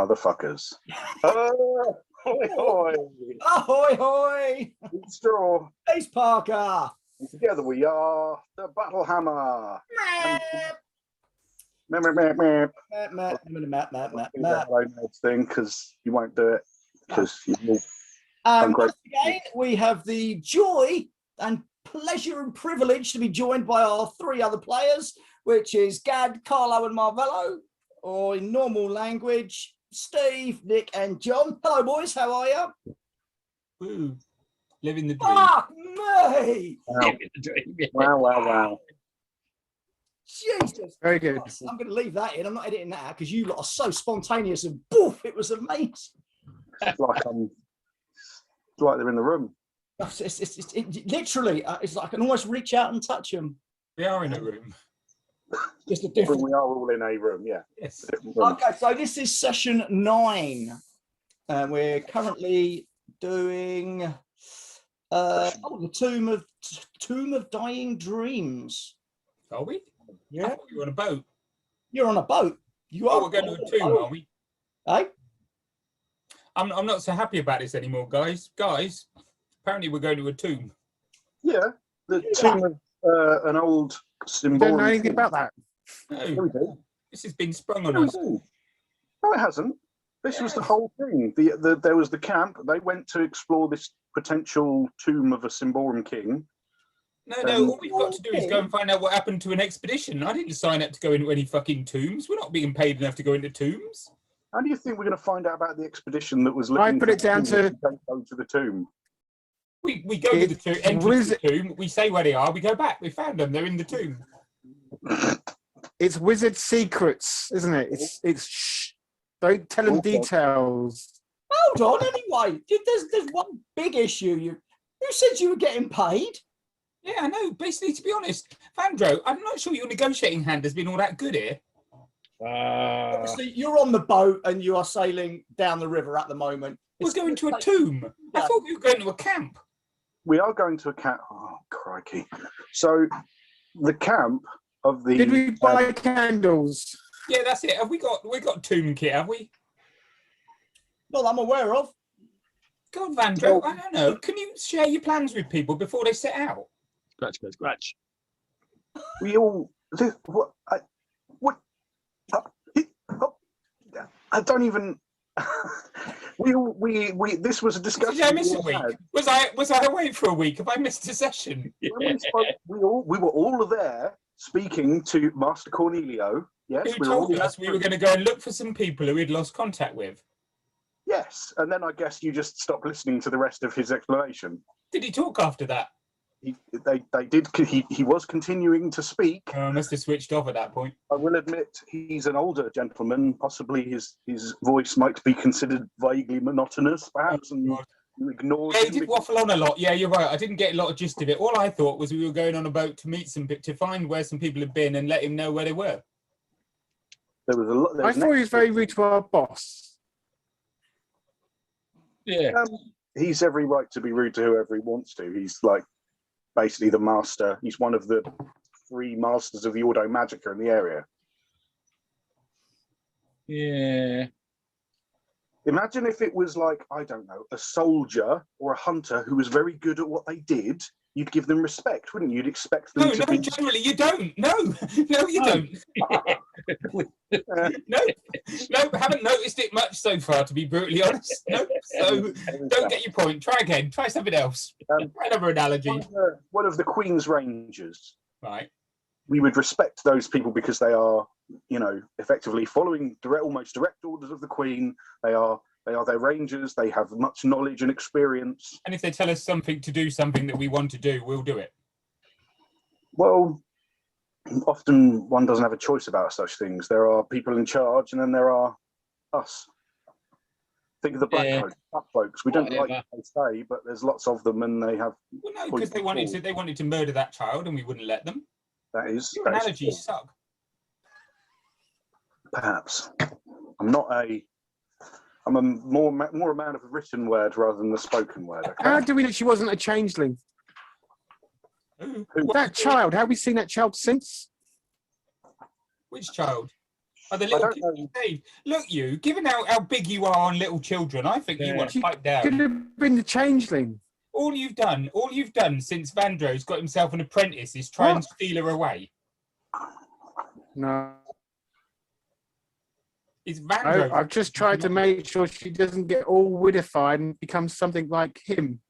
motherfuckers. Oh, hoi, hoi. Ahoy, hoy! Eat straw. Ace Parker! And together we are the Battle Hammer. Thing because you won't do it because you're once again, we have the joy and pleasure and privilege to be joined by our three other players, which is Gad, Carlo, and Marvello, or in normal language, Steve, Nick, and John. Hello, boys. How are you? Woo. Living the dream. Fuck me! Wow. Jesus. Very good. I'm going to leave that in. I'm not editing that out because you lot are so spontaneous and boof, it was amazing. It's like they're in the room. Literally, it's like I can almost reach out and touch them. We are in a room. Just a different. We are all in a room, yeah. Yes. Okay, so this is session 9. We're currently doing the Tomb of Dying Dreams. Are we? Yeah. I thought you were on a boat. You're on a boat. You are. We're going to a tomb, are we? Hey? I'm not so happy about this anymore, guys. Guys, apparently we're going to a tomb. Yeah, the tomb of an old Symbaroum. Don't know anything about that. No, this has been sprung on No, us. no, it hasn't. This was the whole thing. There was the camp. They went to explore this potential tomb of a Symbaroum king. No, all we've got to do is go and find out what happened to an expedition. I didn't sign up to go into any fucking tombs. We're not being paid enough to go into tombs. How do you think we're going to find out about the expedition that was looking I put it down to go to the tomb? We go to the tomb, enter the tomb, we say where they are, we go back. We found them, they're in the tomb. It's wizard secrets, isn't it? It's shh. Don't tell them details. Hold on, anyway. There's one big issue. You said you were getting paid? Yeah, I know. Basically, to be honest, Vandro, I'm not sure your negotiating hand has been all that good here. Obviously, you're on the boat and you are sailing down the river at the moment. We're going to a tomb. I thought we were going to a camp. We are going to a camp. Oh, crikey. So, the camp of the... Did we buy candles? Yeah, that's it. Have we got tomb kit, have we? Not that I'm aware of. God, Vandro, I don't know. Can you share your plans with people before they set out? Scratch. We all... I don't even... we this was a discussion. Did I miss a week? Was I away for a week? Have I missed a session? When we spoke, we were all there speaking to Master Cornelio. Yes, Who told us we were going to go and look for some people who we'd lost contact with? Yes, and then I guess you just stopped listening to the rest of his explanation. Did he talk after that? They did. He was continuing to speak. I must have switched off at that point. I will admit he's an older gentleman. Possibly his voice might be considered vaguely monotonous, perhaps, and you ignored. Yeah, he did waffle on a lot. Yeah, you're right. I didn't get a lot of gist of it. All I thought was we were going on a boat to find where some people had been and let him know where they were. There was a lot. I thought he was very rude to our boss. Yeah. He's every right to be rude to whoever he wants to. He's like basically the master. He's one of the 3 masters of the Ordo Magica in the area. Yeah. Imagine if it was like, I don't know, a soldier or a hunter who was very good at what they did. You'd give them respect, wouldn't you? You'd expect them to be... generally you don't. No, you don't. No, haven't noticed it much so far, to be brutally honest. No, so don't get your point. Try again. Try something else. Try another analogy. One of the Queen's Rangers. Right. We would respect those people because they are, effectively following almost direct orders of the Queen. They are their rangers. They have much knowledge and experience. And if they tell us something to do something that we want to do, we'll do it. Well, often one doesn't have a choice about such things. There are people in charge, and then there are us. Think of the black folks. We don't like what they say, but there's lots of them, and they have. Well, no, because they wanted to murder that child, and we wouldn't let them. Your analogies suck. Perhaps I'm a more a man of the written word rather than the spoken word. Okay? How do we know she wasn't a changeling? That child, have we seen that child since? Which child? Oh, the little I don't kids Dave. Look, you, given how big you are on little children, I think you want to pipe down. Could have been the changeling. All you've done since Vandro's got himself an apprentice is try and steal her away. No. It's Vandro. I've just tried to make sure she doesn't get all widified and become something like him.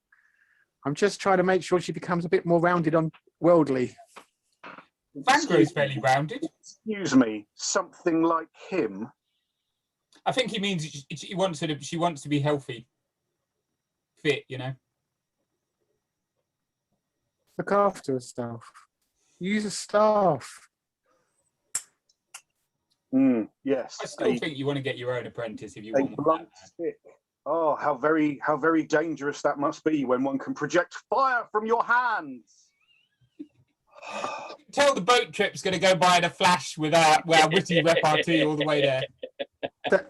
I'm just trying to make sure she becomes a bit more rounded on worldly. Vandro's fairly rounded. Excuse me, something like him. I think he means she wants to be healthy, fit, you know. Look after her staff. Use a staff. Yes. I still think you want to get your own apprentice if you want one. Blunt stick. Oh, how very dangerous that must be when one can project fire from your hands. Tell the boat trip's going to go by in a flash with our witty repartee all the way there. The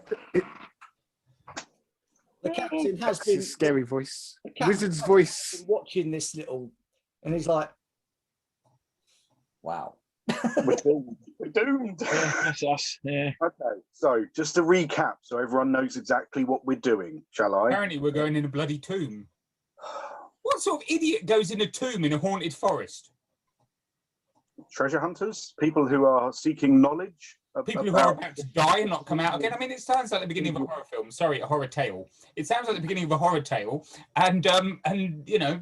captain has That's been a scary voice. captain Wizard's has voice. been watching this little, and he's like, "Wow, We're doomed. We're doomed. That's us. Yeah. Okay, so just to recap, so everyone knows exactly what we're doing, shall I? Apparently, we're going in a bloody tomb. What sort of idiot goes in a tomb in a haunted forest? Treasure hunters, people who are seeking knowledge. People who are about to die and not come out again. I mean, it sounds like the beginning of a horror film. Sorry, a horror tale. It sounds like the beginning of a horror tale. And you know,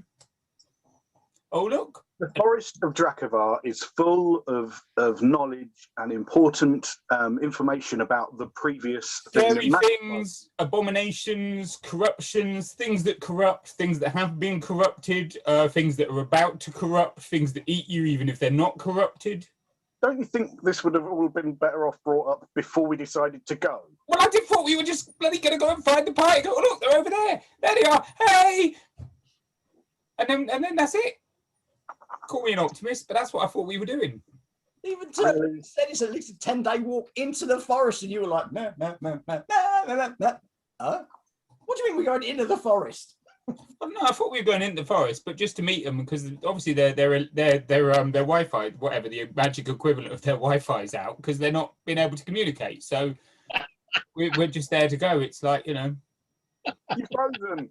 oh look, The forest of Dracovar is full of knowledge and important information about the previous scary things, abominations, corruptions, things that corrupt, things that have been corrupted, things that are about to corrupt, things that eat you even if they're not corrupted. Don't you think this would have all been better off brought up before we decided to go? Well, I did thought we were just bloody going to go and find the party. Go, oh, look, they're over there. There they are. Hey! And then that's it. Call me an optimist, but that's what I thought we were doing. even to said it's at least a 10-day walk into the forest, and you were like, no. What do you mean we're going into the forest? Well, no, I thought we were going into the forest, but just to meet them, because obviously their Wi-Fi, whatever the magic equivalent of their Wi-Fi is out, because they're not being able to communicate. So we're just there to go. It's like, you know, you're frozen.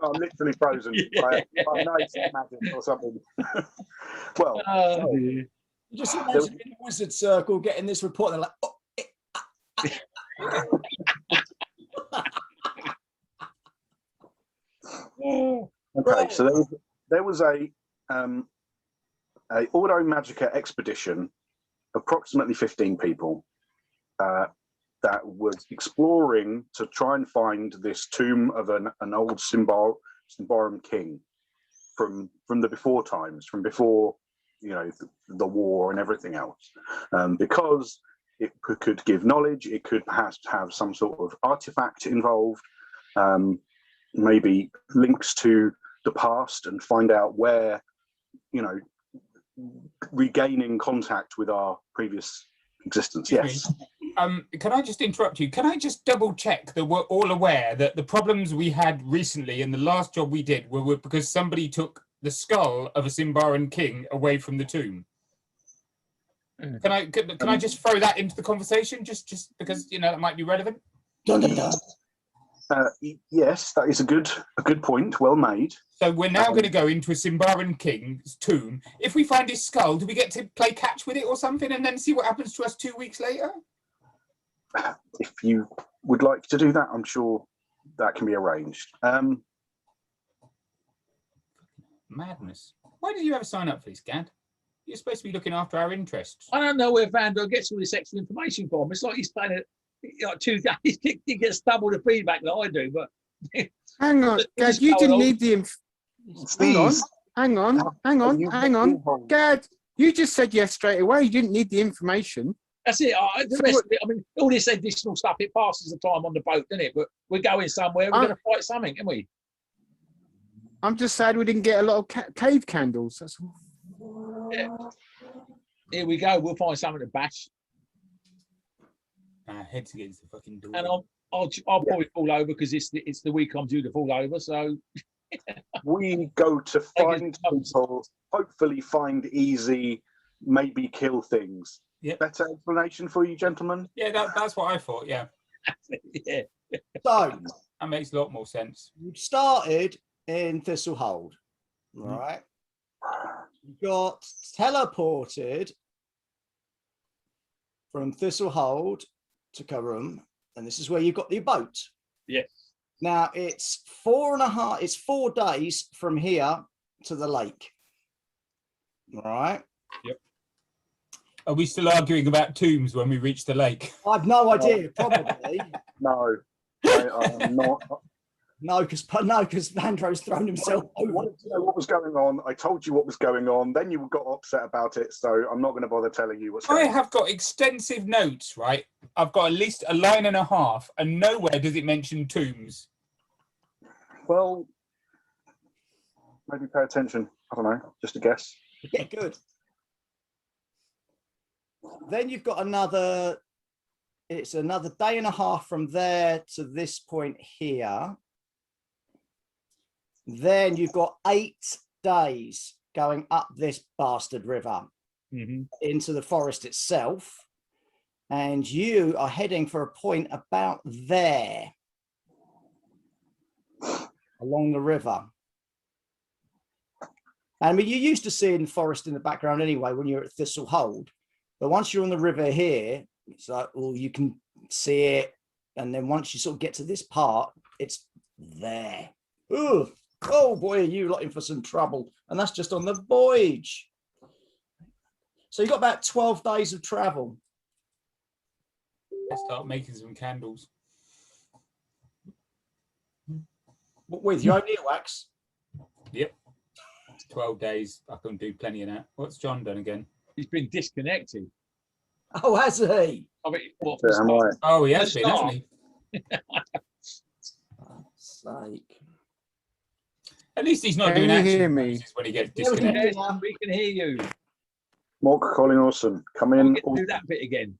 Oh, I'm literally frozen by a nice magic or something. Well, you just imagine in the wizard circle getting this report. They're like, oh. Okay, so there was a Ordo Magica expedition, approximately 15 people, that was exploring to try and find this tomb of an old Symbaroum king from the before times, from before, you know, the war and everything else, because it could give knowledge. It could perhaps have some sort of artifact involved, maybe links to the past, and find out where, you know, regaining contact with our previous existence. Yes. Can I just interrupt you? Can I just double check that we're all aware that the problems we had recently in the last job we did were because somebody took the skull of a Symbaroum king away from the tomb? Can I just throw that into the conversation, just because, you know, that might be relevant? Yes, that is a good point. Well made. So we're now going to go into a Symbaroum king's tomb. If we find his skull, do we get to play catch with it or something, and then see what happens to us 2 weeks later? If you would like to do that, I'm sure that can be arranged. Madness. Why did you ever sign up for this, Gad? You're supposed to be looking after our interests. I don't know where Vandal gets all this extra information from. It's like he's playing it like 2 days. He gets double the feedback that I do. But hang on, Gad, you didn't need the Hang on. Gad, you just said yes straight away. You didn't need the information. That's it. The rest of it, I mean, all this additional stuff, it passes the time on the boat, doesn't it? But we're going somewhere. We're going to fight something, aren't we? I'm just sad we didn't get a lot of cave candles. That's all. Yeah. Here we go. We'll find something to bash. Heads against the fucking door. And I'll probably fall over because it's the week I'm due to fall over. So we go to find people, hopefully find easy, maybe kill things. better explanation for you, gentlemen? Yeah, that's what I thought. Yeah. Yeah. So That makes a lot more sense. you started in Thistlehold, right? You got teleported from Thistlehold to Symbaroum, and this is where you got the boat. Yes. Now it's 4 days from here to the lake. Right. Yep. Are we still arguing about tombs when we reach the lake? I've no idea, probably. No, I'm not. No, because Vandro's thrown himself I over. wanted to know what was going on. I told you what was going on. Then you got upset about it, so I'm not going to bother telling you what's going on. I have got extensive notes, right? I've got at least a line and a half, and nowhere does it mention tombs. Well, maybe pay attention. I don't know, just a guess. Yeah, good. Then you've got it's another day and a half from there to this point here. Then you've got 8 days going up this bastard river into the forest itself. And you are heading for a point about there along the river. I mean, you're used to seeing the forest in the background anyway when you're at Thistlehold. But once you're on the river here, it's like, well, you can see it. And then once you sort of get to this part, it's there. Ugh. Oh boy, are you looking for some trouble? And that's just on the voyage. So you've got about 12 days of travel. Let's start making some candles. With your own earwax? Yep. 12 days. I can do plenty of that. What's John done again? He's been disconnected. Oh, has he? I mean, what? Yeah, am I? Oh, he has been, hasn't he? Sake. At least he's not Can doing you action hear me? poses when he gets Yeah, we can disconnected. hear you. We can hear you. Mark Colin Olsen, come We in. get to do that bit again.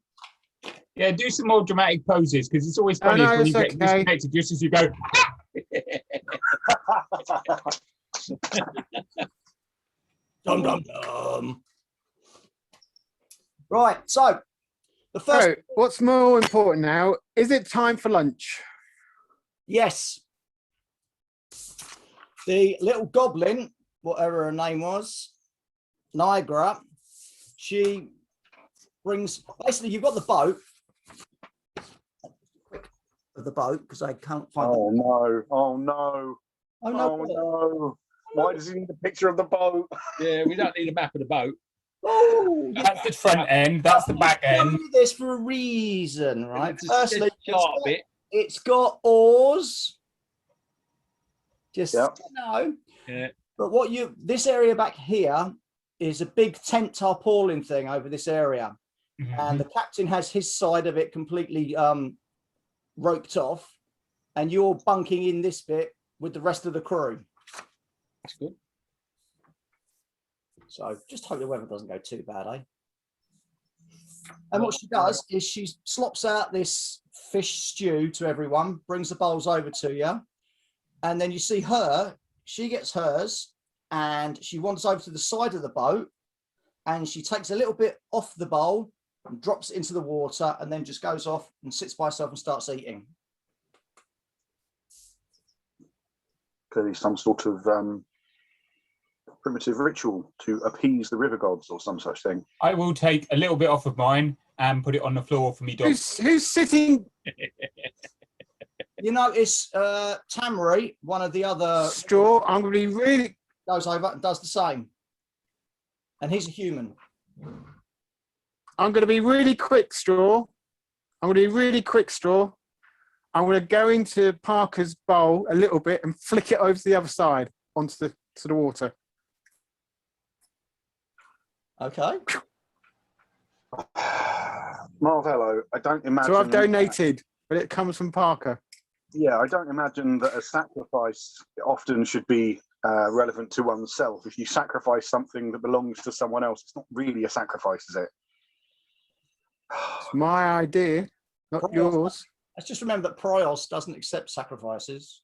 Yeah, do some more dramatic poses because it's always Oh, funny no, when you it's get okay. disconnected just as you go. Dum dum dum. Right, so the first, So, what's more important now? Is it time for lunch? yes, the little goblin, whatever her name was, Niagara, she brings, basically you've got the boat, of the boat because I can't find. Oh no! Oh no! Oh no! Oh no! Why does he need a picture of the boat? Yeah, we don't need a map of the boat. Oh, That's the front end. That's the back end. do this for a reason, right? It's a Firstly, sharp bit. it's got oars. Just Yep. Yeah. But this area back here is a big tent tarpaulin thing over this area, and the captain has his side of it completely roped off, and you're bunking in this bit with the rest of the crew. That's good. So just hope the weather doesn't go too bad, eh? And what she does is she slops out this fish stew to everyone, brings the bowls over to you, and then you see her, she gets hers, and she wanders over to the side of the boat, and she takes a little bit off the bowl and drops it into the water, and then just goes off and sits by herself and starts eating. Clearly some sort of primitive ritual to appease the river gods or some such thing. I will take a little bit off of mine and put it on the floor for me dog. Who's sitting? You notice Tamari, one of the other Straw. I'm going to be really. goes over and does the same. And he's a human. I'm going to be really quick, Straw. I'm going to be really quick, Straw. I'm going to go into Parker's bowl a little bit and flick it over to the other side onto the water. Okay. Marvello, I don't imagine. So I've donated, but it comes from Parker. Yeah, I don't imagine that a sacrifice often should be relevant to oneself. If you sacrifice something that belongs to someone else, it's not really a sacrifice, is it? It's my idea, not yours. Let's just remember that Prios doesn't accept sacrifices.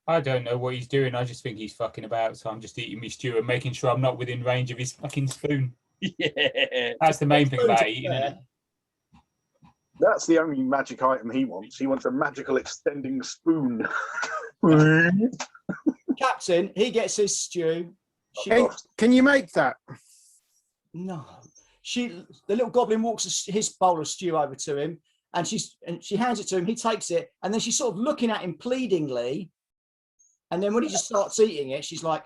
I don't know what he's doing. I just think he's fucking about. So I'm just eating my stew and making sure I'm not within range of his fucking spoon. Yeah. That's the main thing about eating, isn't it? That's the only magic item he wants. He wants a magical extending spoon. Captain, he gets his stew. Hey, can you make that? No. The little goblin walks his bowl of stew over to him, and she hands it to him. He takes it, and then she's sort of looking at him pleadingly. And then when he just starts eating it, she's like,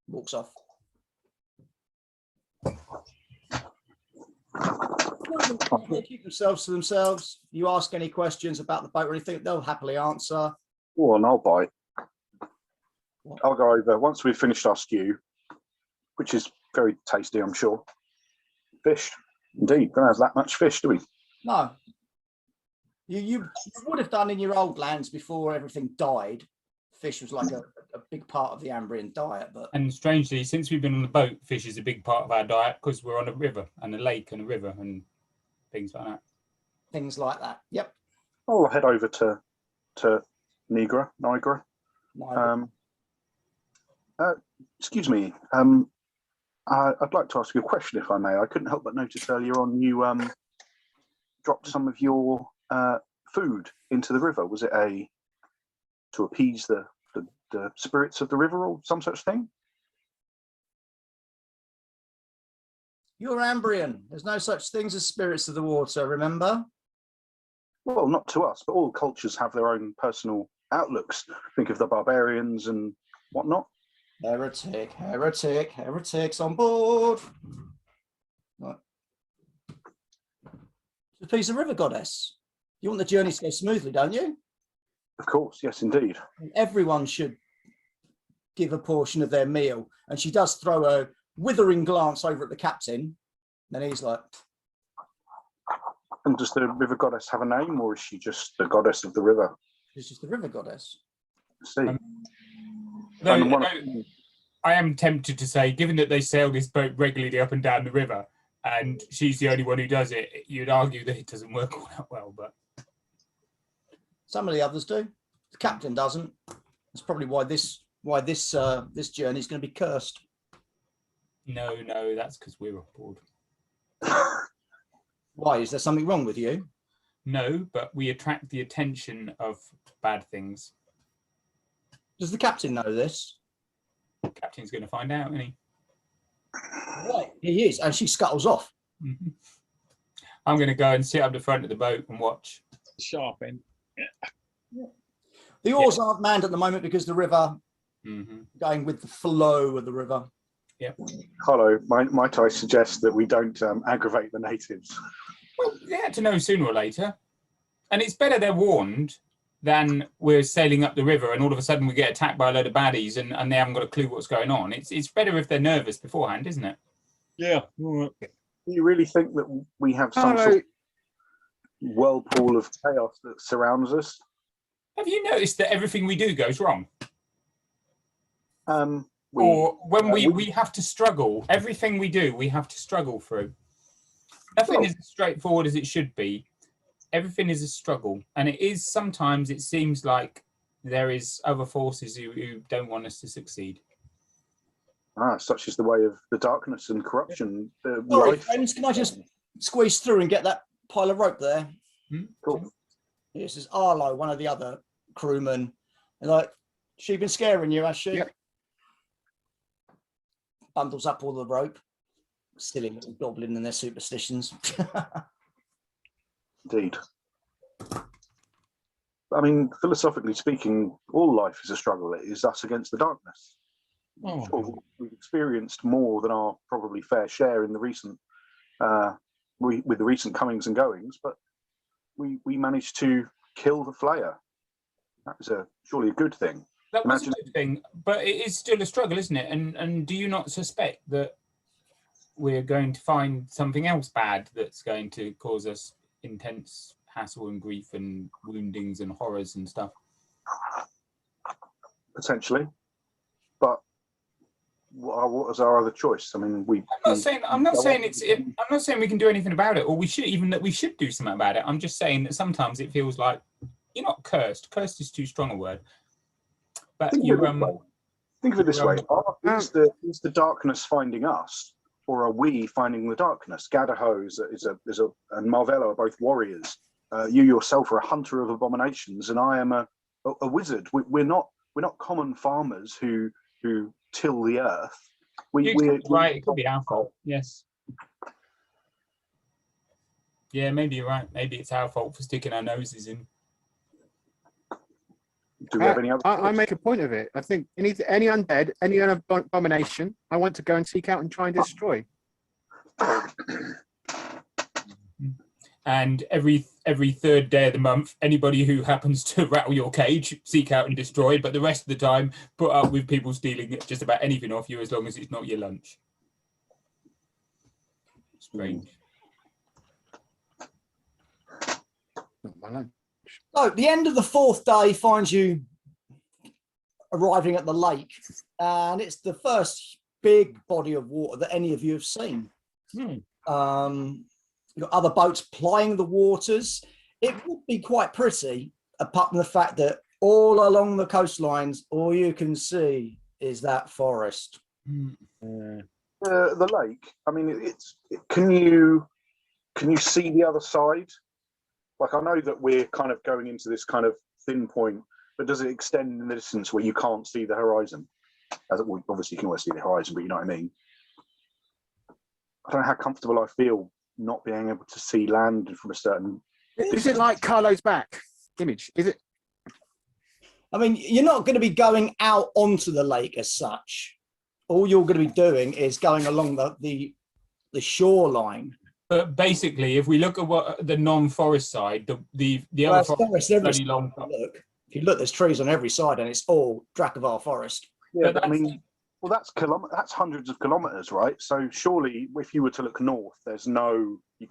walks off. They keep themselves to themselves. You ask any questions about the boat or anything, they'll happily answer. Oh, and I'll bite. I'll go over once we've finished our stew, which is very tasty, I'm sure. Fish, indeed. Don't have that much fish, do we? No. You would have done in your old lands before everything died. Fish was like a big part of the Ambrian diet. And strangely, since we've been on the boat, fish is a big part of our diet because we're on a river and a lake and a river and things like that. Things like that. Yep. I'll head over to Nigra. Excuse me. I'd like to ask you a question, if I may. I couldn't help but notice earlier on you dropped some of your food into the river. Was it to appease the spirits of the river or some such thing? You're Ambrian. There's no such things as spirits of the water, remember? Well, not to us, but all cultures have their own personal outlooks. Think of the barbarians and whatnot. Heretics on board. Right. To please the river goddess. You want the journey to go smoothly, don't you? Of course, yes, indeed. Everyone should give a portion of their meal. And she does throw a withering glance over at the captain. Then he's like... And does the river goddess have a name, or is she just the goddess of the river? She's just the river goddess. I see. I am tempted to say, given that they sail this boat regularly up and down the river, and she's the only one who does it, you'd argue that it doesn't work all that well. But some of the others do. The captain doesn't. That's probably why this journey is going to be cursed. No, that's because we're aboard. Why? Is there something wrong with you? No, but we attract the attention of bad things. Does the captain know this? The captain's going to find out, isn't he? Right, he is, and she scuttles off. Mm-hmm. I'm going to go and sit up the front of the boat and watch. Sharp end. Yeah. The oars aren't manned at the moment because the river going with the flow of the river. Yeah. Carlo, might I suggest that we don't aggravate the natives? Well, they had to know sooner or later. And it's better they're warned than we're sailing up the river and all of a sudden we get attacked by a load of baddies and they haven't got a clue what's going on. It's better if they're nervous beforehand, isn't it? Yeah. Do you really think that we have some sort of whirlpool of chaos that surrounds us? Have you noticed that everything we do goes wrong? We have to struggle. Everything we do, we have to struggle through. Nothing is as straightforward as it should be. Everything is a struggle. And it is sometimes, it seems like there is other forces who don't want us to succeed. Such is the way of the darkness and corruption. Sorry, friends, can I just squeeze through and get that pile of rope there? Cool. This is Arlo, one of the other crewmen. And like, she been scaring you, has she? Yep. Bundles up all the rope. Silly little goblin and their superstitions. Indeed. I mean, philosophically speaking, all life is a struggle. It is us against the darkness. Oh. Sure, we've experienced more than our probably fair share in the recent, with the recent comings and goings, but we managed to kill the Flayer. That was surely a good thing. That was a good thing, but it is still a struggle, isn't it? And do you not suspect that we're going to find something else bad that's going to cause us intense hassle and grief and woundings and horrors and stuff? Potentially, but what is our other choice? I mean, I'm not saying we can do anything about it, or we should do something about it. I'm just saying that sometimes it feels like you're not cursed. Cursed is too strong a word. But Think of it this way: is the darkness finding us, or are we finding the darkness? Gadaho and Marvello are both warriors. You yourself are a hunter of abominations, and I am a wizard. We're not common farmers who till the earth. Right, it could be our fault. Yes. Yeah, maybe you're right. Maybe it's our fault for sticking our noses in. Do we have any other? I make a point of it. I think any undead, any abomination, I want to go and seek out and try and destroy. And every third day of the month, anybody who happens to rattle your cage, seek out and destroy. But the rest of the time, put up with people stealing just about anything off you, as long as it's not your lunch. Strange. Not my lunch. So the end of the fourth day finds you arriving at the lake, and it's the first big body of water that any of you have seen. You've got other boats plying the waters. It would be quite pretty, apart from the fact that all along the coastlines, all you can see is that forest. The lake. I mean, can you see the other side? Like, I know that we're kind of going into this kind of thin point, but does it extend in the distance where you can't see the horizon? Obviously, you can always see the horizon, but you know what I mean. I don't know how comfortable I feel not being able to see land from a certain. Is it like Carlo's back image? Is it? I mean, you're not going to be going out onto the lake as such. All you're going to be doing is going along the shoreline. But basically, if we look at what the non-forest side, the other forest is bloody long. Look, if you look, there's trees on every side, and it's all Dracovar forest. Yeah, but I mean, well, that's hundreds of kilometers, right? So surely, if you were to look north, there's no, you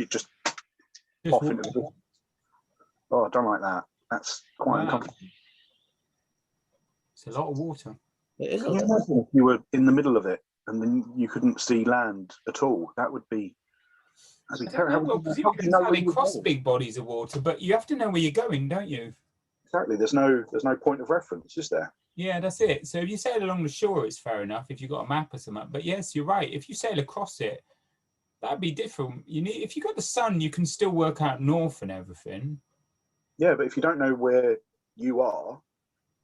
just off into the distance. Oh, I don't like that. That's quite uncomfortable. It's a lot of water. It is. Can you imagine if you were in the middle of it and then you couldn't see land at all? That'd be terrible. Well, you can only cross big bodies of water, but you have to know where you're going, don't you? Exactly. There's no point of reference, is there? Yeah, that's it. So if you sail along the shore, it's fair enough if you've got a map or something. But yes, you're right. If you sail across it, that'd be different. If you got the sun, you can still work out north and everything. Yeah, but if you don't know where you are,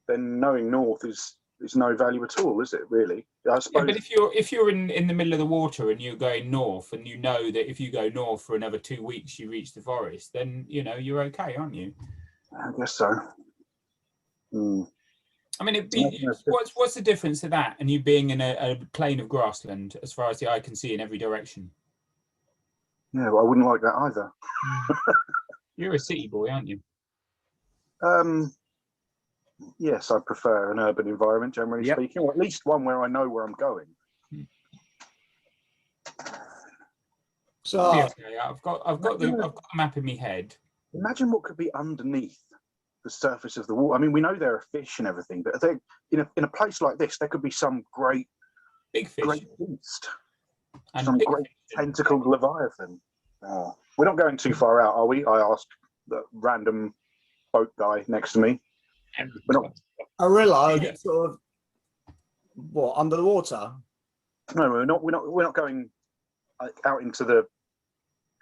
then knowing north is no value at all, is it? Really? I suppose. Yeah, but if you're in the middle of the water and you're going north, and you know that if you go north for another 2 weeks, you reach the forest, then you're okay, aren't you? I guess so. I mean, what's the difference to that and you being in a plain of grassland as far as the eye can see in every direction? Yeah, well, I wouldn't like that either. You're a city boy, aren't you? Yes, I prefer an urban environment, generally speaking, or at least one where I know where I'm going. So okay. I've got the map in my head. Imagine what could be underneath the surface of the water. I mean, we know there are fish and everything, but in a place like this, there could be some great big fish, great beast, and some great tentacled leviathan. We're not going too far out, are we? I asked the random boat guy next to me. We're not. Arillo, sort of what, under the water? No, we're not going out into the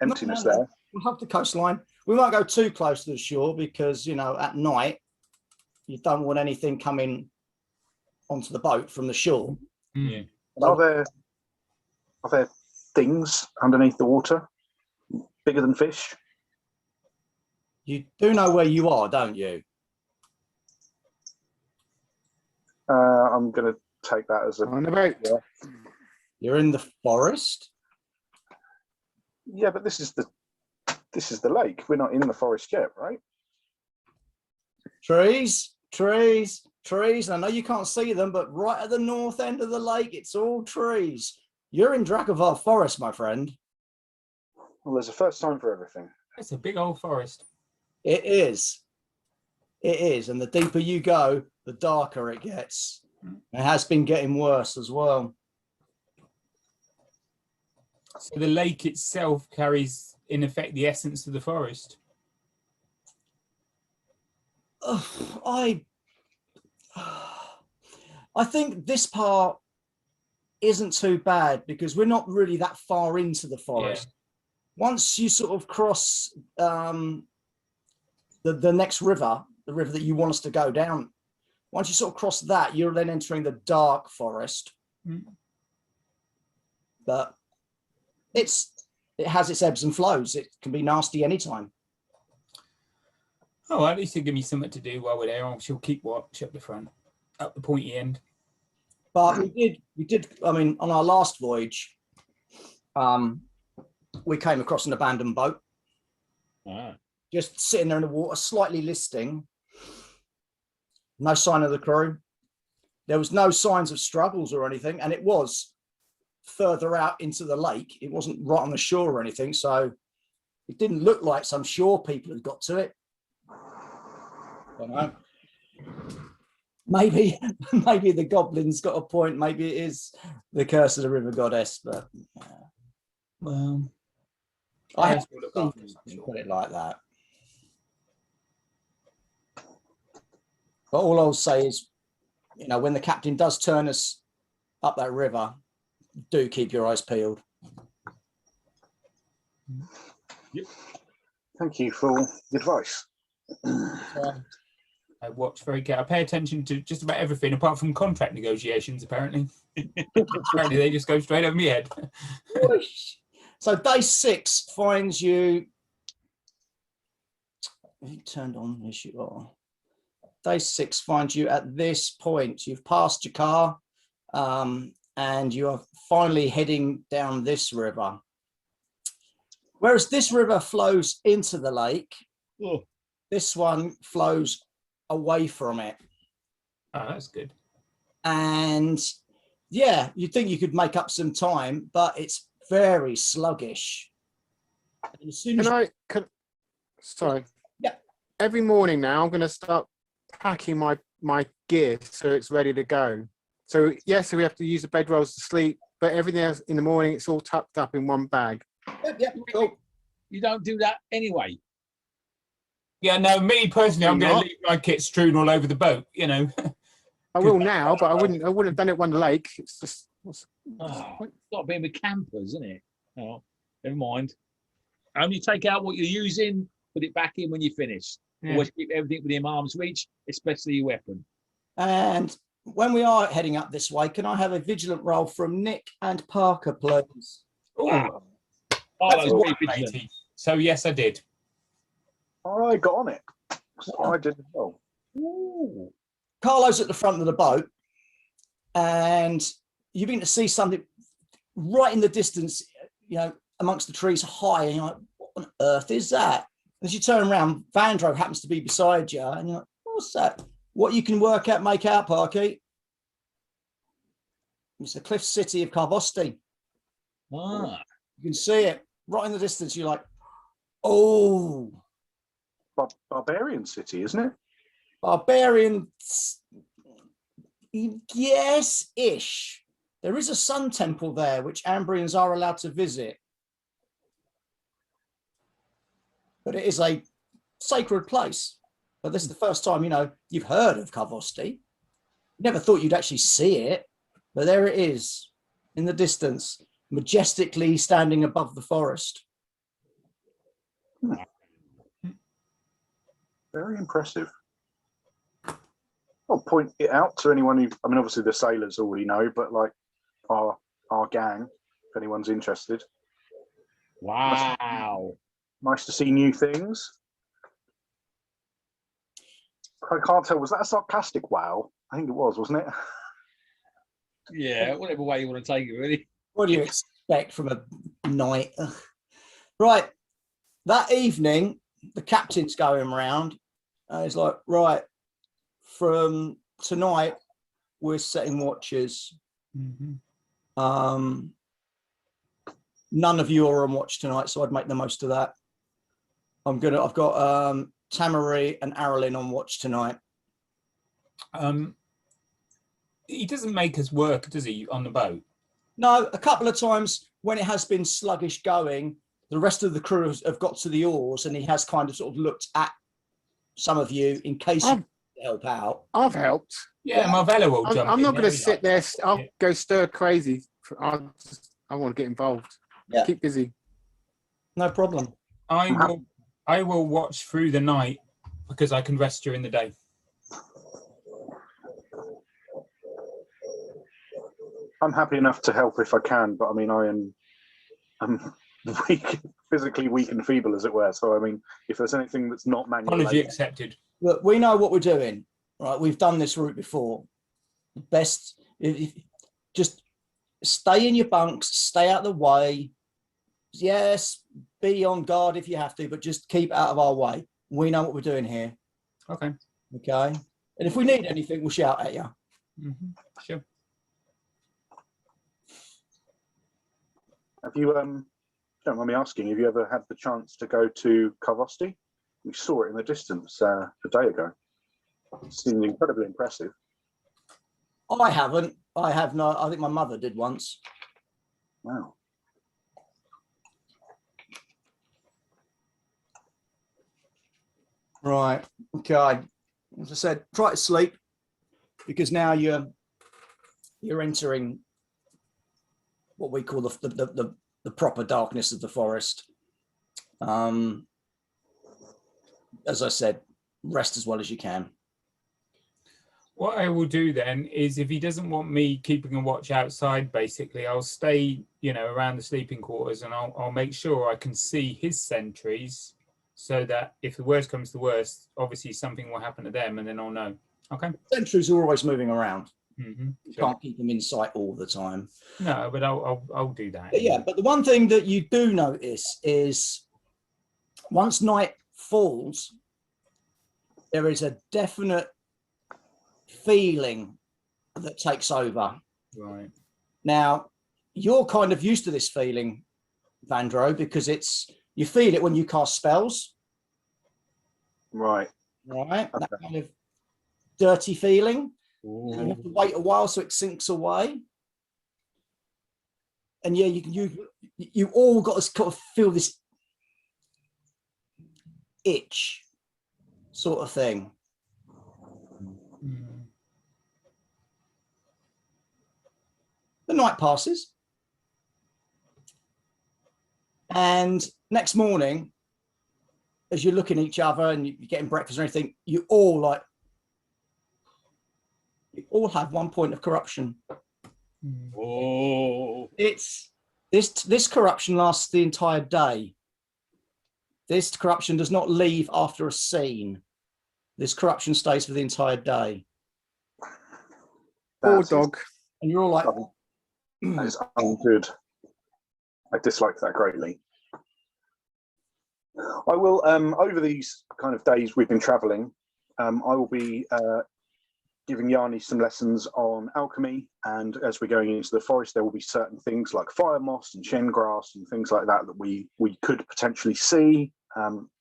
emptiness there. We'll have the coastline. We won't go too close to the shore because at night you don't want anything coming onto the boat from the shore. Yeah. Are there things underneath the water bigger than fish? You do know where you are, don't you? I'm going to take that as on the boat. Yeah. You're in the forest. Yeah, but this is the lake. We're not in the forest yet, right? Trees. I know you can't see them, but right at the north end of the lake, it's all trees. You're in Dracovar forest, my friend. Well, there's a first time for everything. It's a big old forest. It is. And the deeper you go, the darker it gets. It has been getting worse as well. So the lake itself carries, in effect, the essence of the forest. I think this part isn't too bad because we're not really that far into the forest. Once you sort of cross the next river, the river that you want us to go down, once you sort of cross that, you're then entering the dark forest. But it has its ebbs and flows. It can be nasty anytime. Oh, at least it'll give me something to do while we're there. She'll keep watch up the front, up the pointy end. But we did. I mean, on our last voyage, we came across an abandoned boat, just sitting there in the water, slightly listing. No sign of the crew. There was no signs of struggles or anything, and it was further out into the lake. It wasn't right on the shore or anything, so it didn't look like some shore people had got to it. I don't know. Maybe the goblins got a point. Maybe it is the curse of the river goddess. But well, I have to put it like that. But all I'll say is, you know, when the captain does turn us up that river, do keep your eyes peeled. Yep. Thank you for the advice. I watch very carefully. I pay attention to just about everything apart from contract negotiations, apparently. Apparently they just go straight over my head. So day 6 finds you. He turned on this. Day 6 finds you at this point. You've passed your car, and you are finally heading down this river. Whereas this river flows into the lake, this one flows away from it. Oh, that's good. And yeah, you'd think you could make up some time, but it's very sluggish. And as soon as sorry. Yeah. Every morning now, I'm going to start packing my gear so it's ready to go. So yes, we have to use the bedrolls to sleep, but everything else in the morning, it's all tucked up in one bag. Yep, cool. You don't do that anyway. Yeah, no, me personally, I'm going to leave my kit strewn all over the boat, you know. I will now, but I wouldn't have done it on the lake. It's just Got being with campers, isn't it? Oh, never mind. Only take out what you're using, put it back in when you finish. Always keep everything within arm's reach, especially your weapon. And when we are heading up this way, can I have a vigilant roll from Nick and Parker, please? Oh, That's those a very 180. vigilant. So yes, I did. I got on it. So I did as well. Ooh. Carlo's at the front of the boat, and you begin to see something right in the distance, you know, amongst the trees high, and you're like, what on earth is that? As you turn around, Vandro happens to be beside you, and you're like, what's that? What you can make out, Parky? It's the cliff city of Carvosti. Ah. You can see it right in the distance. You're like, oh. Barbarian city, isn't it? Barbarian, yes-ish. There is a sun temple there, which Ambrians are allowed to visit. But it is a sacred place. But this is the first time, you know, you've heard of Carvosti. Never thought you'd actually see it, but there it is in the distance, majestically standing above the forest. Very impressive. I'll point it out to anyone who, I mean, obviously the sailors already know, but like our gang, if anyone's interested. Wow. Nice to see new things. I can't tell, was that a sarcastic wow? I think it was, wasn't it? Yeah, whatever way you want to take it, really. What do you expect from a night? Right. That evening, the captain's going around. He's like, right, from tonight, we're setting watches. None of you are on watch tonight, so I'd make the most of that. I've got Tamari and Aralyn on watch tonight. He doesn't make us work, does he, on the boat? No, a couple of times when it has been sluggish going, the rest of the crew have got to the oars, and he has kind of sort of looked at some of you in case you're help out. I've helped. Yeah, Marvella will jump I'm in not going there, to he sit likes there. I'll it. go stir crazy. I want to get involved. Yeah. Keep busy. No problem. I will watch through the night because I can rest during the day. I'm happy enough to help if I can, but I mean, I'm weak, physically weak and feeble, as it were. So I mean, if there's anything that's not manual Apology labor, accepted. Look, we know what we're doing, right? We've done this route before. Best, just stay in your bunks, stay out of the way. Yes, be on guard if you have to, but just keep out of our way. We know what we're doing here. Okay. Okay. And if we need anything, we'll shout at you. Sure. have you don't mind me asking, have you ever had the chance to go to Carvosti? We saw it in the distance a day ago. It seemed incredibly impressive. I haven't. I have not. I think my mother did once. Wow. Right. Okay. As I said, try to sleep because now you're entering what we call the proper darkness of the forest. As I said, rest as well as you can. What I will do then is, if he doesn't want me keeping a watch outside, basically, I'll stay, around the sleeping quarters, and I'll make sure I can see his sentries, so that if the worst comes to worst, obviously something will happen to them, and then I'll know. Okay. Sentries are always moving around. You Can't keep them in sight all the time. No, but I'll do that. But yeah, but the one thing that you do notice is once night falls, there is a definite feeling that takes over. Right. Now, you're kind of used to this feeling, Vandro, because you feel it when you cast spells. Right. Right. Okay. That kind of dirty feeling. Ooh. You have to wait a while so it sinks away. And yeah, you all got to kind of feel this itch sort of thing. The night passes. And next morning, as you're looking at each other and you're getting breakfast or anything, you all have 1 point of corruption. Oh. It's this corruption lasts the entire day. This corruption does not leave after a scene. This corruption stays for the entire day. Poor That is- dog. And you're all like, That is ungood. I dislike that greatly. I will, over these kind of days we've been traveling, I will be giving Yanni some lessons on alchemy, and as we're going into the forest, there will be certain things like fire moss and shen grass and things like that we could potentially see.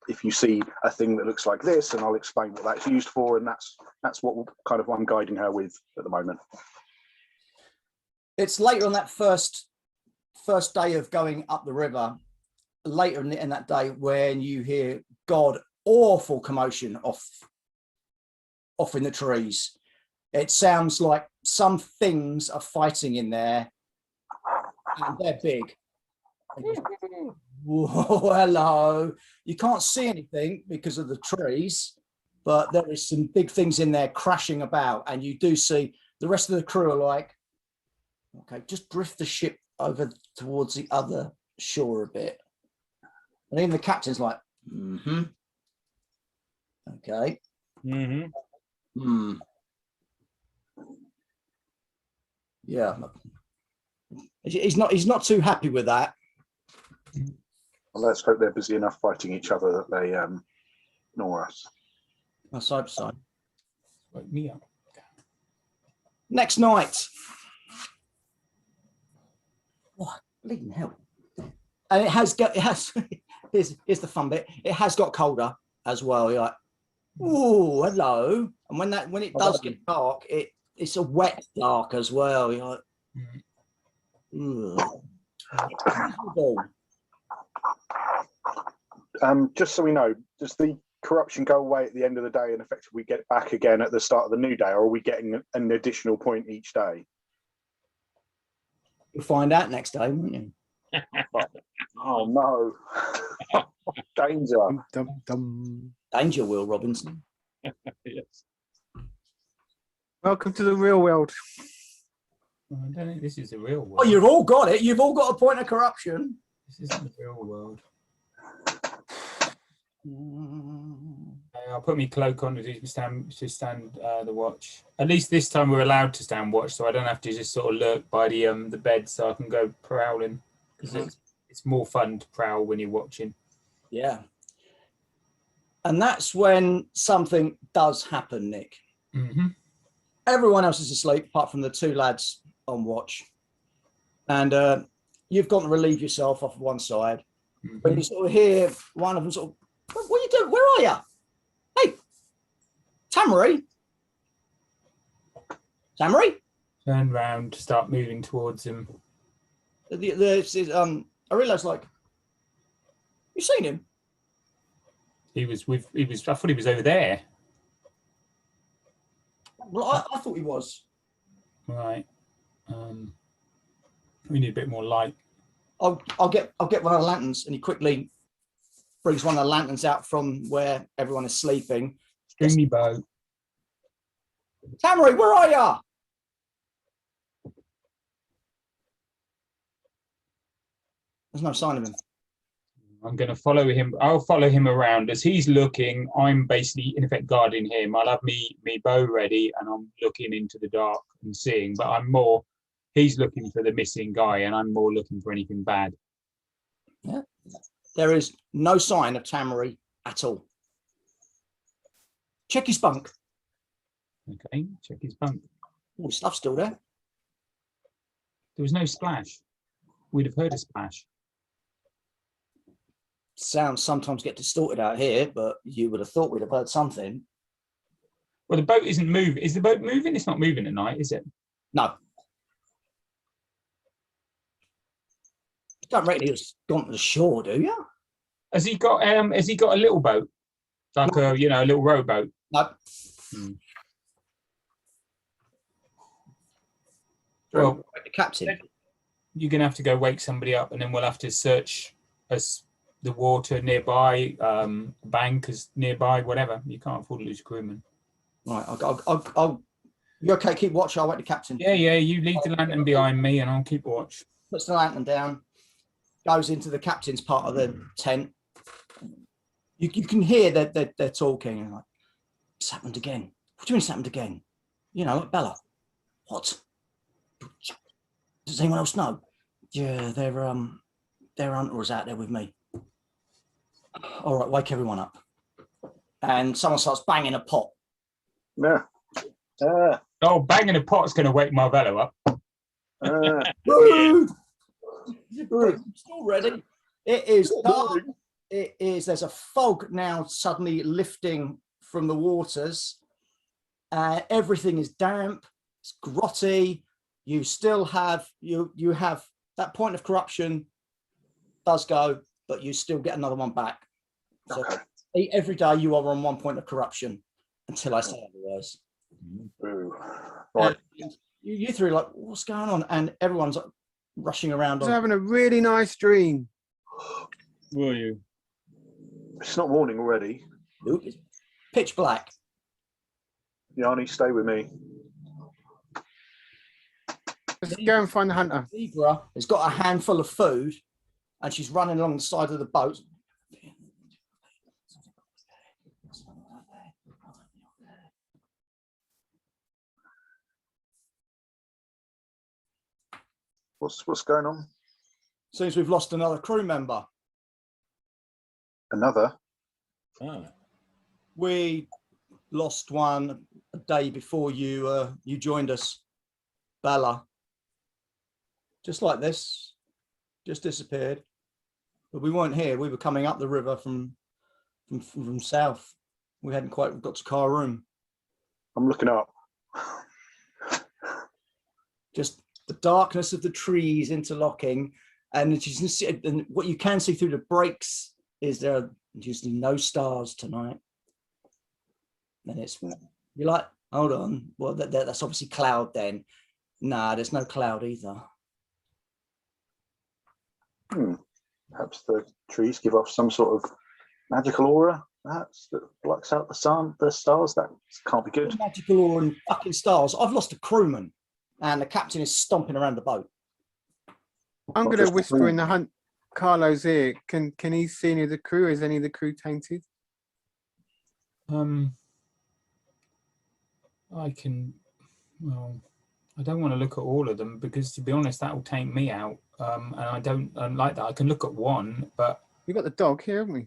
If you see a thing that looks like this, and I'll explain what that's used for, and that's what kind of I'm guiding her with at the moment. it's later on that first day of going up the river, later in that day, when you hear God awful commotion off in the trees. It sounds like some things are fighting in there, and they're big. Whoa, hello. You can't see anything because of the trees, but there is some big things in there crashing about, and you do see the rest of the crew are like, okay, just drift the ship over towards the other shore a bit. And even the captain's like, okay. Yeah. He's not too happy with that. Well, let's hope they're busy enough fighting each other that they ignore us. Let's hope so. Wake me up. Next night. What? Bleeding hell. And here's the fun bit. It has got colder as well. You're like, oh, hello. And when it does get dark, it's a wet dark as well. You're like, Just so we know, does the corruption go away at the end of the day and effectively we get it back again at the start of the new day, or are we getting an additional point each day? You'll find out next day, won't you? Oh no. Danger. Dum, dum. Danger, Will Robinson. Yes. Welcome to the real world. I don't think this is the real world. Oh, you've all got it. You've all got a point of corruption. This isn't the real world. I'll put my cloak on to stand the watch. At least this time we're allowed to stand watch, so I don't have to just sort of lurk by the bed, so I can go prowling, because it's more fun to prowl when you're watching. Yeah. And that's when something does happen, Nick. Mm-hmm. Everyone else is asleep apart from the two lads on watch, and you've got to relieve yourself off of one side. Mm-hmm. When you sort of hear one of them sort of, what are you doing? Where are you? Hey, Tamari. Turn round, start moving towards him. I realised, like, you seen him? I thought he was over there. Well, I thought he was. Right. We need a bit more light. I'll get one of the lanterns, and he quickly brings one of the lanterns out from where everyone is sleeping. String me bow. Tamari, where are you? There's no sign of him. I'm going to follow him. I'll follow him around as he's looking. I'm basically, in effect, guarding him. I'll have me bow ready, and I'm looking into the dark and seeing. But he's looking for the missing guy, and I'm more looking for anything bad. Yeah. There is no sign of Tamari at all. Check his bunk. Okay, check his bunk. All his stuff's still there. There was no splash. We'd have heard a splash. Sounds sometimes get distorted out here, but you would have thought we'd have heard something. Well, the boat isn't moving. Is the boat moving? It's not moving at night, is it? No. You don't reckon he was gone to the shore, do you? Has he got a little boat? Like a little rowboat? No. Well, the captain. You're gonna have to go wake somebody up, and then we'll have to search the water nearby, bankers nearby, whatever. You can't afford to lose a crewman. Right, I'll you okay? Keep watch. I'll wait the captain. Yeah, you leave the lantern behind me, and I'll keep watch. Puts the lantern down, goes into the captain's part of the tent. You can hear that they're talking, and like, it's happened again. What do you mean it's happened again? You know, like Bella. What? Does anyone else know? Yeah, their hunter was out there with me. All right, wake everyone up. And someone starts banging a pot. Yeah. Oh, banging a pot's going to wake Marvello up. Still ready. It is dark. It is. There's a fog now suddenly lifting from the waters. Everything is damp. It's grotty. You still have you have that point of corruption does go, but you still get another one back. So every day you are on 1 point of corruption until I say otherwise. Right. You three are like, what's going on? And everyone's like rushing around. I was having a really nice dream. Were you? It's not morning already. Nope, it's pitch black. Yanni, stay with me. Let's go and find the hunter. Zebra has got a handful of food and she's running along the side of the boat. What's going on? Seems we've lost another crew member. Another? Oh. We lost one a day before you joined us, Bella. Just like this, just disappeared. But we weren't here. We were coming up the river from south. We hadn't quite got to Symbaroum. I'm looking up. Just the darkness of the trees interlocking, and what you can see through the breaks is there are usually no stars tonight. Then you're like, hold on. Well, that's obviously cloud then. Nah, there's no cloud either. Perhaps the trees give off some sort of magical aura, perhaps, that blocks out the stars. That can't be good. Magical aura and fucking stars. I've lost a crewman, and the captain is stomping around the boat. I'm going to whisper in the hunt Carlo's ear. Can he see any of the crew? Is any of the crew tainted? I can. Well, I don't want to look at all of them because, to be honest, that will taint me out. And I don't like that. I can look at one, but We've got the dog here, haven't we?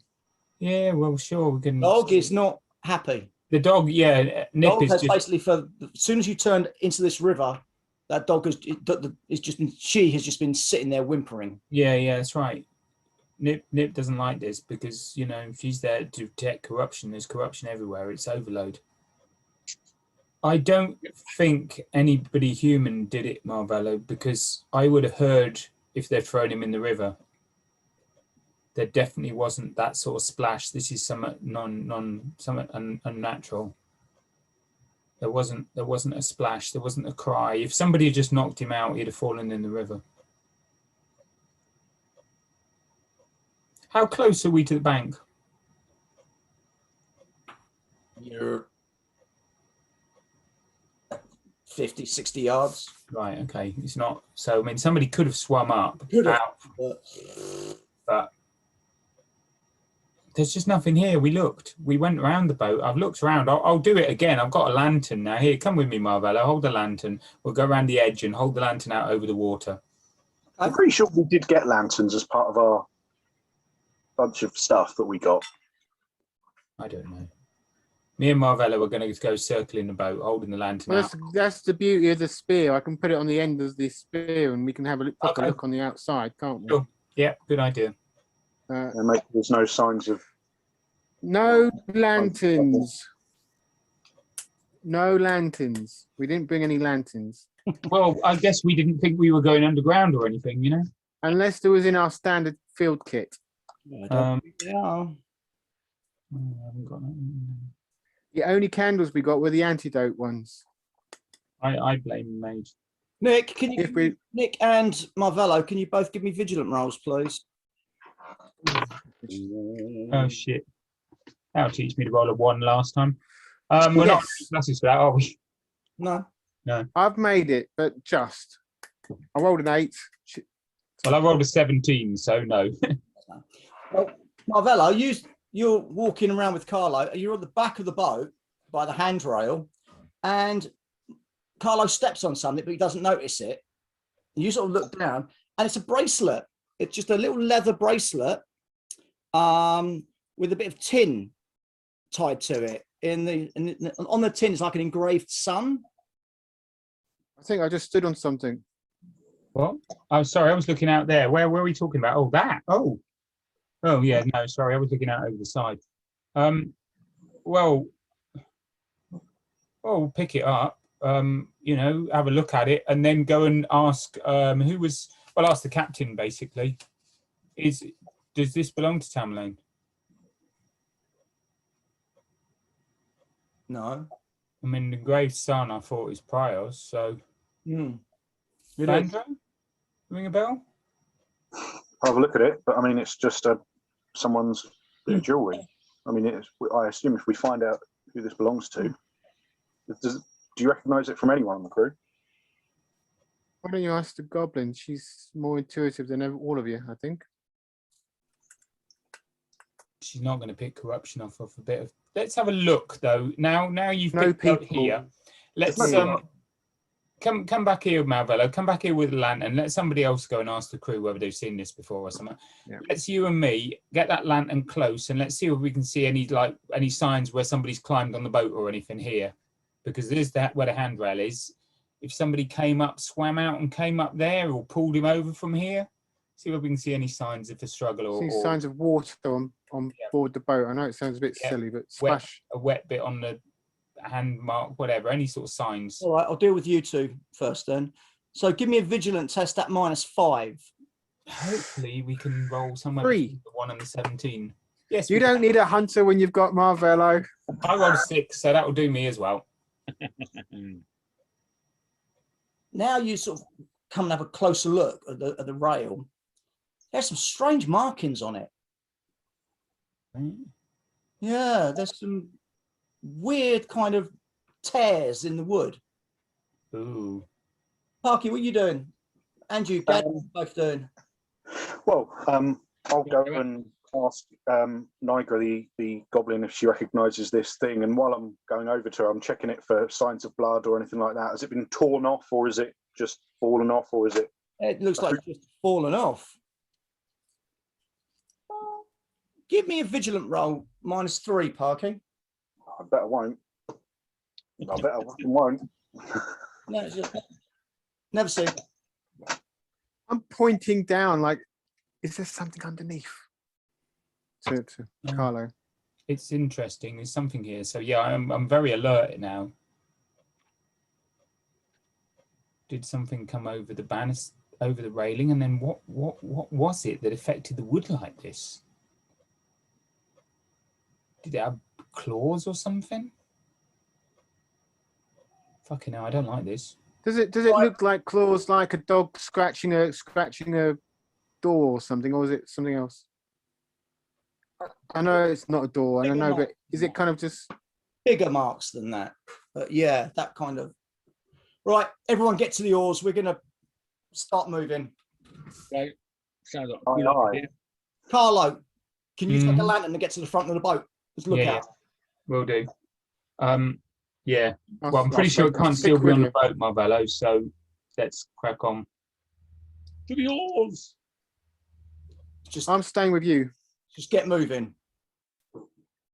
yeah, well, sure, we can. Dog is not happy. The dog, yeah, Nip Dog is has just. basically, as soon as you turned into this river, that dog she has just been sitting there whimpering. Yeah, that's right. Nip doesn't like this because, you know, she's there to detect corruption. There's corruption everywhere. It's overload. I don't think anybody human did it, Marvello, because I would have heard if they'd thrown him in the river. There definitely wasn't that sort of splash. This is somewhat unnatural. There wasn't a splash. There wasn't a cry. If somebody had just knocked him out, he'd have fallen in the river. How close are we to the bank? You're 50, 60 yards. Right, okay. It's not. So, I mean, somebody could have swum up. Out, but there's just nothing here. We looked. We went around the boat. I've looked around. I'll do it again. I've got a lantern now. Here, come with me, Marvello. Hold the lantern. We'll go around the edge and hold the lantern out over the water. I'm pretty sure we did get lanterns as part of our bunch of stuff that we got. I don't know. Me and Marvello are going to go circling the boat, holding the lantern Well, out. that's the beauty of the spear. I can put it on the end of the spear and we can have a look, Okay. a look on the outside, can't we? Sure. Yeah, good idea. And there's no signs of. No lanterns. No lanterns. We didn't bring any lanterns. Well, I guess we didn't think we were going underground or anything, you know? Unless there was in our standard field kit. Yeah. I haven't got that. The only candles we got were the antidote ones. I blame Mage. Nick, can you, If we- Nick and Marvello, can you both give me vigilant rolls, please? Oh, shit. That'll teach me to roll a 1 last time. We're not Yes. classes for that, are we? No. I've made it, but just. I rolled an 8. Well, I rolled a 17, so no. Well, Marvello, you're walking around with Carlo. You're on the back of the boat by the handrail, and Carlo steps on something, but he doesn't notice it. You sort of look down, and it's a bracelet. It's just a little leather bracelet with a bit of tin tied to it. On the tin is like an engraved sun. I think I just stood on something. What? Oh, sorry, I was looking out there. Where were we talking about? Oh, that. Oh, yeah. No, sorry, I was looking out over the side. Well, pick it up. You know, have a look at it, and then go and ask ask the captain basically. Does this belong to Tamerlane? No. I mean, the engraved sun I thought is Prior's, so. Landro? Ring a bell? I'll have a look at it, but I mean, it's just someone's bit of jewelry. I mean, I assume if we find out who this belongs to, do you recognise it from anyone on the crew? Why don't you ask the goblin? She's more intuitive than all of you, I think. She's not going to pick corruption off of a bit of. Let's have a look though. Now you've No picked up people. here. Let's No come back here, Malvello. Come back here with a lantern. Let somebody else go and ask the crew whether they've seen this before or something. Yeah. Let's you and me get that lantern close and let's see if we can see any signs where somebody's climbed on the boat or anything here, because there's where the handrail is. If somebody swam out and came up there, or pulled him over from here, see if we can see any signs of a struggle or signs of water on board the boat. I know it sounds a bit silly, but splash. a wet bit on the hand mark, whatever, any sort of signs. All right, I'll deal with you two first then. So give me a vigilant test at -5. Hopefully we can roll somewhere 3. between the 1 and the 17. Yes, You don't need a hunter when you've got Marvello. I rolled a 6, so that will do me as well. Now you sort of come and have a closer look at the rail. There's some strange markings on it. Yeah, there's some weird kind of tears in the wood. Ooh. Parky, what are you doing? And you, Gad, both doing? Well, I'll go and ask Nigra, the goblin, if she recognises this thing. And while I'm going over to her, I'm checking it for signs of blood or anything like that. Has it been torn off, or is it just fallen off, or is it? It looks like it's just fallen off. Give me a vigilant roll, -3, Parky. I bet I won't. I bet I fucking won't. No, it's just, never seen. I'm pointing down like, is there something underneath? To Carlo. It's interesting. There's something here. So yeah, I'm very alert now. Did something come over the banister, over the railing, and then what was it that affected the wood like this? Did it have claws or something? Fucking hell, I don't like this. Does it look like claws, like a dog scratching a door or something, or is it something else? I know it's not a door, and I know, but is it kind of just Bigger marks than that? But yeah, that kind of. Right, everyone get to the oars. We're going to start moving. Right. Sounds like Aye, a good aye. idea. Carlo, can you take a lantern and get to the front of the boat? Let's look Yeah, out. will do. Yeah. I'll- Well, I'm pretty I'll sure it stick can't still be with on you. the boat, Marvello. So let's crack on. To the oars. Just I'm staying with you. get moving.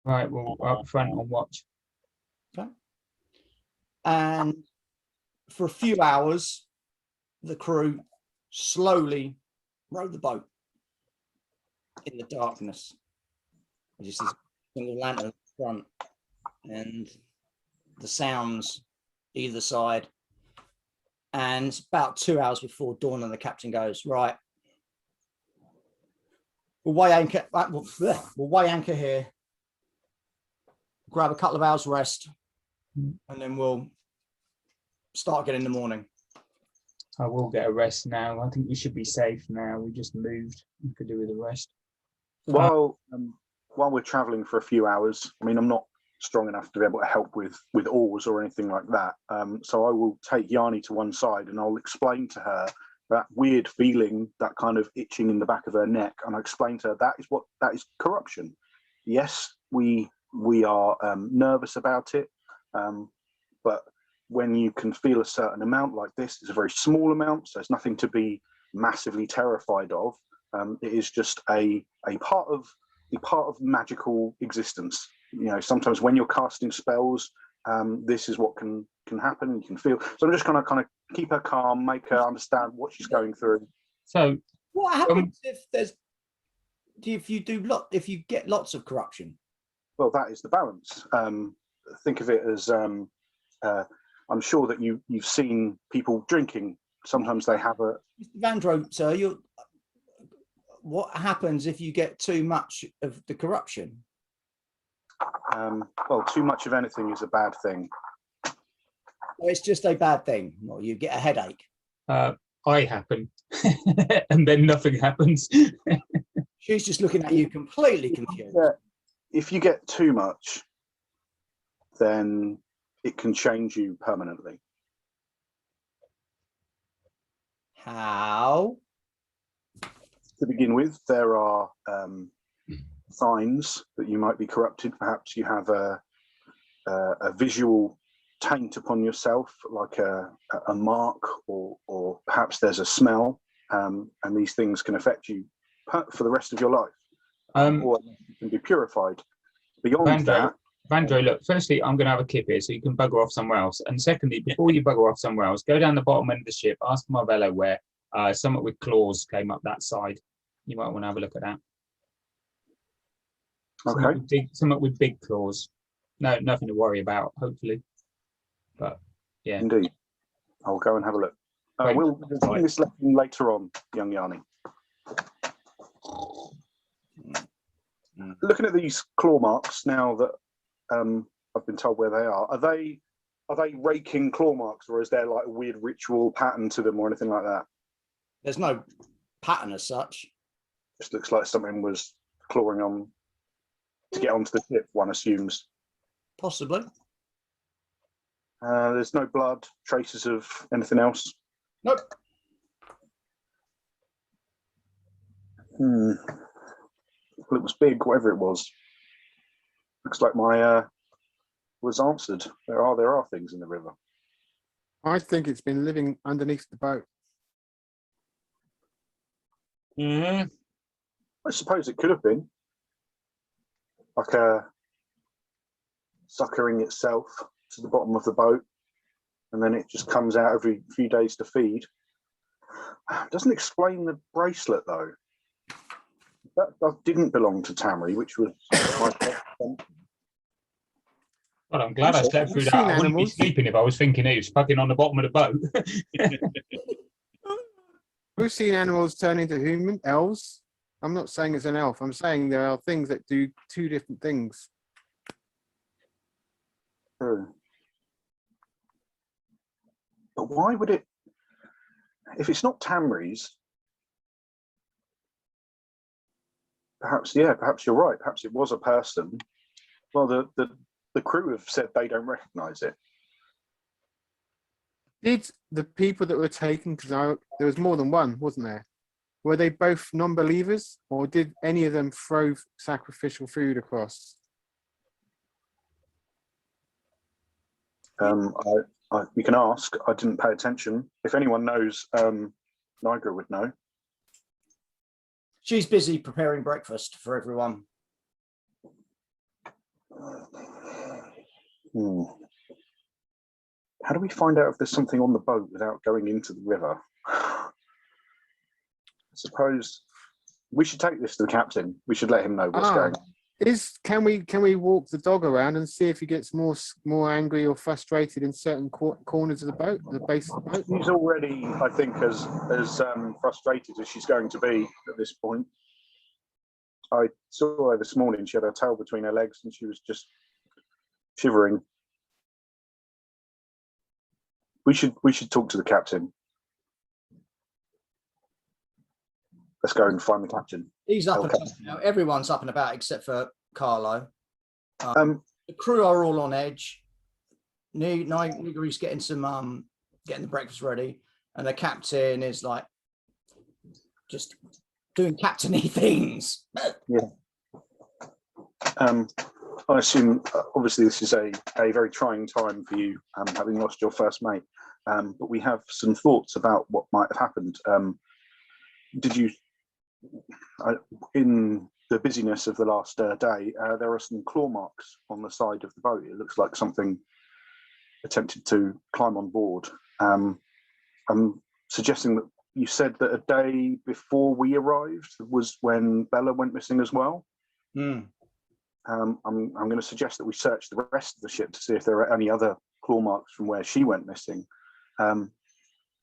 Right, well, up front on watch. And for a few hours, the crew slowly rowed the boat in the darkness. Just this single lantern at the front and the sounds either side. And it's about 2 hours before dawn, and the captain goes, right, we'll weigh anchor. We'll weigh anchor here. Grab a couple of hours rest, and then we'll start again in the morning. I will get a rest now. I think we should be safe now. We just moved. We could do with a rest. While we're travelling for a few hours, I mean, I'm not strong enough to be able to help with oars or anything like that. So I will take Yanni to one side and I'll explain to her that weird feeling, that kind of itching in the back of her neck, and I explain to her that is corruption. Yes, we are nervous about it, but when you can feel a certain amount like this, it's a very small amount, so it's nothing to be massively terrified of. It is just a part of magical existence. You know, sometimes when you're casting spells, this is what can happen. You can feel. So I'm just gonna kind of keep her calm, make her understand what she's going through. So What happens if you get lots of corruption? Well, that is the balance. Think of it as I'm sure that you've seen people drinking. Sometimes they have a. Mr. Vandro, sir, what happens if you get too much of the corruption? Well, too much of anything is a bad thing. Or it's just a bad thing, or you get a headache. I happen, and then nothing happens. She's just looking at you completely confused. Yeah, if you get too much, then it can change you permanently. How? To begin with, there are signs that you might be corrupted. Perhaps you have a visual taint upon yourself, like a mark, or perhaps there's a smell, and these things can affect you for the rest of your life, or you can be purified. Beyond that, Vandro, look, firstly, I'm going to have a kip here so you can bugger off somewhere else. And secondly, before you bugger off somewhere else, go down the bottom end of the ship, ask Marvello where something with claws came up that side. You might want to have a look at that. okay. Something with big claws. No, nothing to worry about, hopefully. But yeah. Indeed. I'll go and have a look. Right. We'll do this lesson later on, young Yanni. Looking at these claw marks now that I've been told where they are they raking claw marks, or is there like a weird ritual pattern to them or anything like that? There's no pattern as such. Just looks like something was clawing on to get onto the tip, one assumes. Possibly. There's no blood, traces of anything else. Nope. Well, it was big, whatever it was. Looks like my was answered. There are things in the river. I think it's been living underneath the boat. Mm-hmm. I suppose it could have been like suckering itself to the bottom of the boat, and then it just comes out every few days to feed. Doesn't explain the bracelet though. That didn't belong to Tamri, which was my Well, I'm glad I slept through You've that. seen I wouldn't be animals. sleeping if I was thinking it was fucking on the bottom of the boat. We've seen animals turn into human elves. I'm not saying it's an elf. I'm saying there are things that do two different things. True. But why would it, if it's not Tamri's, perhaps you're right. Perhaps it was a person. Well, the crew have said they don't recognise it. Did the people that were taken, because there was more than one, wasn't there? Were they both non-believers, or did any of them throw sacrificial food across? We can ask. I didn't pay attention. If anyone knows, Nigra would know. She's busy preparing breakfast for everyone. How do we find out if there's something on the boat without going into the river? I suppose we should take this to the captain. We should let him know what's going on. Can we walk the dog around and see if he gets more angry or frustrated in certain corners of the boat, the base of the boat? She's already, I think, as frustrated as she's going to be at this point. I saw her this morning. She had her tail between her legs and she was just shivering. We should talk to the captain. Let's go and find the captain. He's up and about now. Everyone's up and about except for Carlo. The crew are all on edge. Nigeri's getting getting the breakfast ready, and the captain is like just doing captain-y things. Yeah. I assume, obviously, this is a very trying time for you, having lost your first mate. But we have some thoughts about what might have happened. Did you, in the busyness of the last day, there are some claw marks on the side of the boat. It looks like something attempted to climb on board. I'm suggesting that you said that a day before we arrived was when Bella went missing as well. I'm going to suggest that we search the rest of the ship to see if there are any other claw marks from where she went missing.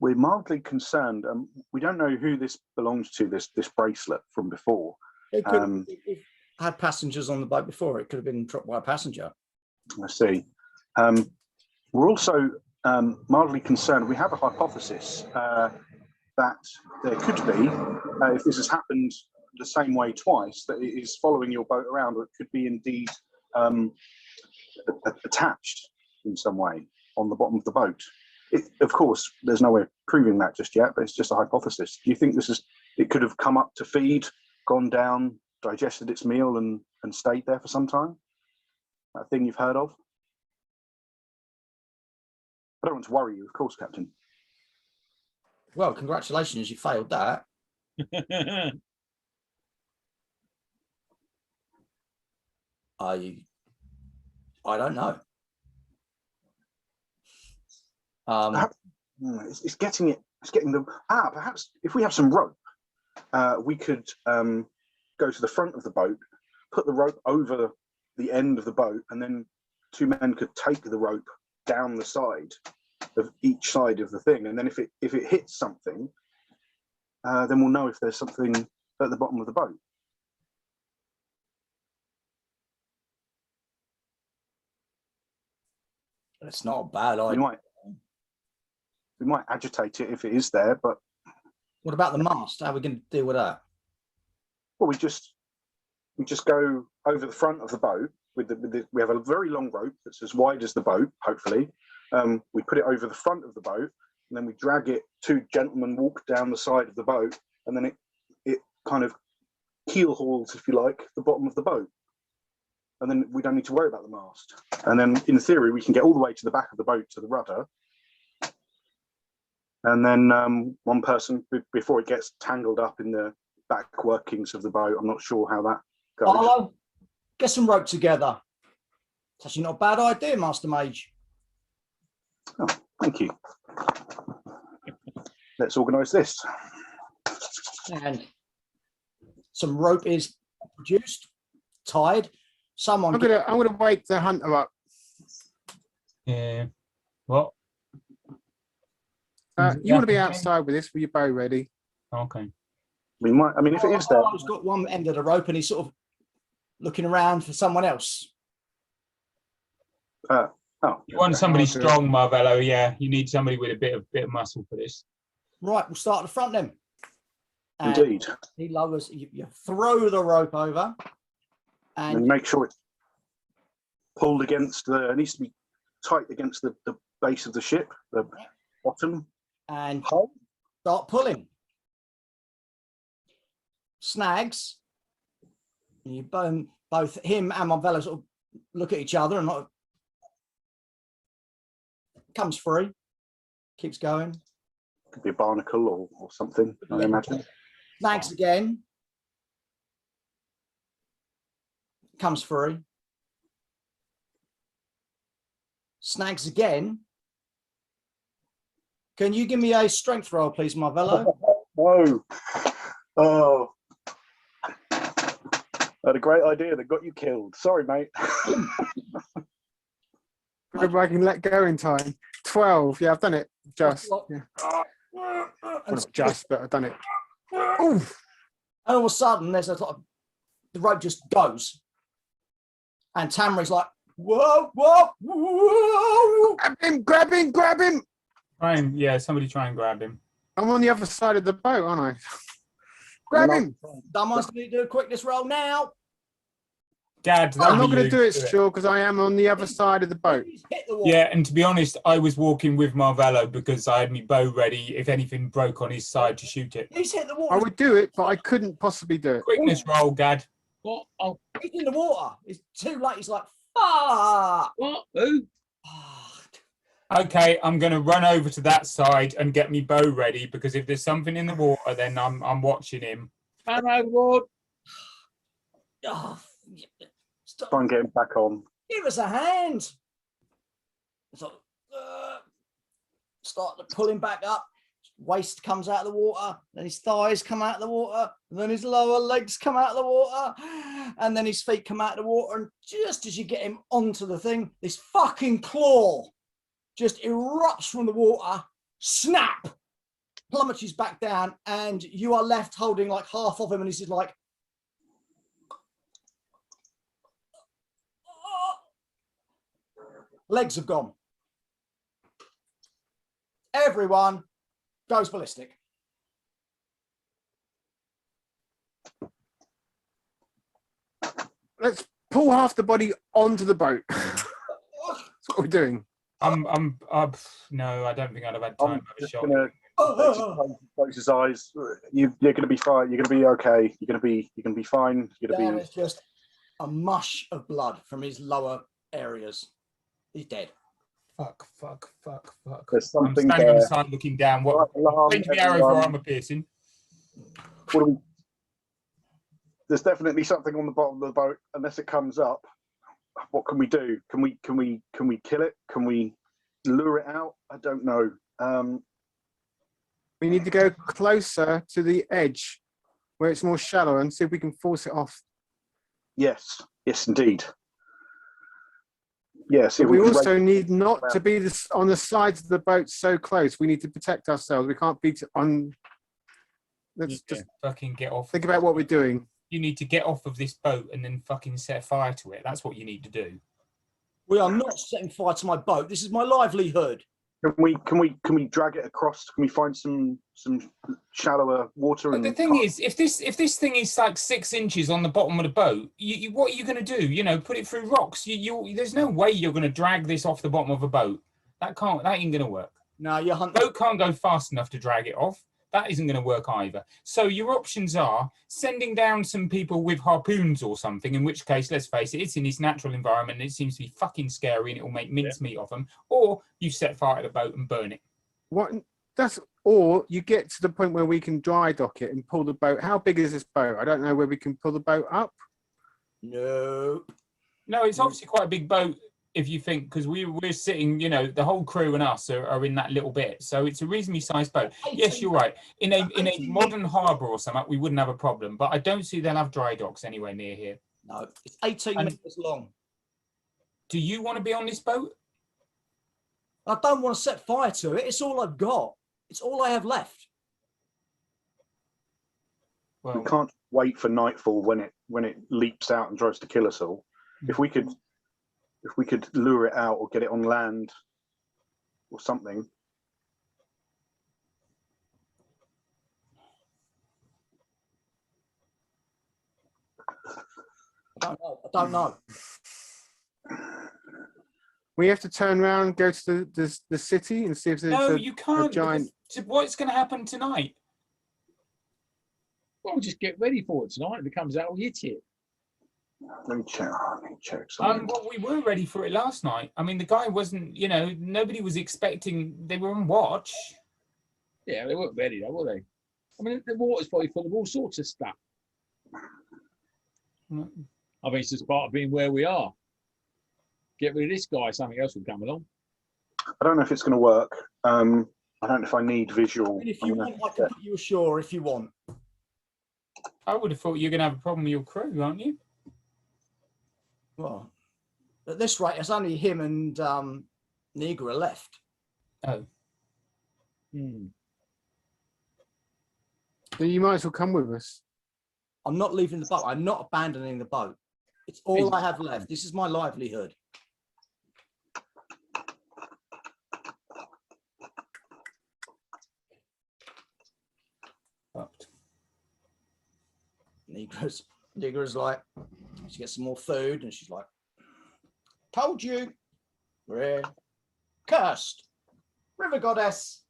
We're mildly concerned. We don't know who this belongs to, this bracelet from before. It could have had passengers on the boat before. It could have been dropped by a passenger. I see. We're also mildly concerned. We have a hypothesis that there could be, if this has happened the same way twice, that it is following your boat around, or it could be indeed attached in some way on the bottom of the boat. Of course, there's no way of proving that just yet, but it's just a hypothesis. Do you think it could have come up to feed, gone down, digested its meal, and stayed there for some time? That thing you've heard of? I don't want to worry you, of course, Captain. Well, congratulations, you failed that. I don't know. It's getting them. Perhaps if we have some rope, we could go to the front of the boat, put the rope over the end of the boat, and then two men could take the rope down the side of each side of the thing, and then if it hits something, then we'll know if there's something at the bottom of the boat. It's not a bad We idea. might agitate it if it is there, but What about the mast? How are we going to deal with that? well, we just go over the front of the boat we have a very long rope that's as wide as the boat, hopefully. We put it over the front of the boat, and then we drag it. Two gentlemen walk down the side of the boat, and then it kind of keel hauls, if you like, the bottom of the boat. And then we don't need to worry about the mast. And then in theory, we can get all the way to the back of the boat to the rudder. And then one person, before it gets tangled up in the back workings of the boat, I'm not sure how that goes. Arlo, get some rope together. It's actually not a bad idea, Master Mage. Oh, thank you. Let's organise this. And some rope is produced, tied. Someone. I'm gonna wake the hunter up. Yeah. What? You want to be outside with this with your bow ready? Okay. We might. I mean, if it is there, Arlo's got one end of the rope and he's sort of looking around for someone else. oh, You want somebody I'll do it. strong, Marvello. Yeah, you need somebody with a bit of muscle for this. Right, we'll start at the front then. And indeed. he lowers. You throw the rope over, And and make sure it's pulled against it needs to be tight against the base of the ship, the bottom. and Hull. start pulling. Snags. And you both him and Marvello sort of look at each other and not comes free. Keeps going. Could be a barnacle or something, I imagine. Snags again. Comes free. Snags again. Can you give me a strength roll, please, Marvello? No. Oh. I had a great idea that got you killed. Sorry, mate. If I can let go in time. 12. Yeah, I've done it. Just. Yeah. Well, not just, but I've done it. Oof. And all of a sudden, there's a sort of, the rope just goes, and Tamri's like, "Whoa, whoa, whoa!" Grab him, grab him. Somebody try and grab him. I'm on the other side of the boat, aren't I? Grab him. Someone's going to do a quickness roll now. Dad, I'm not going to you do it, Stuart, because I am on the other side of the boat. He's hit the wall. Yeah, and to be honest, I was walking with Marvello because I had my bow ready if anything broke on his side to shoot it. He's hit the water. I would do it, but I couldn't possibly do it. Quickness roll, Gad. What? Oh, He's in the water. It's too late. He's like, "Fuck!" what? Who? Okay, I'm going to run over to that side and get me bow ready because if there's something in the water, then I'm watching him. Man overboard. Oh, stop. Try and get him back on. Give us a hand. So, start to pull him back up. Waist comes out of the water, then his thighs come out of the water, and then his lower legs come out of the water, and then his feet come out of the water. And just as you get him onto the thing, this fucking claw just erupts from the water, snap, plummets back down, and you are left holding like half of him, and he's just like, legs have gone. Everyone goes ballistic. Let's pull half the body onto the boat. That's what we're doing. No, I don't think I'd have had time I'm to have a just shot. gonna close his eyes. You're gonna be fine. You're gonna be okay. You're gonna be fine. You're gonna There be. is just a mush of blood from his lower areas. He's dead. Fuck. There's I'm something standing on there. the side looking down. What? Alarm, Point to the arrow for everyone. armor piercing. What do we? There's definitely something on the bottom of the boat. Unless it comes up, what can we do? Can we kill it? Can we lure it out? I don't know. We need to go closer to the edge where it's more shallow and see if we can force it off. Yes, indeed. Yes. But we also need not to be on the sides of the boat so close. We need to protect ourselves. We can't be on. Let's just Fucking get off. think about what we're doing. You need to get off of this boat and then fucking set fire to it. That's what you need to do. We are not setting fire to my boat. This is my livelihood. Can we drag it across? Can we find some shallower water? But the thing is, if this thing is like 6 inches on the bottom of the boat, what are you going to do? You know, put it through rocks. There's no way you're going to drag this off the bottom of a boat. That ain't going to work. No, you're hunting. Boat can't go fast enough to drag it off. That isn't going to work either. So your options are sending down some people with harpoons or something, in which case, let's face it, it's in its natural environment and it seems to be fucking scary and it will make mincemeat of them. Or you set fire to the boat and burn it. Or you get to the point where we can dry dock it and pull the boat. How big is this boat? I don't know where we can pull the boat up. No, it's obviously quite a big boat. If you think, because we're sitting, you know, the whole crew and us are in that little bit, so it's a reasonably sized boat. Yes, you're right. In a modern harbour or something, we wouldn't have a problem, but I don't see they'll have dry docks anywhere near here. No, it's 18 meters long. Do you want to be on this boat? I don't want to set fire to it. It's all I've got. It's all I have left. Well, we can't wait for nightfall when it leaps out and tries to kill us all. If we could lure it out or get it on land or something. I don't know. We have to turn around, go to the city and see if there's you can't. giant. What's going to happen tonight? Well, just get ready for it tonight. If it comes out, we'll hit it. Let me check something. Well, we were ready for it last night. I mean, the guy wasn't, you know, nobody was expecting, they were on watch. Yeah, they weren't ready though, were they? I mean, the water's probably full of all sorts of stuff. I mean, it's just part of being where we are. Get rid of this guy, something else will come along. I don't know if it's going to work. I don't know if I need visual. If you want, I can put you ashore if you want. I would have thought you're going to have a problem with your crew, aren't you? Well, at this rate, it's only him and Negra left. Oh. Then you might as well come with us. I'm not leaving the boat. I'm not abandoning the boat. It's all I have left. This is my livelihood. Negra's like, she gets some more food and she's like, told you, we're cursed. River goddess.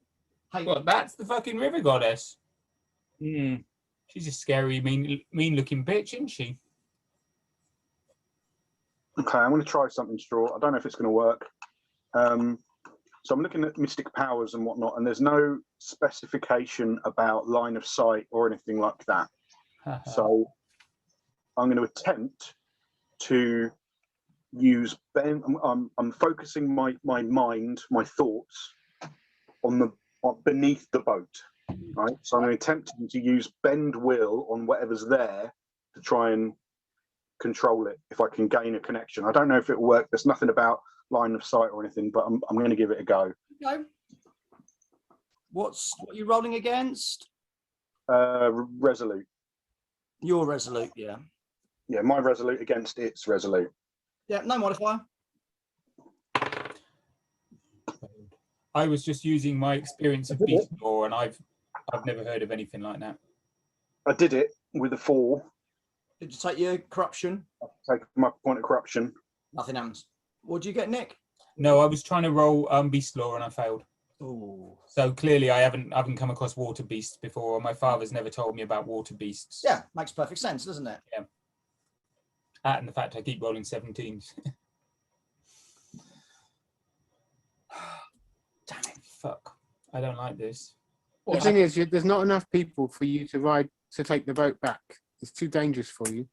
Hey, Well, that's the fucking river goddess. Mm. She's a scary, mean looking bitch, isn't she? Okay, I'm going to try something, Straw. I don't know if it's going to work. So I'm looking at mystic powers and whatnot, and there's no specification about line of sight or anything like that. So I'm going to attempt to use I'm focusing my mind, my thoughts on beneath the boat, right? So I'm attempting to use bend will on whatever's there to try and control it if I can gain a connection. I don't know if it will work. There's nothing about line of sight or anything, but I'm going to give it a go. Okay. What are you rolling against? Resolute. Your resolute, yeah. Yeah, my resolute against its resolute. Yeah, no modifier. I was just using my experience of beast law, and I've never heard of anything like that. I did it with a 4. Did you take your corruption? Take my point of corruption. Nothing happens. What did you get, Nick? No, I was trying to roll beast law and I failed. Ooh. So clearly I haven't come across water beasts before. My father's never told me about water beasts. Yeah, makes perfect sense, doesn't it? Yeah. That and the fact I keep rolling 17s. Damn it, fuck. I don't like this. The thing is, there's not enough people for you to take the boat back. It's too dangerous for you.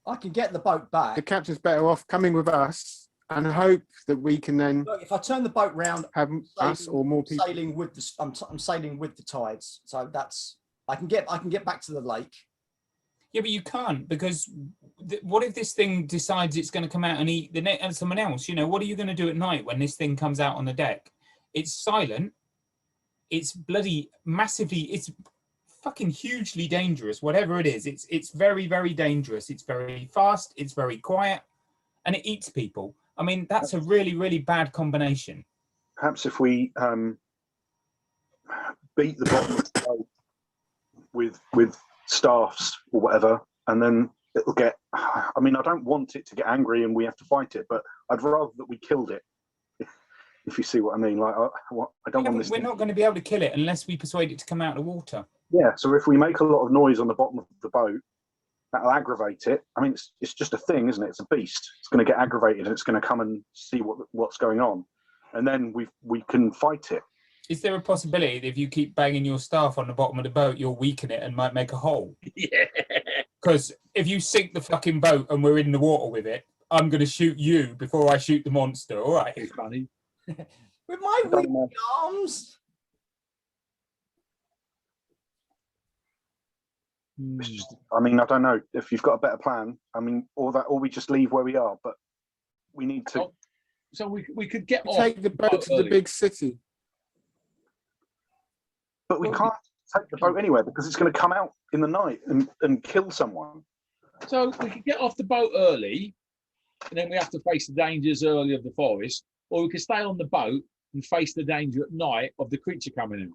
I can get the boat back. The captain's better off coming with us and hope that we can then Look, if I turn the boat round, have us or more people. sailing with the I'm sailing with the tides, so that's I can get back to the lake. Yeah, but you can't, because what if this thing decides it's going to come out and eat the net and someone else? You know, what are you going to do at night when this thing comes out on the deck? It's silent. It's bloody massively. It's fucking hugely dangerous. Whatever it is, it's very, very dangerous. It's very fast. It's very quiet. and it eats people. I mean, that's a really, really bad combination. Perhaps if we beat the bottom of the boat with staffs or whatever, and then it'll get. I mean, I don't want it to get angry and we have to fight it, but I'd rather that we killed it. If you see what I mean, like I don't want this. We're not going to be able to kill it unless we persuade it to come out of the water. Yeah, so if we make a lot of noise on the bottom of the boat, that'll aggravate it. I mean, it's just a thing, isn't it? It's a beast. It's going to get aggravated and it's going to come and see what's going on, and then we can fight it. Is there a possibility that if you keep banging your staff on the bottom of the boat, you'll weaken it and might make a hole? Yeah. Because if you sink the fucking boat and we're in the water with it, I'm going to shoot you before I shoot the monster. All right. It's funny. With my weak arms. It's just, I mean, I don't know if you've got a better plan. I mean, or we just leave where we are, but we need to. So we could get off. Take the boat to the big city. But we can't take the boat anywhere because it's going to come out in the night and kill someone. So we could get off the boat early, and then we have to face the dangers early of the forest, or we could stay on the boat and face the danger at night of the creature coming in.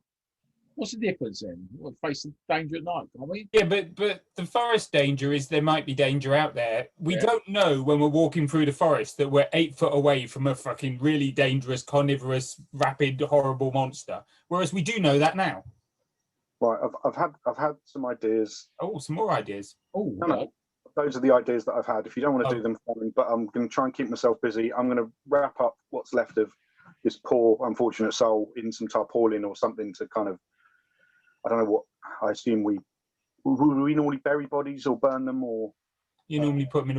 What's the difference then? We'll face the danger at night, can't we? Yeah, but the forest danger is there might be danger out there. We don't know when we're walking through the forest that we're 8 foot away from a fucking really dangerous, carnivorous, rapid, horrible monster. Whereas we do know that now. Right, I've had some ideas. Oh, some more ideas. Oh, No, those are the ideas that I've had. If you don't want to do them, fine, but I'm going to try and keep myself busy. I'm going to wrap up what's left of this poor, unfortunate soul in some tarpaulin or something to kind of, I don't know what, I assume we normally bury bodies or burn them, or You normally put them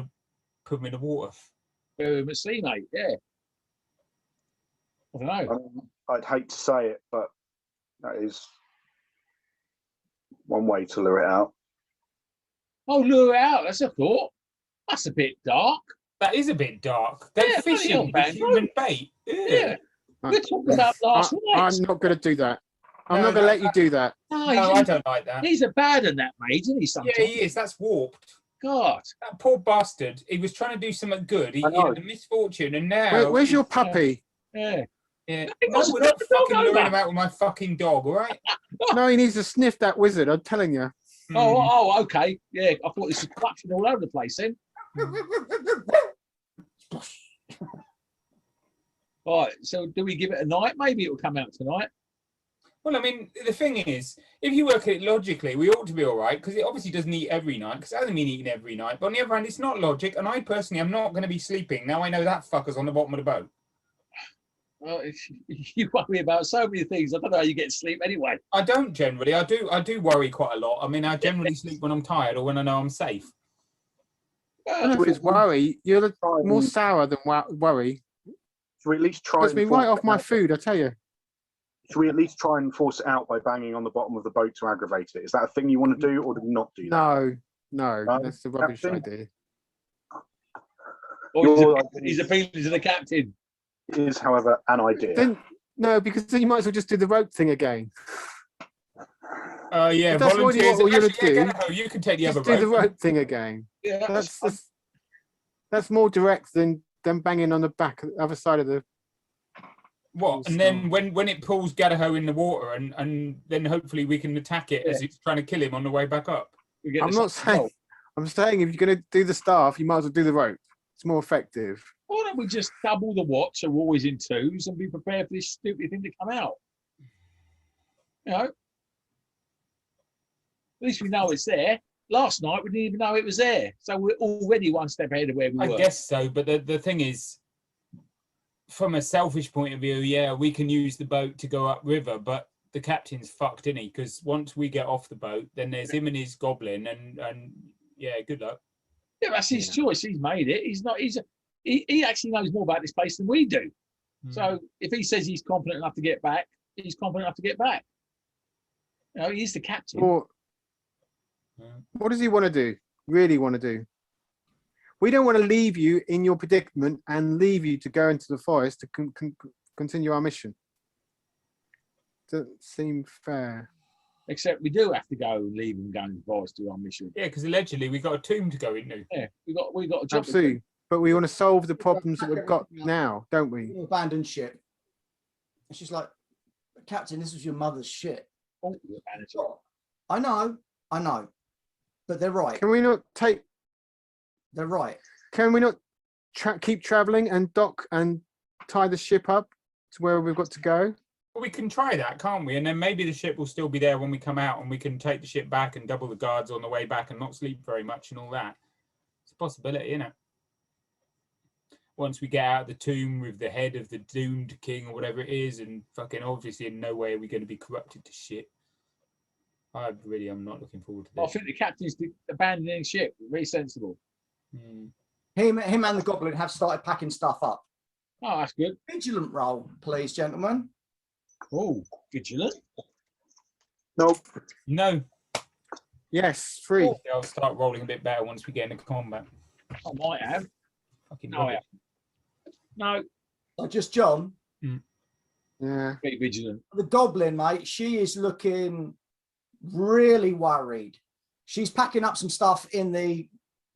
in the water. at sea, mate. Yeah. I don't know. I'd hate to say it, but that is one way to lure it out. Oh, lure it out. That's a thought. That's a bit dark. That is a bit dark. They're Yeah, fishing with human bait. Yeah. We're talking about last night. I'm not going to do that. I'm No, not going to let you do that. No, No, I don't like that. he's a bad in that, mate, isn't he? Sometimes. Yeah, he is. That's warped. God. That poor bastard. He was trying to do something good. He I know. had a misfortune, and now. Where's your puppy? Yeah. Yeah. He No, wasn't we're not the dog fucking luring over. him out with my fucking dog, all right? No, he needs to sniff that wizard. I'm telling you. Oh, okay. Yeah, I thought this was clutching all over the place then. Right, so do we give it a night? Maybe it'll come out tonight. Well, I mean, the thing is, if you work at it logically, we ought to be all right, because it obviously doesn't eat every night, because it hasn't been eating every night. But on the other hand, it's not logic, and I personally am not going to be sleeping. Now I know that fucker's on the bottom of the boat. Well, you worry about so many things. I don't know how you get sleep anyway. I don't generally. I do worry quite a lot. I mean, I generally sleep when I'm tired or when I know I'm safe. I don't know if it's worry. You're more sour than worry. Should we at least try? Puts me right off my food, I tell you. Should we at least try and force it out by banging on the bottom of the boat to aggravate it? Is that a thing you want to do, or do you not do that? No, No, that's a rubbish Captain? idea. Or he's appealing to the captain. It is, however, an idea. Then no, because then you might as well just do the rope thing again. Yeah, If that's what volunteers. you're gonna Actually, do, Ganaho, you can take the Just other do the rope. rope thing again. Yeah, That's more direct than banging on the back, the other side of the. What? And then when it pulls Gadaho in the water, and then hopefully we can attack it as it's trying to kill him on the way back up. I'm not saying. I'm saying if you're going to do the staff, you might as well do the rope. It's more effective. Why don't we just double the watch, so we're always in twos, and be prepared for this stupid thing to come out? You know, at least we know it's there. Last night we didn't even know it was there, so we're already one step ahead of where we were. I guess so, but the thing is, from a selfish point of view, yeah, we can use the boat to go upriver, but the captain's fucked, isn't he? Because once we get off the boat, then there's him and his goblin, and yeah, good luck. Yeah, that's his choice. He's made it. He's not. He actually knows more about this place than we do. So if he says he's confident enough to get back, he's confident enough to get back. You know, he's the captain. Or what does he want to do? Really want to do? We don't want to leave you in your predicament and leave you to go into the forest to continue our mission. Doesn't seem fair. Except we do have to go and leave and go in the forest to do our mission. Yeah, because allegedly we got a tomb to go into. Yeah, we got a job. Absolutely. but we want to solve the problems that we've got now, don't we? Abandoned ship. And she's like, Captain, this was your mother's ship. Oh, you abandoned ship. I know, but they're right. Can we not take? They're right. Can we not keep traveling and dock and tie the ship up to where we've got to go? Well, we can try that, can't we? And then maybe the ship will still be there when we come out, and we can take the ship back and double the guards on the way back and not sleep very much and all that. It's a possibility, isn't it? Once we get out of the tomb with the head of the doomed king or whatever it is, and fucking obviously in no way are we going to be corrupted to shit. I really am not looking forward to this. I think the captain's abandoning ship. Very sensible. Him and the goblin have started packing stuff up. Oh, that's good. Vigilant roll, please, gentlemen. Oh, vigilant. Nope. No. Yes, 3. Yeah, I'll start rolling a bit better once we get into combat. I might have. Fucking No, I haven't. No, So just John. Yeah. be vigilant. The goblin, mate, she is looking really worried. She's packing up some stuff in the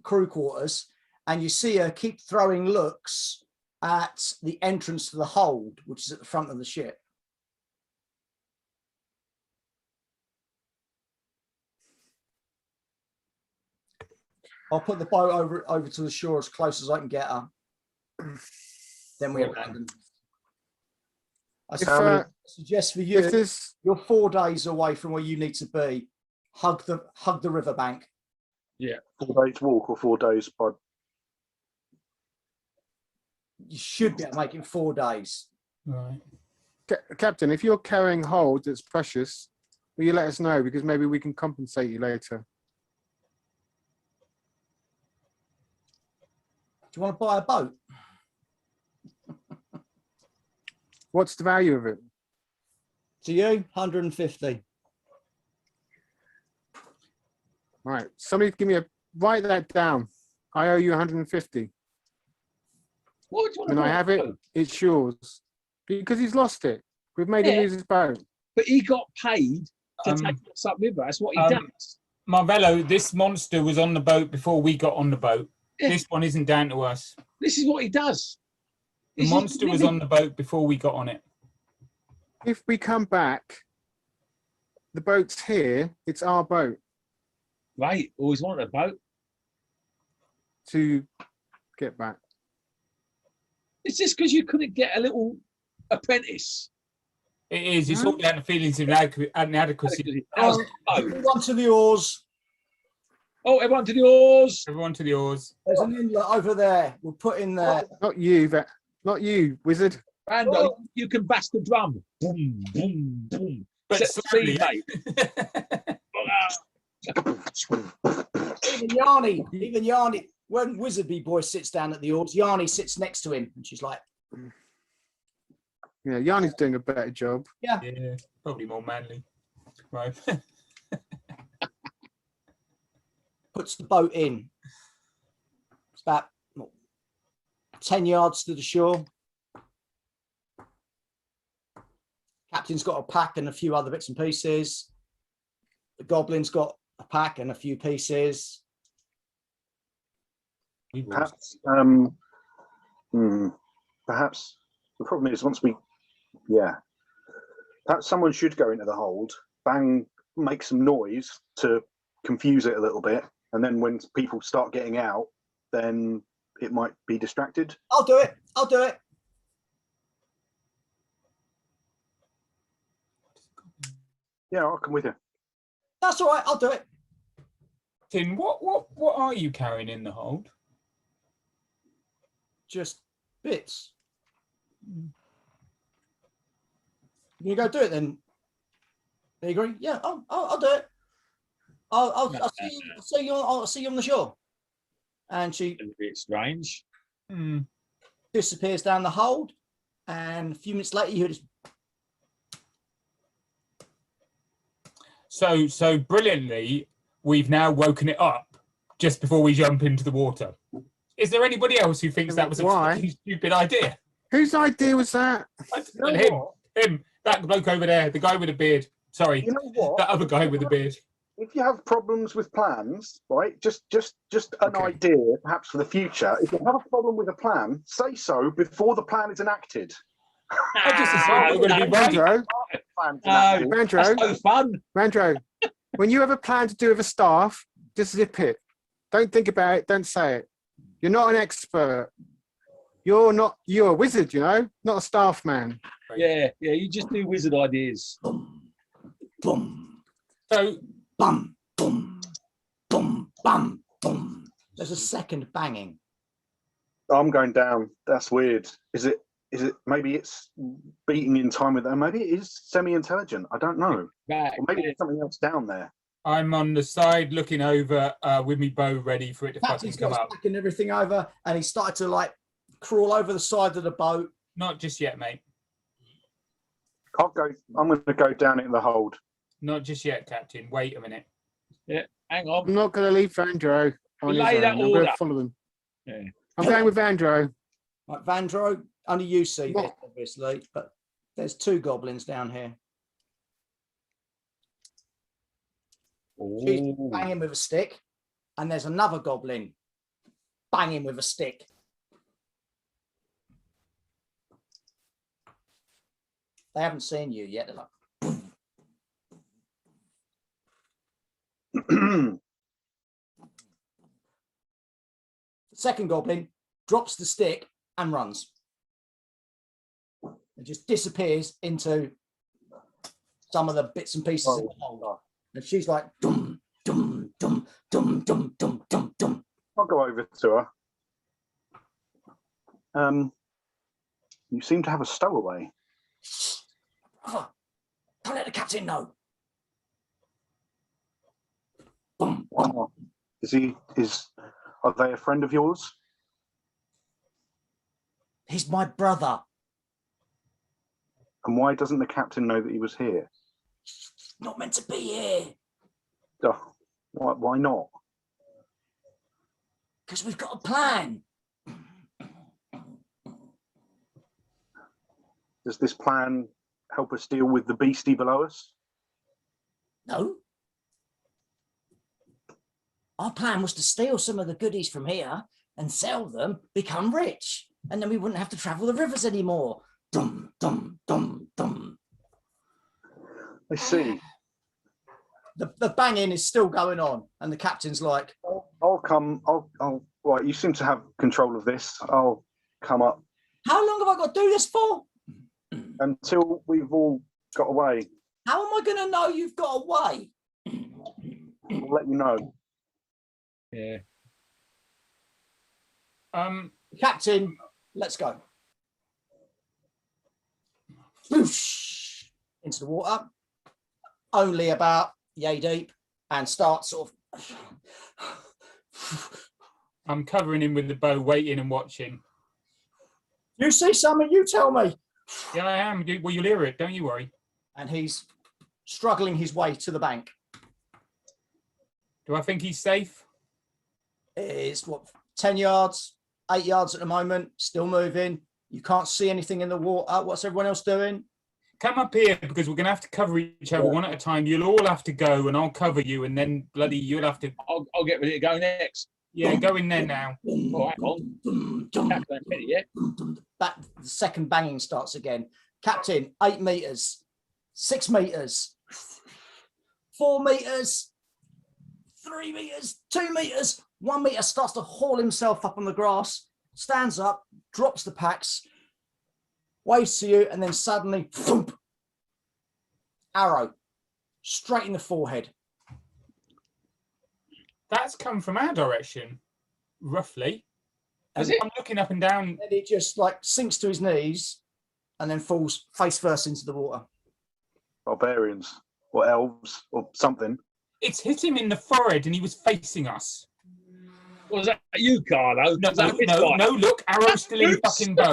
crew quarters, and you see her keep throwing looks at the entrance to the hold, which is at the front of the ship. I'll put the boat over to the shore as close as I can get her. Then we abandon. I suggest for you, If there's you're 4 days away from where you need to be. Hug the riverbank. 4 days walk or 4 days by. You should be able to make it 4 days. Right. Captain, if you're carrying hold that's precious, will you let us know, because maybe we can compensate you later. Do you want to buy a boat? What's the value of it? To you, 150. Right, somebody give me write that down. I owe you 150. What do you want When to I have it, it's yours. Because he's lost it. We've made him lose his boat. But he got paid to take us up river. That's what he does. Marvello, this monster was on the boat before we got on the boat. Yeah. This one isn't down to us. This is what he does. The monster was on the boat before we got on it. If we come back, the boat's here, it's our boat Right, always wanted a boat. to get back. It's just because you couldn't get a little apprentice. It is. It's all down to feelings of inadequacy. Everyone to the oars. Oh, everyone to the oars. Everyone to the oars. There's an inlet over there. We'll put in there. Not you, wizard. Rando, you can bash the drum. Boom, boom, boom. But Set the slowly. speed, mate. Even Yarny, when Wizardby Boy sits down at the oars, Yarny sits next to him, and she's like, Yeah, Yanni's doing a better job. Yeah, probably more manly. Right. puts the boat in. It's about 10 yards to the shore. Captain's got a pack and a few other bits and pieces. The goblin's got a pack and a few pieces. Perhaps, perhaps the problem is perhaps someone should go into the hold, bang, make some noise to confuse it a little bit, and then when people start getting out, then it might be distracted. I'll do it. I'll do it. Yeah, I'll come with you. That's all right. I'll do it. Tin, what are you carrying in the hold? Just bits. You go do it then. You agree? Yeah, I'll do it. I'll see you on the shore. And she A bit strange. disappears down the hold, and a few minutes later you hear this. So brilliantly, we've now woken it up just before we jump into the water. Is there anybody else who thinks that was a fucking stupid idea? Whose idea was that? Him, that bloke over there, the guy with the beard. Sorry, You know what? that other guy with the beard. if you have problems with plans, right? Just an Okay. idea, perhaps for the future. If you have a problem with a plan, say so before the plan is enacted. I just assumed we're going to be right. Vandro, Plan's No. enacted. Vandro, That's so fun. Vandro, when you have a plan to do with a staff, just zip it. Don't think about it. Don't say it. You're not an expert. You're a wizard, you know, not a staff man. Yeah, you just do wizard ideas. Boom, boom, So bum, boom, boom, bum, boom. There's a second banging. I'm going down. That's weird. Is it? Maybe it's beating in time with them. Maybe it is semi-intelligent. I don't know. Back. Or maybe there's something else down there. I'm on the side looking over with me bow ready for it to fucking Captain's come got up. stacking everything over, and he started to like crawl over the side of the boat. Not just yet, mate. I'm going to go down in the hold. Not just yet, Captain. Wait a minute. Hang on. I'm not going to leave Vandro on his Lay own. that I'm going order. to follow them. Yeah. I'm going with Vandro. Right, Vandro, only you see this, What? obviously, but there's two goblins down here. She's Ooh. banging with a stick, and there's another goblin banging with a stick. They haven't seen you yet. They're like, the second goblin drops the stick and runs. It just disappears into some of the bits and pieces in the hole. And she's like, dum, dum, dum, dum, dum, dum, dum, dum. I'll go over to her. You seem to have a stowaway. Brother, don't let the captain know. Boom, boom. Wow. Are they a friend of yours? He's my brother. And why doesn't the captain know that he was here? Not meant to be here. Oh, why not? Because we've got a plan. Does this plan help us deal with the beastie below us? No. Our plan was to steal some of the goodies from here and sell them, become rich, and then we wouldn't have to travel the rivers anymore. Dum, dum, dum, dum. I see. The banging is still going on, and the captain's like, I'll right, you seem to have control of this. I'll come up how long have I got to do this for? until we've all got away. How am I going to know you've got away? I'll let you know. Yeah. Captain, let's go. Swoosh into the water, only about yay deep, and start sort of. I'm covering him with the bow, waiting and watching. You see something, you tell me. Yeah, I am. Well, you'll hear it. Don't you worry. And he's struggling his way to the bank. Do I think he's safe? It's what, 10 yards, 8 yards at the moment, still moving. You can't see anything in the water. What's everyone else doing? Come up here because we're going to have to cover each other one at a time. You'll all have to go and I'll cover you and then bloody you'll have to. I'll get ready to go next. Yeah, go in there now. Oh, hang on. Captain ain't ready yet. That the second banging starts again. Captain, 8 meters, 6 meters, 4 meters, 3 meters, 2 meters, 1 meter, starts to haul himself up on the grass, stands up, drops the packs, waves to you, and then suddenly, thump, arrow, straight in the forehead. That's come from our direction, roughly. Has it? I'm looking up and down. And he just like sinks to his knees and then falls face first into the water. Barbarians or elves or something. It's hit him in the forehead and he was facing us. Was that you, Carlo? No, Was that this no, guy? no, look, arrow's still in Oops. fucking bow.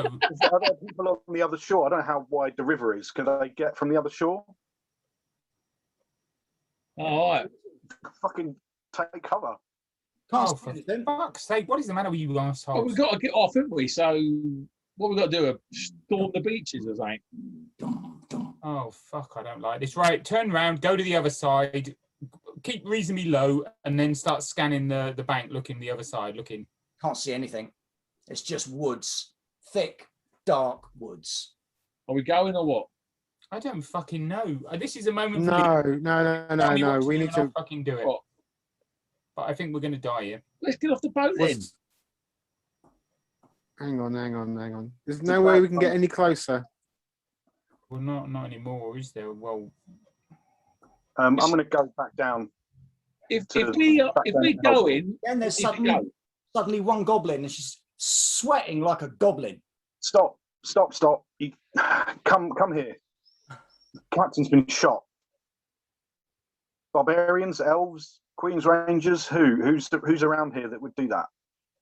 Are there people on the other shore? I don't know how wide the river is. Can they get from the other shore? All right. Fucking take cover. Can't Oh, see for anything. fuck's sake, what is the matter with you Well, assholes? we've got to get off, haven't we? So what we've got to do? Storm the beaches, I think. Oh, fuck, I don't like this. Right, turn round, go to the other side, keep reasonably low, and then start scanning the bank, looking the other side, looking. Can't see anything. It's just woods, thick, dark woods. Are we going or what? I don't fucking know. This is a moment for me. No. We need to fucking do it. What? But I think we're going to die here. Let's get off the boat then. Hang on. There's no way we can get any closer. Well, not anymore, is there? Well, I'm going to go back down. If we go in, then there's suddenly one goblin, and she's sweating like a goblin. Stop. You, come here. Captain's been shot. Barbarians, elves, Queen's Rangers, who's around here that would do that?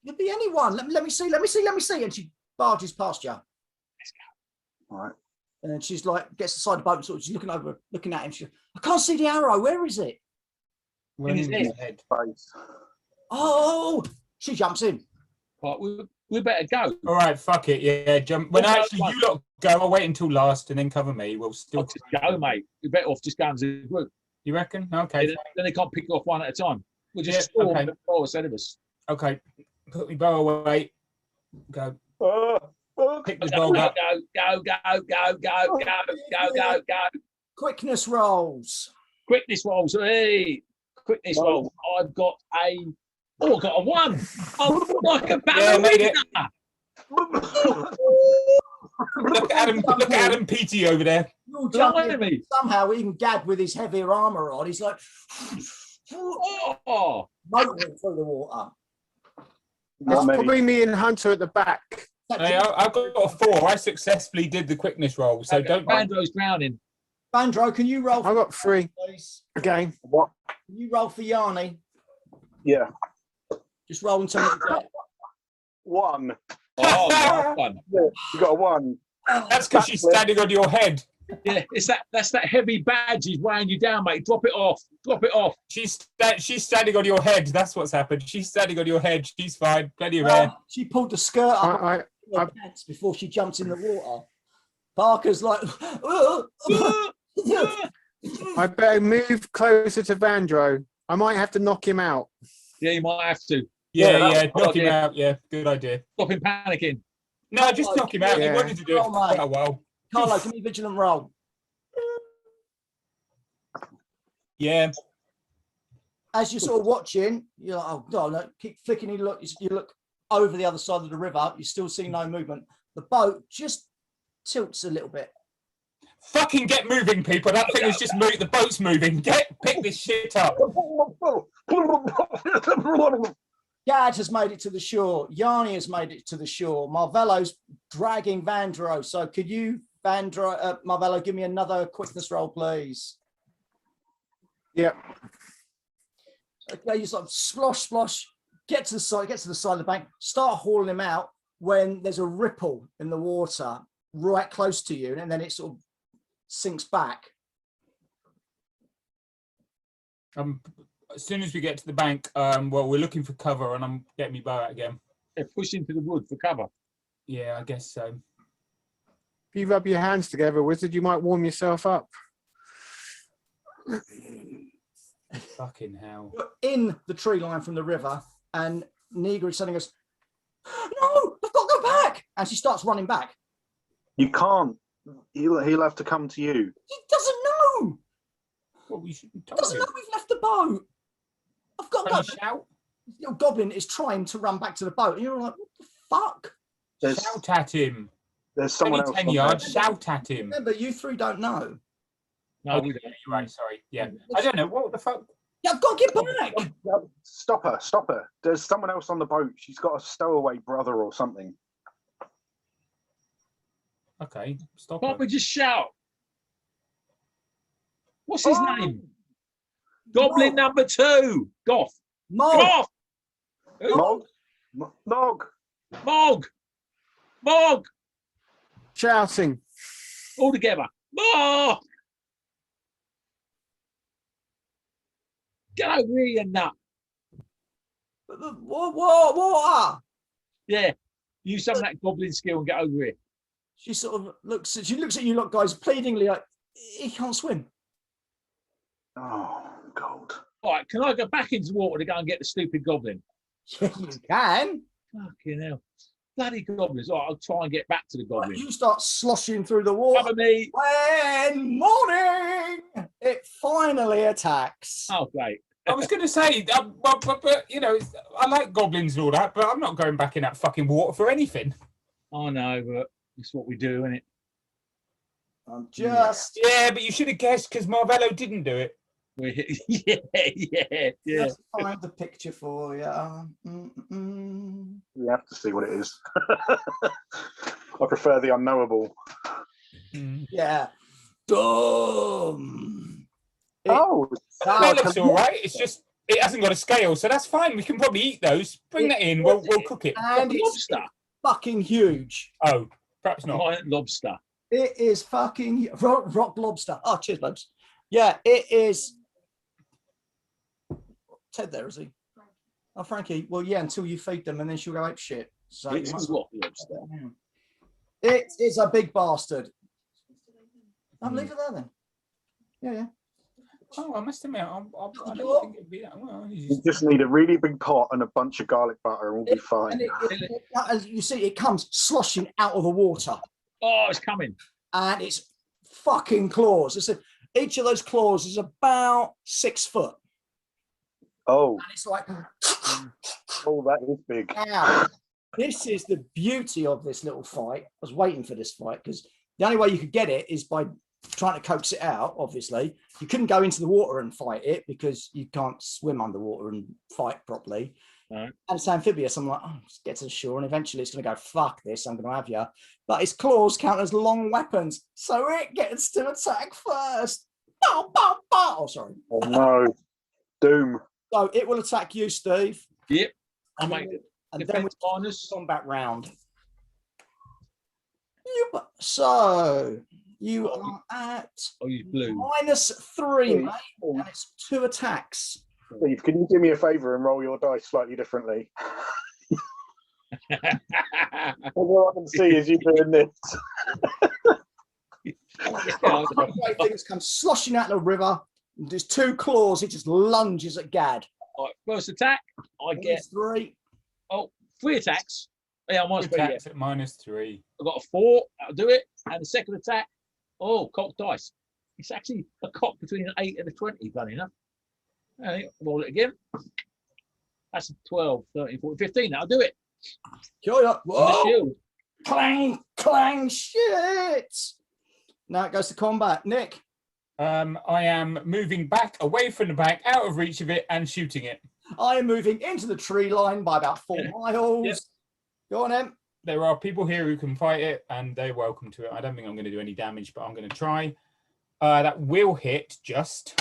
It'd be anyone. Let me see. And she barges past you. Let's go. All right. And then she's like, gets the side of the boat and sort of she's looking at him. She goes, I can't see the arrow. Where is it? in his head. Face. Oh, she jumps in. Right, we better go. All right, fuck it. Yeah, jump. When actually you lot go, I'll wait until last and then cover me. We'll still Just go, mate. We're better off just going to the group. You reckon? Okay. Then they can't pick you off one at a time. We'll just Yeah, storm okay. the floor ahead of us. Okay. Put me bow away. Go. Pick the Go, dog up. go. Quickness rolls. Quickness rolls. Hey, quickness rolls. I've got a 1. Oh, like a Yeah, made it. ballerina. Look at Adam Peaty over there. You'll jump in. Blimey. Somehow, even Gad with his heavier armour on, he's like Oh, motoring through the water. It's probably me and Hunter at the back. Hey, I've got a 4. I successfully did the quickness roll, so don't. Bandro's drowning. Bandro, can you roll? I got 3 please? again. What? Can you roll for Yanni? Yeah. Just roll and tell me the get. 1. Oh, nice one. You got a 1. That's because she's standing on your head. Yeah, that's that heavy badge he's weighing you down, mate. Drop it off. She's standing on your head. That's what's happened. She's standing on your head. She's fine. Plenty of air. She pulled the skirt up her I pants before she jumps in the water. Parker's like, I better move closer to Vandro. I might have to knock him out. Yeah, you might have to. Yeah. Knock him out. Yeah, good idea. Stop him panicking. No, just knock him out. Yeah. He wanted to do it for quite a while. Carlo, give me a vigilant roll. Yeah. As you're sort of watching, you're like, oh God, no, keep flicking. You look over the other side of the river. You still see no movement. The boat just tilts a little bit. Fucking get moving, people. That thing is just moving. The boat's moving. Pick this shit up. Gad has made it to the shore. Yanni has made it to the shore. Marvello's dragging Vandro. So could you, Marvello, give me another quickness roll, please? Yep. Okay, you sort of splosh, get to the side of the bank, start hauling him out when there's a ripple in the water right close to you, and then it sort of sinks back. As soon as we get to the bank, well, we're looking for cover, and I'm getting me bow out again. Yeah, push into the wood for cover. Yeah, I guess so. If you rub your hands together, wizard, you might warm yourself up. Fucking hell. You're in the tree line from the river, and Negra suddenly goes, "No, I've got to go back!" And she starts running back. You can't. He'll have to come to you. He doesn't know. Well, we shouldn't He tell doesn't him. know we've left the boat. I've got to Can go. you shout? This little goblin is trying to run back to the boat, and you're like, "What the fuck?" Shout at him. There's someone Only else. 10 on yards. Shout at him. Remember, you three don't know. No, Oh, we yeah, don't. you're right. Sorry. Yeah. I don't know. What the fuck? Yeah, I've got to get back. there. Stop her. There's someone else on the boat. She's got a stowaway brother or something. Okay. Stop. Can't it. we just shout? What's his Oh. name? Goblin number 2. Goff. Mog, Goff. Mog. Shouting. All together. Mog. Get over here, you nut. what? Yeah. Use some of that goblin skill and get over here. She sort of looks at you lot guys pleadingly like, he can't swim. Oh, God. All right, can I go back into the water to go and get the stupid goblin? Yeah, you can. Fucking hell. Bloody goblins. All right, I'll try and get back to the Right, goblin. you start sloshing through the water. Cover me. When morning, it finally attacks. Oh, great. I was going to say, but you know, I like goblins and all that, but I'm not going back in that fucking water for anything. I know, but it's what we do, isn't it? I'm just Yeah, but you should have guessed because Marvello didn't do it. Yeah. just find the picture for you. You have to see what it is. I prefer the unknowable. Yeah. Dumb. Oh, That looks all right. It's just it hasn't got a scale, so that's fine. We can probably eat those. Bring that in. We'll cook it. And it's Lobster. fucking huge. Oh, perhaps not. Giant lobster. It is fucking rock lobster. Oh, cheers, blokes. Yeah, it is. Ted there, is he? Oh, Frankie. Well, yeah, until you feed them and then she'll go ape shit. So It's rock lobster. it is a big bastard. I'll leave it there then. Yeah, yeah. Oh, I must admit, I The don't door. think it'd be that well. you just need a really big pot and a bunch of garlic butter, and we'll be fine. And as you see, it comes sloshing out of the water. Oh, it's coming. And it's fucking claws. It's each of those claws is about 6 foot. Oh, And it's like, oh, that is big. ow. This is the beauty of this little fight. I was waiting for this fight because the only way you could get it is by trying to coax it out, obviously. You couldn't go into the water and fight it because you can't swim underwater and fight properly. Right. And it's amphibious. I'm like, oh, just get to the shore, and eventually it's going to go, fuck this, I'm going to have you. But its claws count as long weapons, so it gets to attack first. Bow, bow, bow. Oh, sorry. Oh no, doom. So it will attack you, Steve. Yep. I And make then, it. and then we Defense minus. combat round. So you are at Oh, use blue. -3, mate, and it's 2 attacks. Steve, can you do me a favour and roll your dice slightly differently? All I can see is you doing this. Great things come sloshing out of the river. And there's 2 claws. It just lunges at Gad. All right, first attack, I get -3. 3 attacks. Yeah, I'm minus 3. Yeah. Attacks at -3. I've got a 4. That'll do it. And the second attack, cocked dice. It's actually a cock between an 8 and a 20, funny enough. Right, roll it again. That's a 12, 13, 14, 15. That'll do it. On the On the shield. Clang, clang, shit. Now it goes to combat. Nick. I am moving back away from the back, out of reach of it, and shooting it. I am moving into the tree line by about 4 miles. Yep. Go on, Em. There are people here who can fight it, and they're welcome to it. I don't think I'm going to do any damage, but I'm going to try. That will hit just.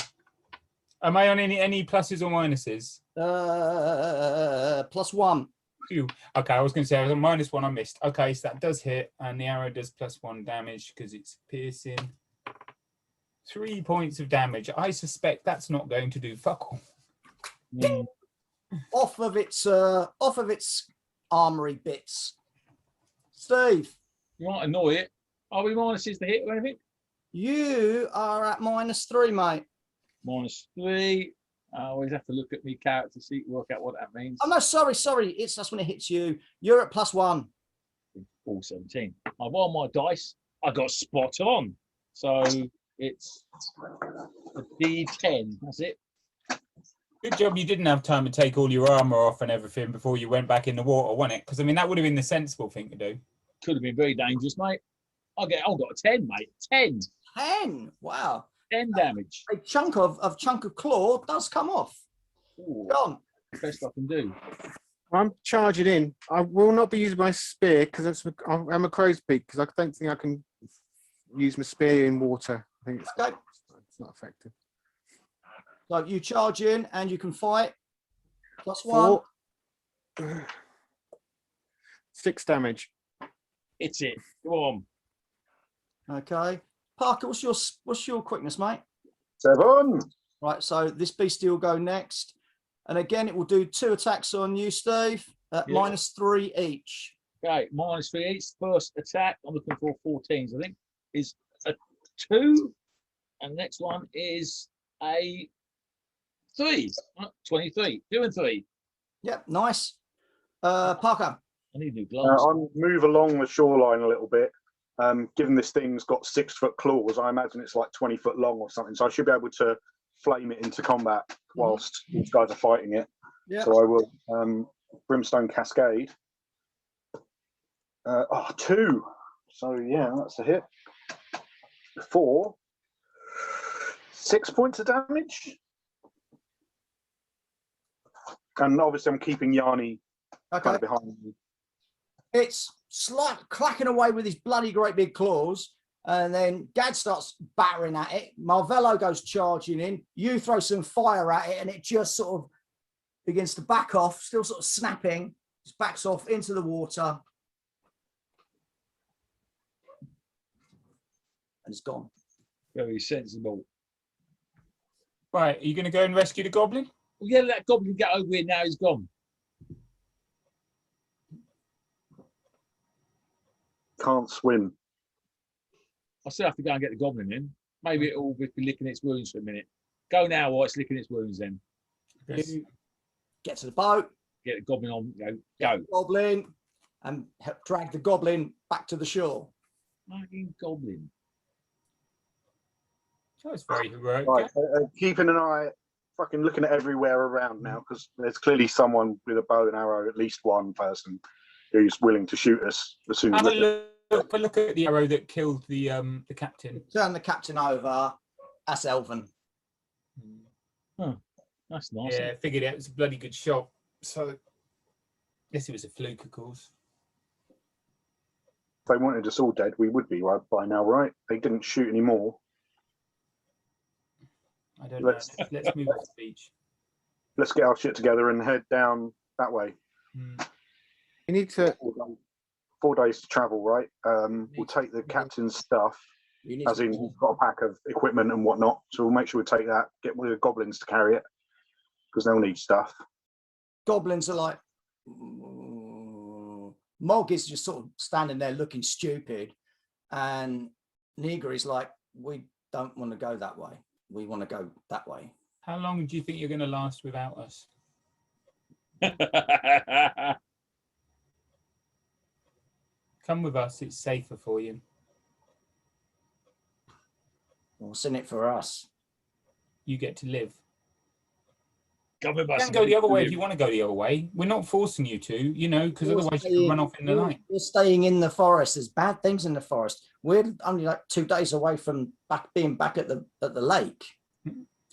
Am I on any pluses or minuses? +1. Phew. Okay, I was going to say I was on -1. I missed. Okay, so that does hit, and the arrow does +1 damage because it's piercing. 3 points of damage. I suspect that's not going to do fuck all. Mm. Off of its armory bits. Steve, You might annoy it. Are we minuses to hit or anything? you are at -3, mate. -3. I always have to look at me character sheet, work out what that means. Oh no, sorry. That's when it hits you. You're at +1. 4, 17. I roll my dice. I got spot on. So it's a D10. That's it. Good job you didn't have time to take all your armor off and everything before you went back in the water, wasn't it? Because I mean that would have been the sensible thing to do. Could have been very dangerous, mate. I've got a 10, mate. 10. 10. Wow. 10 damage. A chunk of claw does come off. Ooh, Go on. best I can do. I'm charging in. I will not be using my spear because I'm a crow's beak because I don't think I can use my spear in water. I think it's Okay. not effective. So you charge in and you can fight. +1. 4. 6 damage. It's it. Go on. Okay. Parker, what's your quickness, mate? 7. Right, so this beastie will go next. And again, it will do 2 attacks on you, Steve, at Yeah. -3 each. Okay, -3 each. First attack, I'm looking for 14s, I think, is a 2. And the next one is a 3. 23. 2 and 3. Yep, nice. Parker. I need new glass. I'll move along the shoreline a little bit. Given this thing's got 6-foot claws, I imagine it's like 20 foot long or something. So I should be able to flame it into combat whilst these guys are fighting it. Yeah. So I will Brimstone Cascade. 2. So yeah, that's a hit. 4. 6 points of damage. And obviously I'm keeping Yanni kind of behind me. It's slight clacking away with his bloody great big claws, and then Gad starts battering at it. Marvello goes charging in. You throw some fire at it, and it just sort of begins to back off, still sort of snapping. Just backs off into the water, and it's gone. Very sensible. Right, are you going to go and rescue the goblin? Well, yeah, let that goblin get over here now. He's gone. Can't swim. I still have to go and get the goblin in. Maybe it'll be licking its wounds for a minute. Go now while it's licking its wounds then. Yes. Get to the boat. Get the goblin on. Go. Goblin, and help drag the goblin back to the shore. Fucking goblin. That was very heroic. Right, keeping an eye, fucking looking at everywhere around now, because there's clearly someone with a bow and arrow, at least one person who's willing to shoot us as soon as Have a look at the arrow that killed the captain. Turn the captain over. That's Elvin. That's nice. Yeah, figured it was a bloody good shot. So, guess it was a fluke, of course. If they wanted us all dead, we would be right by now, right? They didn't shoot any more. I don't know. Let's move off the beach. Let's get our shit together and head down that way. You need to. 4 days to travel, right? We'll take the captain's stuff, as in he's got a pack of equipment and whatnot. So we'll make sure we take that. Get one of the goblins to carry it, because they'll need stuff. Goblins are like, Mog is just sort of standing there looking stupid, and Niger is like, we don't want to go that way. We want to go that way. How long do you think you're going to last without us? Come with us. It's safer for you. What's in it for us? You get to live. Come with You us. can go the other way if you want to go the other way. We're not forcing you to, you know, because otherwise you can run off in the night. We're staying in the forest. There's bad things in the forest. We're only like 2 days away from being back at the lake.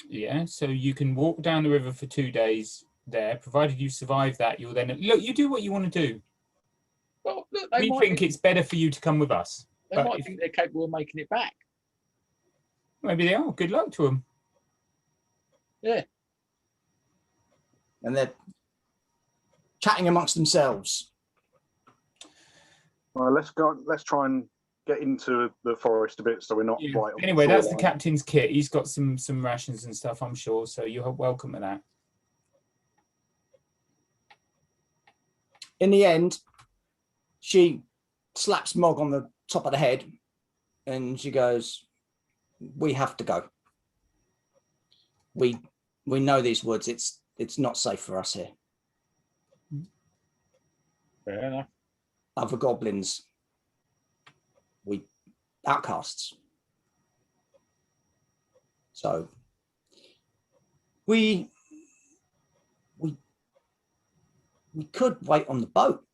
Yeah, so you can walk down the river for 2 days there, provided you survive that. You'll then look. You do what you want to do. Well, look, We think it's better for you to come with us. They might think they're capable of making it back. Maybe they are. Good luck to them. Yeah. And they're chatting amongst themselves. Well, let's go. Let's try and get into the forest a bit, so we're not right. Anyway, that's the captain's kit. He's got some rations and stuff, I'm sure. So you're welcome to that. In the end, she slaps Mog on the top of the head, and she goes, "We have to go. We know these woods. It's not safe for us here. Fair enough. Other goblins, outcasts. So we could wait on the boat."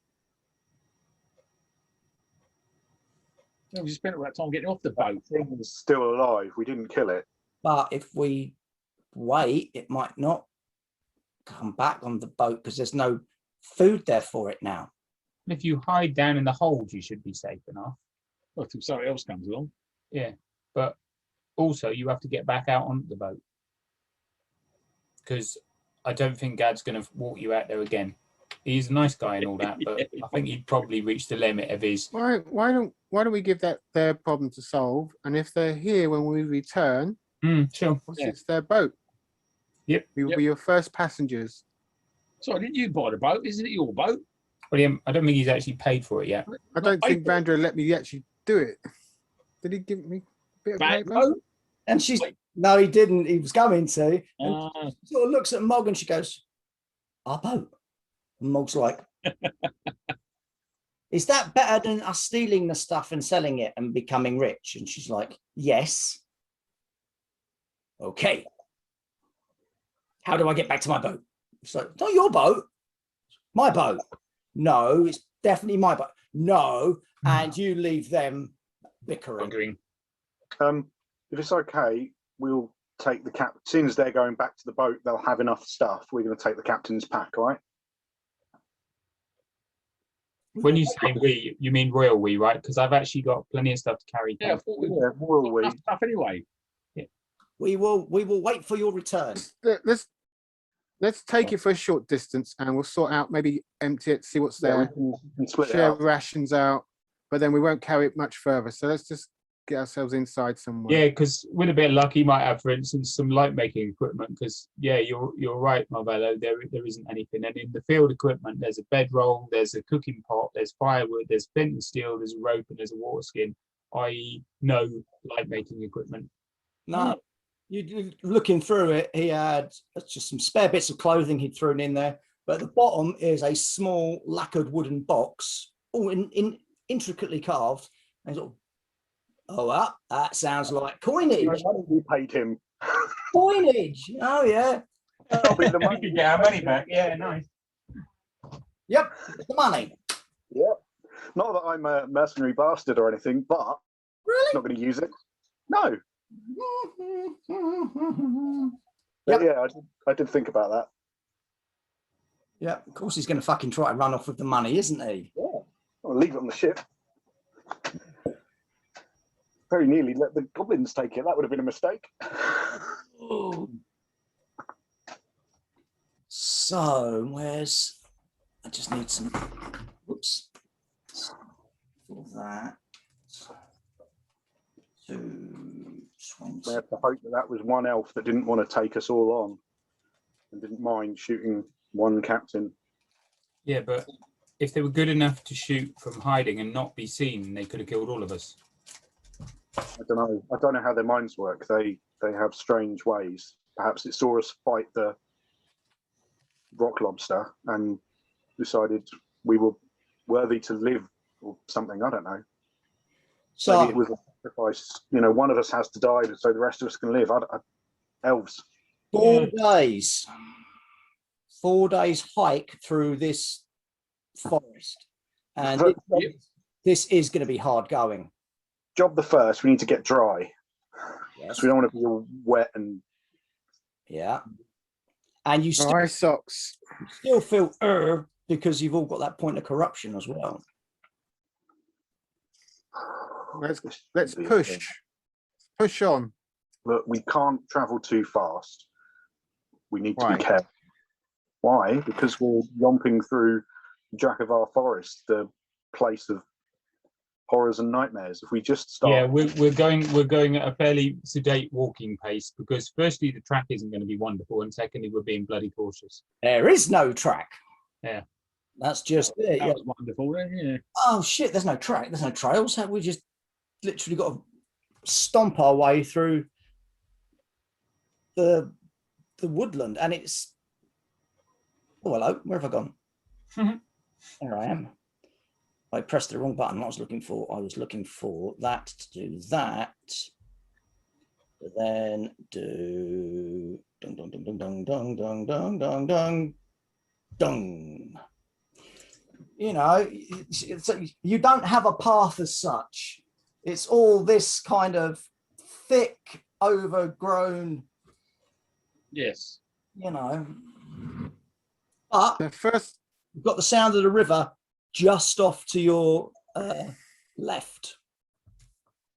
Yeah, we just spent all that time getting off the boat. The thing is still alive. We didn't kill it. But if we wait, it might not come back on the boat because there's no food there for it now. If you hide down in the hold, you should be safe enough. Well, until somebody else comes along. Yeah, but also you have to get back out on the boat, because I don't think Gad's going to walk you out there again. He's a nice guy and all that, but I think he'd probably reached the limit of his. Why don't we give that their problem to solve? And if they're here when we return, Sure. it's their boat. Yep. We will be your first passengers. Sorry, didn't you buy the boat? Isn't it your boat? William, I don't think he's actually paid for it yet. I don't think Vandra let me actually do it. Did he give me a bit of Back paper? boat? And she's No, he didn't. He was going to. And Ah, she sort of looks at Mog and she goes, "Our boat." And Mog's like, "Is that better than us stealing the stuff and selling it and becoming rich?" And she's like, "Yes." "Okay. How do I get back to my boat?" It's like, "Not your boat. My boat." "No, it's definitely my boat." "No." And you leave them bickering. wondering. If it's okay, we'll take the cap. As soon as they're going back to the boat, they'll have enough stuff. We're going to take the captain's pack, all right? When you say we, you mean royal we, right? Because I've actually got plenty of stuff to carry. Yeah, I thought we Yeah, will we? got enough stuff anyway. We will wait for your return. Let's take it for a short distance, and we'll sort out, maybe empty it, see what's Yeah, there, we can split it share up. rations out, but then we won't carry it much further. So let's just get ourselves inside somewhere. Yeah, because with a bit of luck, he might have, for instance, some light making equipment. Because you're right, Marvello. There isn't anything. And in the field equipment, there's a bedroll, there's a cooking pot, there's firewood, there's flint and steel, there's a rope, and there's a water skin. I.e., no light making equipment. No, you looking through it, he had just some spare bits of clothing he'd thrown in there, but at the bottom is a small lacquered wooden box, all intricately carved. And sort of, "Oh, well, that sounds like coinage." We paid him. Coinage. Oh yeah. That'll be the We money. could get our money back. Yeah, nice. Yep. The money. Yeah. Not that I'm a mercenary bastard or anything, but Really? not going to use it. No. Yep. But yeah, I did think about that. Yeah. Of course, he's going to fucking try and run off with the money, isn't he? Yeah. I'll leave it on the ship. Very nearly let the goblins take it. That would have been a mistake. So where's? I just need some. Whoops. For that. 220. We have to hope that that was one elf that didn't want to take us all on and didn't mind shooting one captain. Yeah, but if they were good enough to shoot from hiding and not be seen, they could have killed all of us. I don't know. I don't know how their minds work. They have strange ways. Perhaps it saw us fight the rock lobster and decided we were worthy to live or something. I don't know. So maybe it was a sacrifice. You know, one of us has to die so the rest of us can live. Elves. 4 days. 4 days hike through this forest, and this is going to be hard going. Job the first. We need to get dry. Yes. So we don't want to be all wet and. Yeah. And you Dry socks. still feel because you've all got that point of corruption as well. Let's push on. Look, we can't travel too fast. We need to Why? be careful. Why? Because we're yomping through Dracavar Forest, the place of horrors and nightmares. If we just start, Yeah, we're going at a fairly sedate walking pace because firstly the track isn't going to be wonderful, and secondly we're being bloody cautious. There is no track. Yeah. That's just it. That Yeah. was wonderful. Yeah. Oh shit! There's no track. There's no trails. We just literally got to stomp our way through the woodland, and it's. Oh hello, where have I gone? There I am. I pressed the wrong button. I was looking for that to do that. But then do dong dong dong dong dong dong dong dong dong dong. You know, you don't have a path as such. It's all this kind of thick, overgrown. Yes. You know. But The first. you've got the sound of the river just off to your left.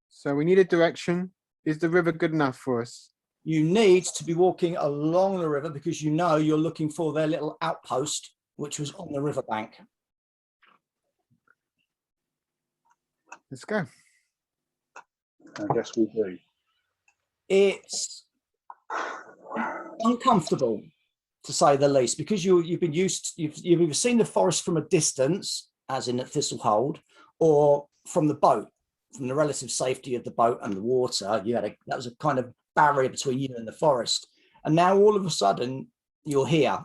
So we need a direction. Is the river good enough for us? You need to be walking along the river because you know you're looking for their little outpost, which was on the riverbank. Let's go. I guess we do. It's uncomfortable, to say the least, because you've either seen the forest from a distance, as in at Thistlehold, or from the boat, from the relative safety of the boat and the water. That was a kind of barrier between you and the forest. And now all of a sudden you're here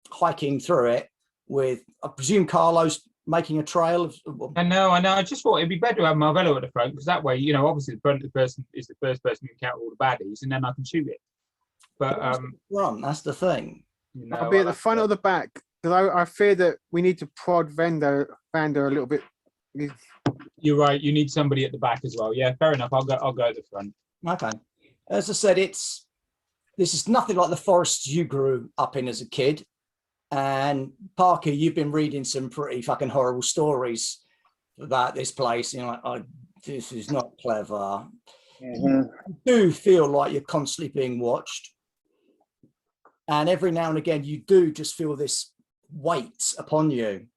hiking through it with, I presume, Carlos making a trail of. I know. I just thought it'd be better to have Marvello at the front, because that way, you know, obviously the front of the person is the first person to encounter all the baddies, and then I can shoot it. But that's the thing. You know, I'll be at the front or the back, because I fear that we need to prod Vander a little bit. You're right. You need somebody at the back as well. Yeah, fair enough. I'll go at the front. Okay. As I said, this is nothing like the forests you grew up in as a kid. And Parker, you've been reading some pretty fucking horrible stories about this place. You know, like, this is not clever. You do feel like you're constantly being watched. And every now and again, you do just feel this weight upon you.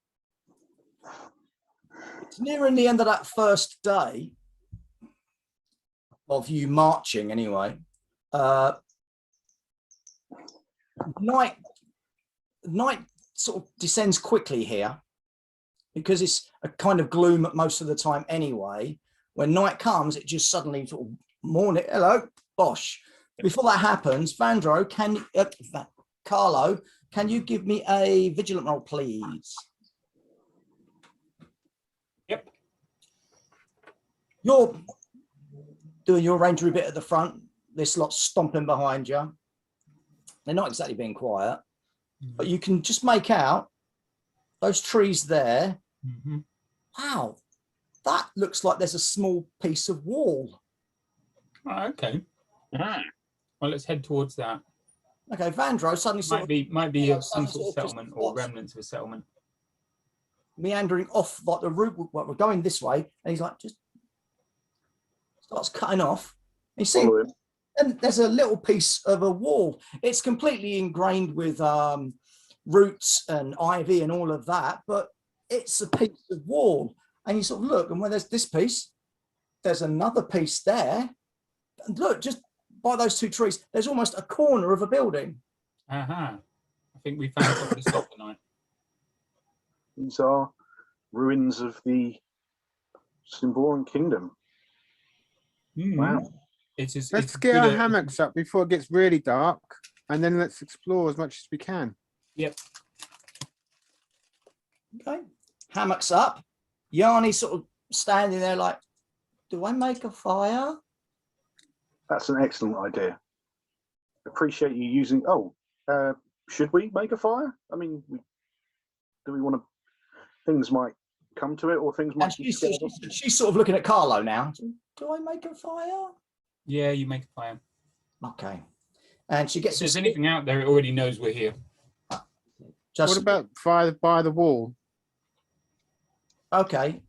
It's nearing the end of that first day of you marching anyway. Night sort of descends quickly here, because it's a kind of gloom most of the time anyway. When night comes, it just suddenly sort of morning. Hello, bosh. Before that happens, Vandro, Carlo, can you give me a vigilant roll, please? Yep. You're doing your rangery bit at the front. This lot's stomping behind you. They're not exactly being quiet, but you can just make out those trees there. Wow, that looks like there's a small piece of wall. Oh, okay. Well, let's head towards that. Okay, Vandro suddenly Might be some sort of settlement or remnants of a settlement. Meandering off like the route. Well, we're going this way, and he's like, just starts cutting off. And you see, and there's a little piece of a wall. It's completely ingrained with roots and ivy and all of that, but it's a piece of wall. And you sort of look, and when there's this piece, there's another piece there. And look, just by those two trees, there's almost a corner of a building. I think we found something to stop tonight. These are ruins of the Symbaroum kingdom. Wow. Let's get our hammocks up before it gets really dark, and then let's explore as much as we can. Yep. Okay. Hammocks up. Yanni's sort of standing there like, do I make a fire? That's an excellent idea. Appreciate you using. Should we make a fire? I mean, do we want to? Things might come to it, or things might. She's sort of looking at Carlo now. Do I make a fire? Yeah, you make a fire. Okay. And she gets. If there's anything out there, it already knows we're here. What about fire by the wall? Okay.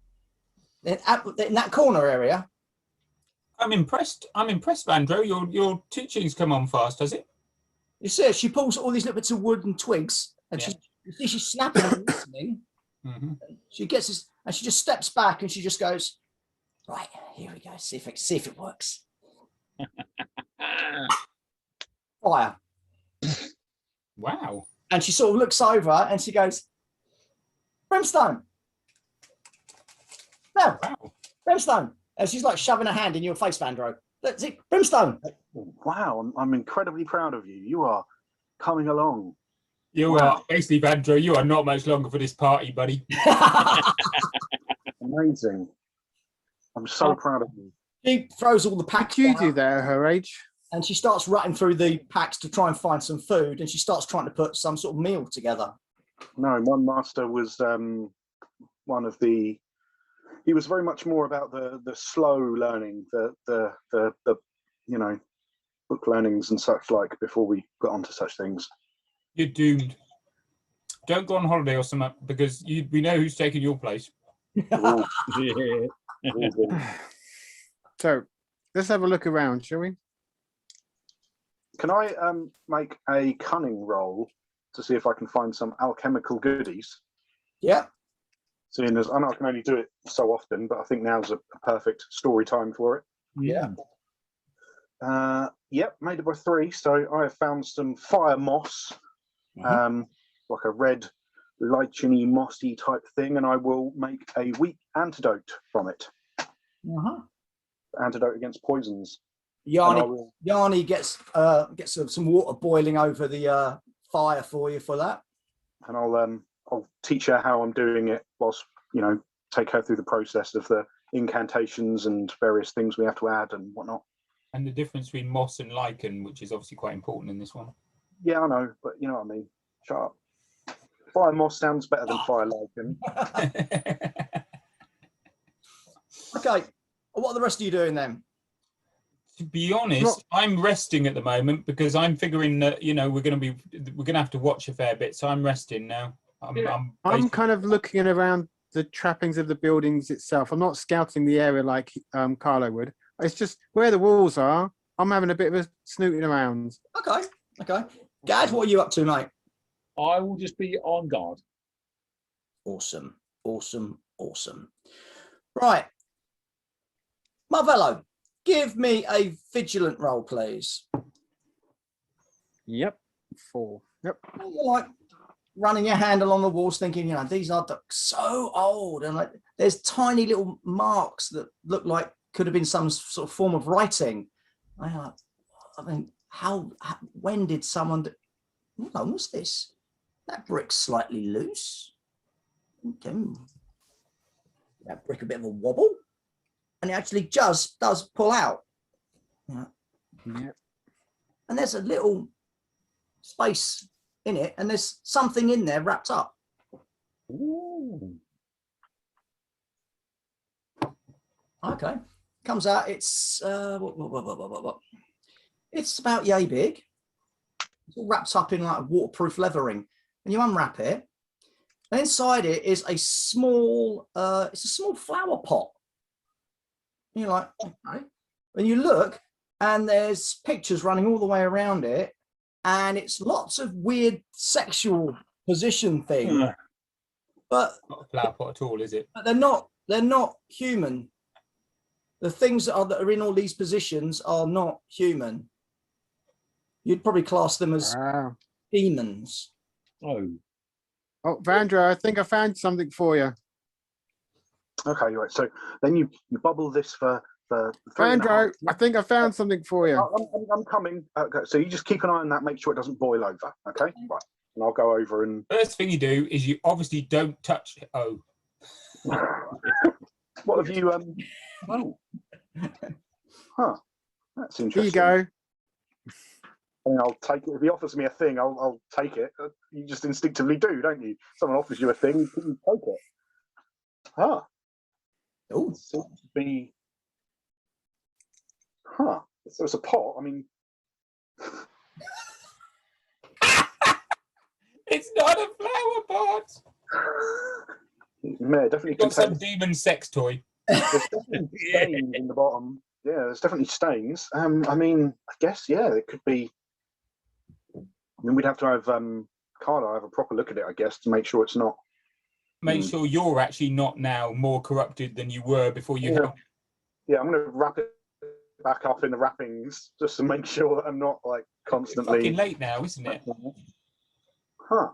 In that corner area. I'm impressed, Vandro. Your teaching's come on fast, has it? You see, she pulls all these little bits of wood and twigs, and she's snapping and listening. She gets this, and she just steps back, and she just goes, "Right, here we go. See if it works." Fire. Wow. And she sort of looks over, and she goes, "Brimstone." No, wow. Brimstone. And she's like shoving her hand in your face, Vandro. That's it, Brimstone. Wow, I'm incredibly proud of you. You are coming along. You are basically, Vandro. You are not much longer for this party, buddy. Amazing. I'm so proud of you. She throws all the packs. What do you do there at her age? And she starts rutting through the packs to try and find some food, and she starts trying to put some sort of meal together. No, my master was one of the. He was very much more about the slow learning, the book learnings and such like before we got onto such things. You're doomed. Don't go on holiday or something, because we know who's taking your place. So let's have a look around, shall we? Can I make a cunning roll to see if I can find some alchemical goodies? Yeah. Seeing as I know I can only do it so often, but I think now's a perfect story time for it. Yeah. Yep, made it by 3. So I have found some fire moss, like a red, lichen-y, mossy type thing, and I will make a weak antidote from it. Antidote against poisons. Yanni gets some water boiling over the fire for you for that. And I'll teach her how I'm doing it whilst, take her through the process of the incantations and various things we have to add and whatnot. And the difference between moss and lichen, which is obviously quite important in this one. Yeah, I know, but you know what I mean. Shut up. Fire moss sounds better than fire lichen. Okay, what are the rest of you doing then? To be honest, I'm resting at the moment because I'm figuring that we're gonna have to watch a fair bit, so I'm resting now. I'm kind of looking around the trappings of the buildings itself. I'm not scouting the area like Carlo would. It's just where the walls are. I'm having a bit of a snooting around. Okay. Gad, what are you up to, mate? I will just be on guard. Awesome. Right. Marvello, give me a vigilant roll, please. Yep. 4. Yep. You're like running your hand along the walls thinking, these are so old, and like there's tiny little marks that look like could have been some sort of form of writing. I mean, when did someone how long was this? That brick's slightly loose. Okay. That brick a bit of a wobble, and it actually just does pull out. Yeah. And there's a little space in it, and there's something in there wrapped up. Ooh. Okay, comes out. It's it's about yay big. It's all wrapped up in like waterproof leathering, and you unwrap it, and inside it is a small it's a small flower pot. And you're like, okay. And you look, and there's pictures running all the way around it, and it's lots of weird sexual position things. But Not a flower pot at all, is it? But they're not human. The things that are in all these positions are not human. You'd probably class them as demons. Oh, Vandra, I think I found something for you. Okay, right. So then you bubble this for 3.5. I think I found something for you. I'm coming. Okay, so you just keep an eye on that. Make sure it doesn't boil over. Okay, right. And I'll go over and. First thing you do is you obviously don't touch it. Oh. What have you? Oh. Huh. That's interesting. Here you go. I mean, I'll take it. If he offers me a thing, I'll take it. You just instinctively do, don't you? Someone offers you a thing, you take it. Huh. Oh, Seems to be. Huh. So it's a pot. I mean. It's not a flower pot. Yeah, definitely Got some contains. demon sex toy. There's definitely stains in the bottom. Yeah, there's definitely stains. I mean, I guess it could be. I mean, we'd have to have Carla have a proper look at it, I guess, to make sure it's not. Make sure you're actually not now more corrupted than you were before you helped. Yeah, I'm going to wrap it back up in the wrappings just to make sure that I'm not like constantly. It's fucking late now, isn't it? Huh.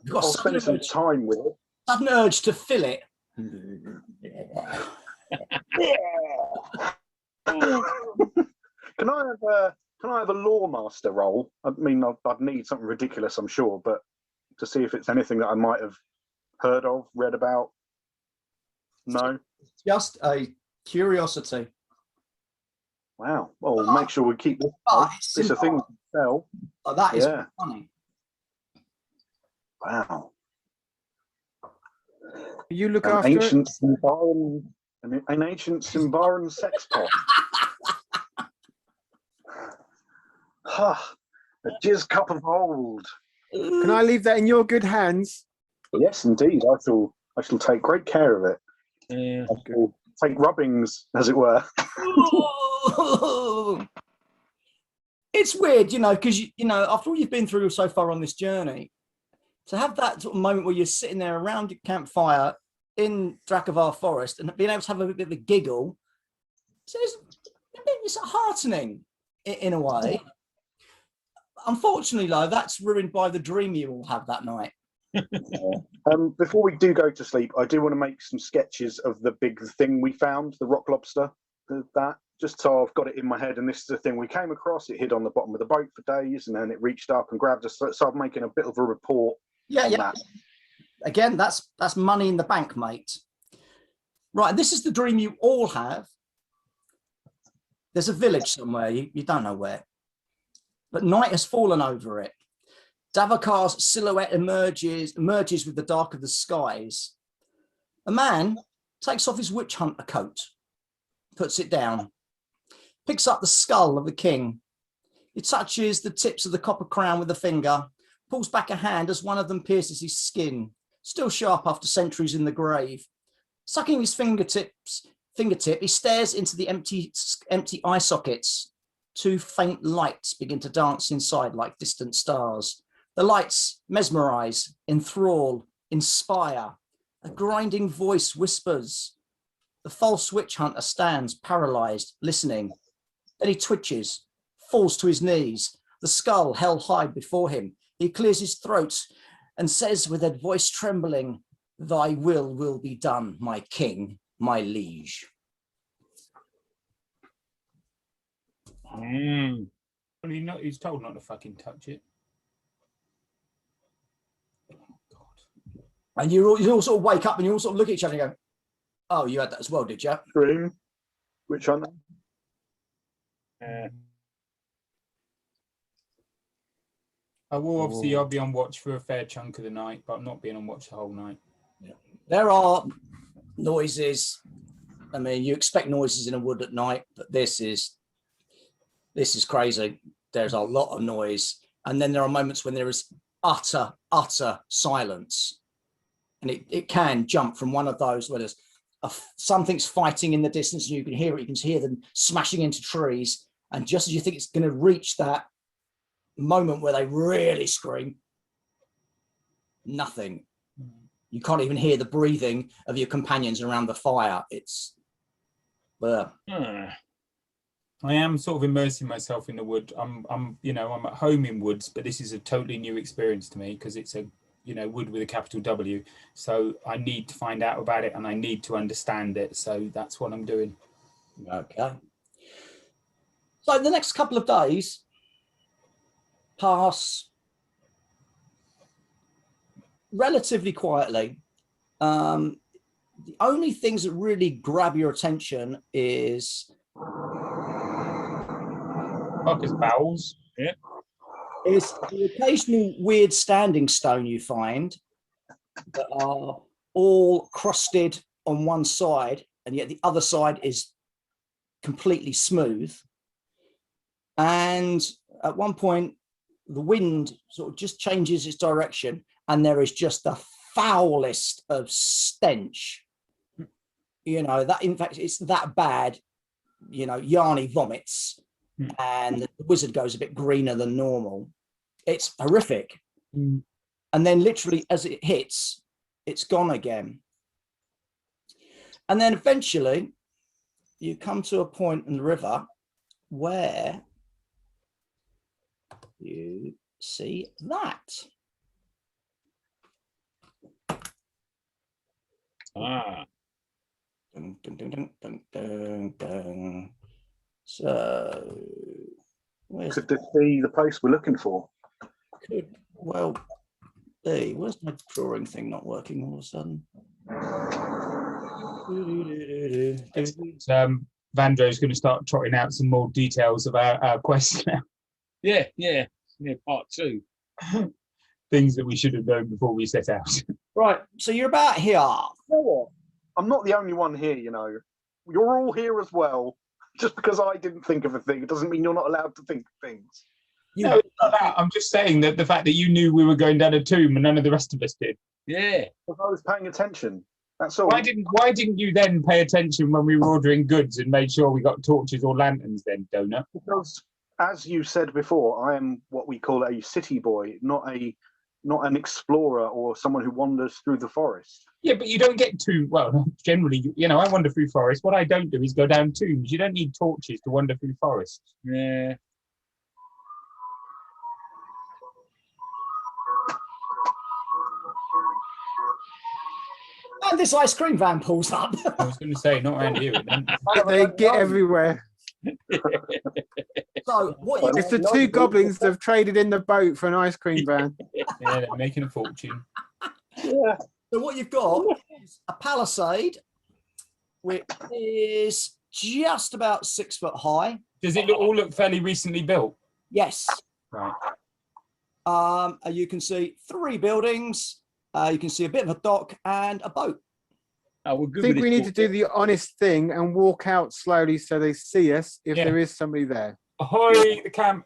you've got I'll spend some time with it. sudden urge to fill it. Can I have a law master role? I mean, I'd need something ridiculous, I'm sure, but to see if it's anything that I might have heard of, read about. No. Just a curiosity. Wow. Well, make sure we keep this. It's a thing to sell. Oh, that is Yeah. funny. Wow. You look An after ancient Symbaroum, an ancient Symbaroum sex pot. Ha! A jizz cup of old. it. Can I leave that in your good hands? Yes, indeed. I shall take great care of it. yeah. I shall take rubbings, as it were. It's weird, because after all you've been through so far on this journey, to have that sort of moment where you're sitting there around your campfire in Dracovar Forest and being able to have a bit of a giggle, it's heartening in a way. Unfortunately, though, that's ruined by the dream you all have that night. Before we do go to sleep, I do want to make some sketches of the big thing we found, the rock lobster, just so I've got it in my head. And this is the thing we came across. It hid on the bottom of the boat for days, and then it reached up and grabbed us. So I'm making a bit of a report. Yeah, on yeah. that. Again, that's money in the bank, mate. Right, this is the dream you all have. There's a village somewhere, you don't know where, but night has fallen over it. Davakar's silhouette emerges with the dark of the skies. A man takes off his witch hunter coat, puts it down, picks up the skull of the king. He touches the tips of the copper crown with a finger, pulls back a hand as one of them pierces his skin, still sharp after centuries in the grave. Sucking his fingertip, he stares into the empty eye sockets. Two faint lights begin to dance inside like distant stars. The lights mesmerize, enthrall, inspire. A grinding voice whispers. The false witch hunter stands paralyzed, listening. Then he twitches, falls to his knees, the skull held high before him. He clears his throat and says with a voice trembling, "Thy will be done, my king, my liege." Well, he's told not to fucking touch it. And you all sort of wake up and you all sort of look at each other and go, "Oh, you had that as well, did you?" Dream, which one? I will obviously, I'll be on watch for a fair chunk of the night, but I'm not being on watch the whole night. Yeah. There are noises. I mean, you expect noises in a wood at night, but this is crazy. There's a lot of noise. And then there are moments when there is utter silence. And it can jump from one of those where there's something's fighting in the distance and you can hear it. You can hear them smashing into trees. And just as you think it's going to reach that moment where they really scream, nothing. You can't even hear the breathing of your companions around the fire. It's I am sort of immersing myself in the wood. I'm at home in woods, but this is a totally new experience to me because it's a wood with a capital W. So I need to find out about it and I need to understand it. So that's what I'm doing. Okay. So the next couple of days pass relatively quietly. The only things that really grab your attention is Marcus bowels. Yeah. is the occasional weird standing stone you find that are all crusted on one side and yet the other side is completely smooth. And at one point the wind sort of just changes its direction and there is just the foulest of stench. That in fact it's that bad, Yarny vomits and the wizard goes a bit greener than normal. It's horrific. And then literally as it hits, it's gone again. And then eventually you come to a point in the river where you see that. Dun, dun, dun, dun, dun, dun, dun. So Could this be the place we're looking for? Could well be. Where's my drawing thing not working all of a sudden? Vandro's going to start trotting out some more details about our quest now. Yeah, part 2. Things that we should have known before we set out. Right, so you're about here. You know what? I'm not the only one here, You're all here as well. Just because I didn't think of a thing, it doesn't mean you're not allowed to think of things. No, it's not that. I'm just saying that the fact that you knew we were going down a tomb and none of the rest of us did. Yeah. Because I was paying attention. That's all. Why didn't you then pay attention when we were ordering goods and made sure we got torches or lanterns then, Donut? Because, as you said before, I am what we call a city boy, not an explorer or someone who wanders through the forest. Yeah, but you don't get to, well, generally, I wander through forests. What I don't do is go down tombs. You don't need torches to wander through forests. Yeah. And this ice cream van pulls up. I was going to say, not around here. They get everywhere. So what you It's the two goblins that have traded in the boat for an ice cream van. Yeah, they're making a fortune. Yeah. So what you've got is a palisade, which is just about 6 foot high. Does it all look fairly recently built? Yes. Right. You can see 3 buildings. You can see a bit of a dock and a boat. Oh, we're I good think with we this need to do the honest thing and walk out slowly so they see us if Yeah. there is somebody there. Ahoy, the camp.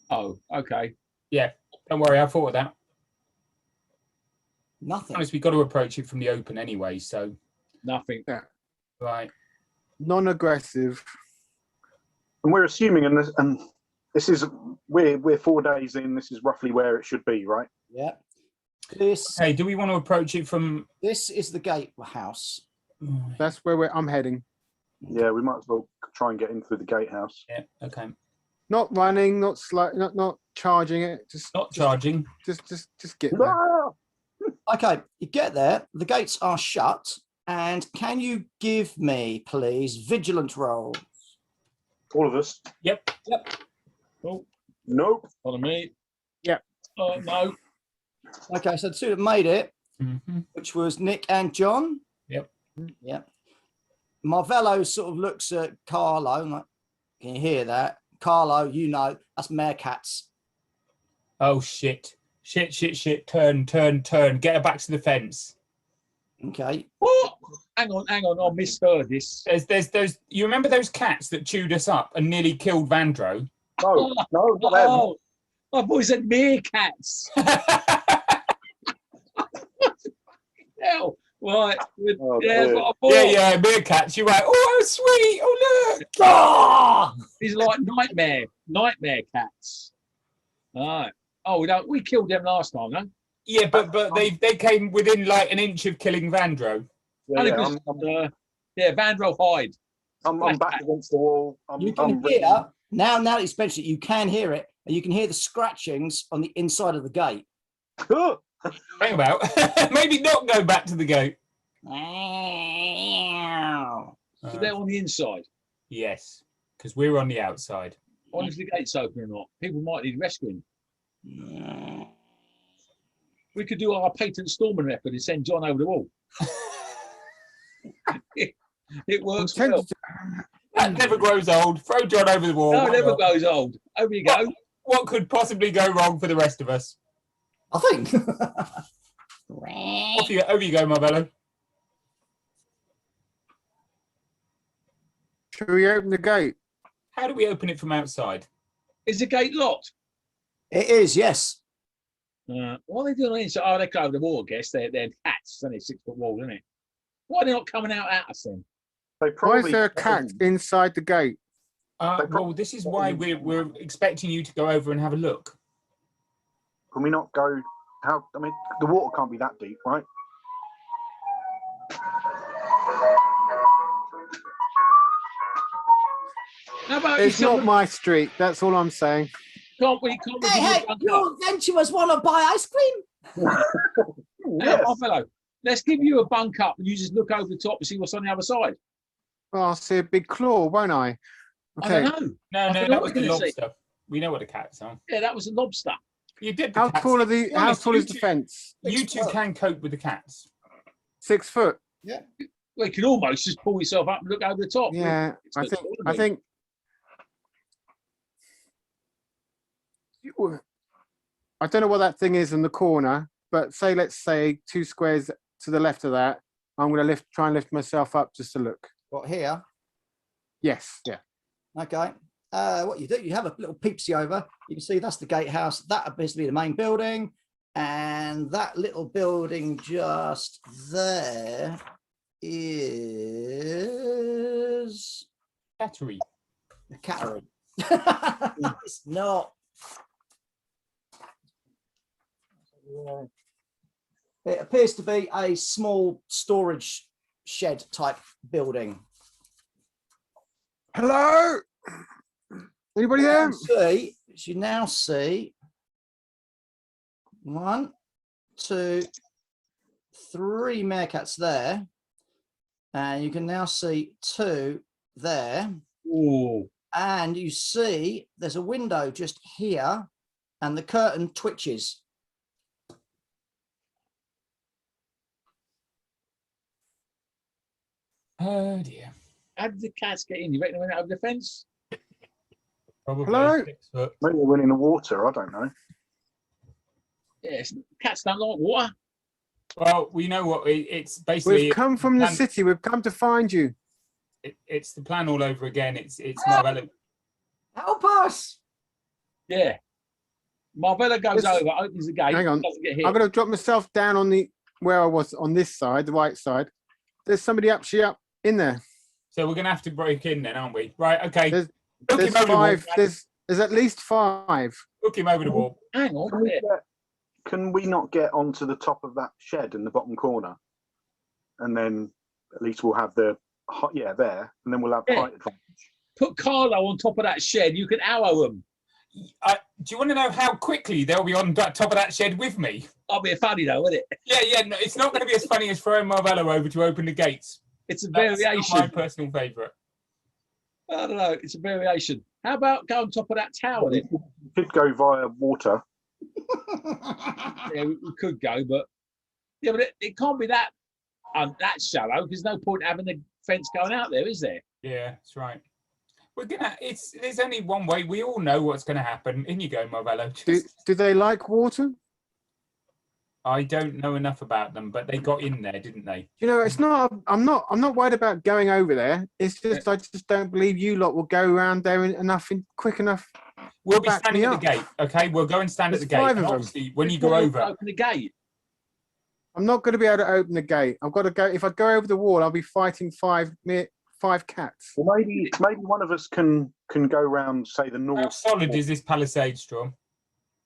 Oh, okay. Yeah, don't worry, I thought of that. Nothing. Honestly, we've got to approach it from the open anyway, so. Nothing. Right. Non-aggressive. And we're assuming, and this is we're 4 days in. This is roughly where it should be, right? Yeah. This Hey, do we want to approach it from? this is the gatehouse. That's where I'm heading. Yeah, we might as well try and get in through the gatehouse. Yeah. Okay. Not running, not slow, not charging it. Just Not charging. Just get there. Ah! Okay, you get there. The gates are shut. And can you give me, please, vigilant roll? All of us. Yep. Oh, Nope. follow me. Yep. Oh, no. Okay, so the two that made it, Mhm. which was Nick and John. Yep. Yep. Marvello sort of looks at Carlo and like, can you hear that? Carlo, you know, that's meerkats. Oh shit! Shit! Turn! Get her back to the fence. Okay. What? Hang on. I misheard this. There's those. You remember those cats that chewed us up and nearly killed Vandro? No, no, not them. Oh, my boy said meerkats. Hell, right. Oh, Yeah, dear. what I thought. Yeah, meerkats. You're right. Oh, how sweet! Oh look! Ah! These are like nightmare cats. All right. Oh, we killed them last time, no? Yeah, but they came within like an inch of killing Vandro. Yeah, Only yeah, 'cause, Vandro hide. I'm back against the wall. You can hear, now that it's mentioned, you can hear it, and you can hear the scratchings on the inside of the gate. Oh, Hang about. Maybe not go back to the gate. So they're on the inside. Yes, because we're on the outside. Or is the gates open or not? People might need rescuing. We could do our patent storming record and send John over the wall. It works well. That never grows old. Throw John over the wall. No, Why it never not? goes old. Over you go. What could possibly go wrong for the rest of us? I think. Over you go, Marvello. Should we open the gate? How do we open it from outside? Is the gate locked? It is, yes. What are they doing on the inside? Oh, they close the wall, I guess. They're cats. It's only a 6-foot wall, isn't it? Why are they not coming out at us then? they Why probably, is there a cat inside the gate? Well, this is why we're expecting you to go over and have a look. Can we not go? How? I mean, the water can't be that deep, right? How about It's you not my street. That's all I'm saying. Can't we Hey, your adventurers want to buy ice cream? Hey, my fellow, let's give you a bunk up and you just look over the top and see what's on the other side. Well, I'll see a big claw, won't I? Okay. I don't know. No, I don't know that what was we're the gonna see. lobster. We know what the cats are. Yeah, that was a lobster. You did. The How cats. tall are To be the? How honest, tall you is the two- fence? You two can cope with the cats. 6 foot. Well, you can almost just pull yourself up and look over the top. Yeah, It's I good think. quality. I think. I don't know what that thing is in the corner, but say, let's say 2 squares to the left of that. I'm going to try and lift myself up just to look. What, here? Yes. Yeah. Okay. What you do, you have a little peepsy over. You can see that's the gatehouse. That appears to be the main building. And that little building just there is Cattery. the cattery. It's not. It appears to be a small storage shed type building. Hello. Anybody there? You now see 1, 2, 3 meerkats there, and you can now see 2 there. Ooh. And you see there's a window just here, and the curtain twitches. Oh dear. How did the cats get in? You reckon they went over the fence? Probably Hello? 6 foot. Maybe they went in the water. I don't know. Yes, cats don't like water. Well, we know what it's basically. We've come from the plan- city. We've come to find you. It's the plan all over again. It's Marvella. Help us! Yeah. Marvella goes This- over, opens the gate, Hang on. doesn't get hit. I'm going to drop myself down on the where I was on this side, the right side. There's somebody actually up in there. So we're gonna have to break in then, aren't we? Right. Okay. There's- Hook There's him over the wall. 5. There's at least 5. Hook him over the wall. Hang on. Can we, can we not get onto the top of that shed in the bottom corner? And then at least we'll have the, yeah, there. And then we'll have Yeah. height advantage. Put Carlo on top of that shed. You can arrow them. Do you want to know how quickly they'll be on top of that shed with me? That'll be funny though, won't it? Yeah. No, it's not going to be as funny as throwing Marvello over to open the gates. It's a That's variation. my personal favourite. I don't know. It's a variation. How about go on top of that tower then? We could go via water. Yeah, we could go, but yeah, but it can't be that that shallow. There's no point having the fence going out there, is there? Yeah, that's right. We're gonna. There's only one way. We all know what's going to happen. In you go, Marvello. Do they like water? I don't know enough about them, but they got in there, didn't they? You know, it's not. I'm not worried about going over there. It's just I just don't believe you lot will go around there quick enough. We'll be Back standing me at up. the gate. Okay, we'll go and stand at There's the gate. 5 And of them. obviously, when you go over, Open the gate. I'm not going to be able to open the gate. I've got to go. If I go over the wall, I'll be fighting 5 cats. Well, maybe one of us can go round, say, the north. how solid is this palisade, Straw?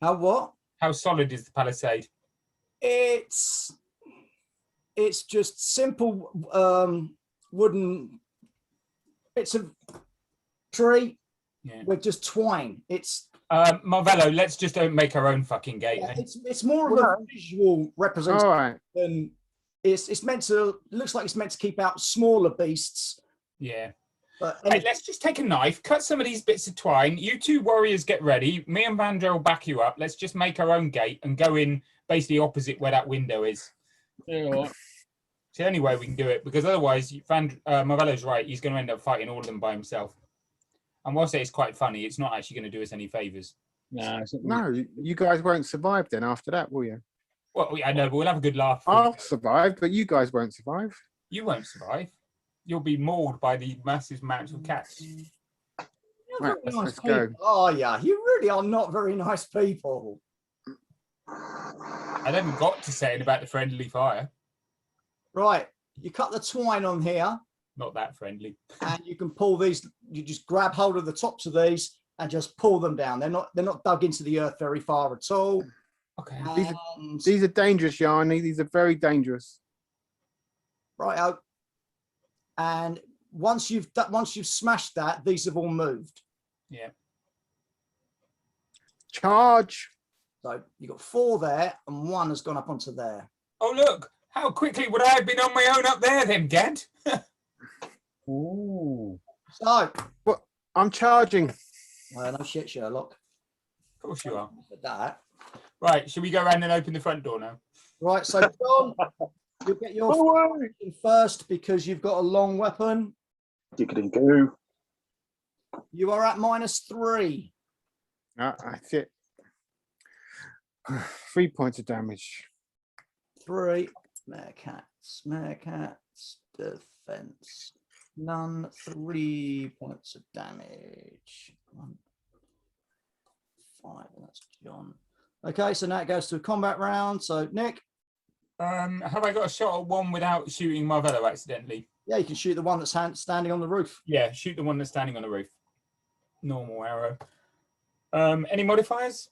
How what? How solid is the palisade? It's just simple wooden bits of tree Yeah. with just twine. It's Marvello, let's just don't make our own fucking gate. yeah, then. it's more of a visual representation. All right. Than it's meant to. Looks like it's meant to keep out smaller beasts. Yeah. But Right, let's just take a knife, cut some of these bits of twine. You two warriors get ready. Me and Vandro will back you up. Let's just make our own gate and go in basically opposite where that window is. Yeah, all right. It's the only way we can do it, because otherwise, Marvello's right. He's going to end up fighting all of them by himself. And whilst it's quite funny, it's not actually going to do us any favours. No, it's not No, you guys won't survive then after that, will you? Well, I know, but we'll have a good laugh. I'll survive, but you guys won't survive. You won't survive. You'll be mauled by the massive amounts of cats. You're Right, very nice let's go. people. Oh yeah, you really are not very nice people. I haven't got to saying about the friendly fire. Right, you cut the twine on here, Not that friendly. and you can pull these. You just grab hold of the tops of these and just pull them down. They're not dug into the earth very far at all. Okay. And These are dangerous, Yarny. These are very dangerous. right out. And once you've smashed that, these have all moved. Yeah. Charge. So you've got 4 there, and 1 has gone up onto there. Oh, look. How quickly would I have been on my own up there then, Gad? Ooh. So, I'm charging. no shit, Sherlock. Of course you are. For that. Right, should we go around and open the front door now? Right, so John, you'll get your action first because you've got a long weapon. Diggity-goo. You are at -3. That's it. 3 points of damage. 3. Meerkats, defense. None. 3 points of damage. 1, 5. That's John. Okay, so now it goes to a combat round. So Nick, Have I got a shot at one without shooting Marvello accidentally? yeah, you can shoot the one that's standing on the roof. Yeah, shoot the one that's standing on the roof. Normal arrow. Any modifiers?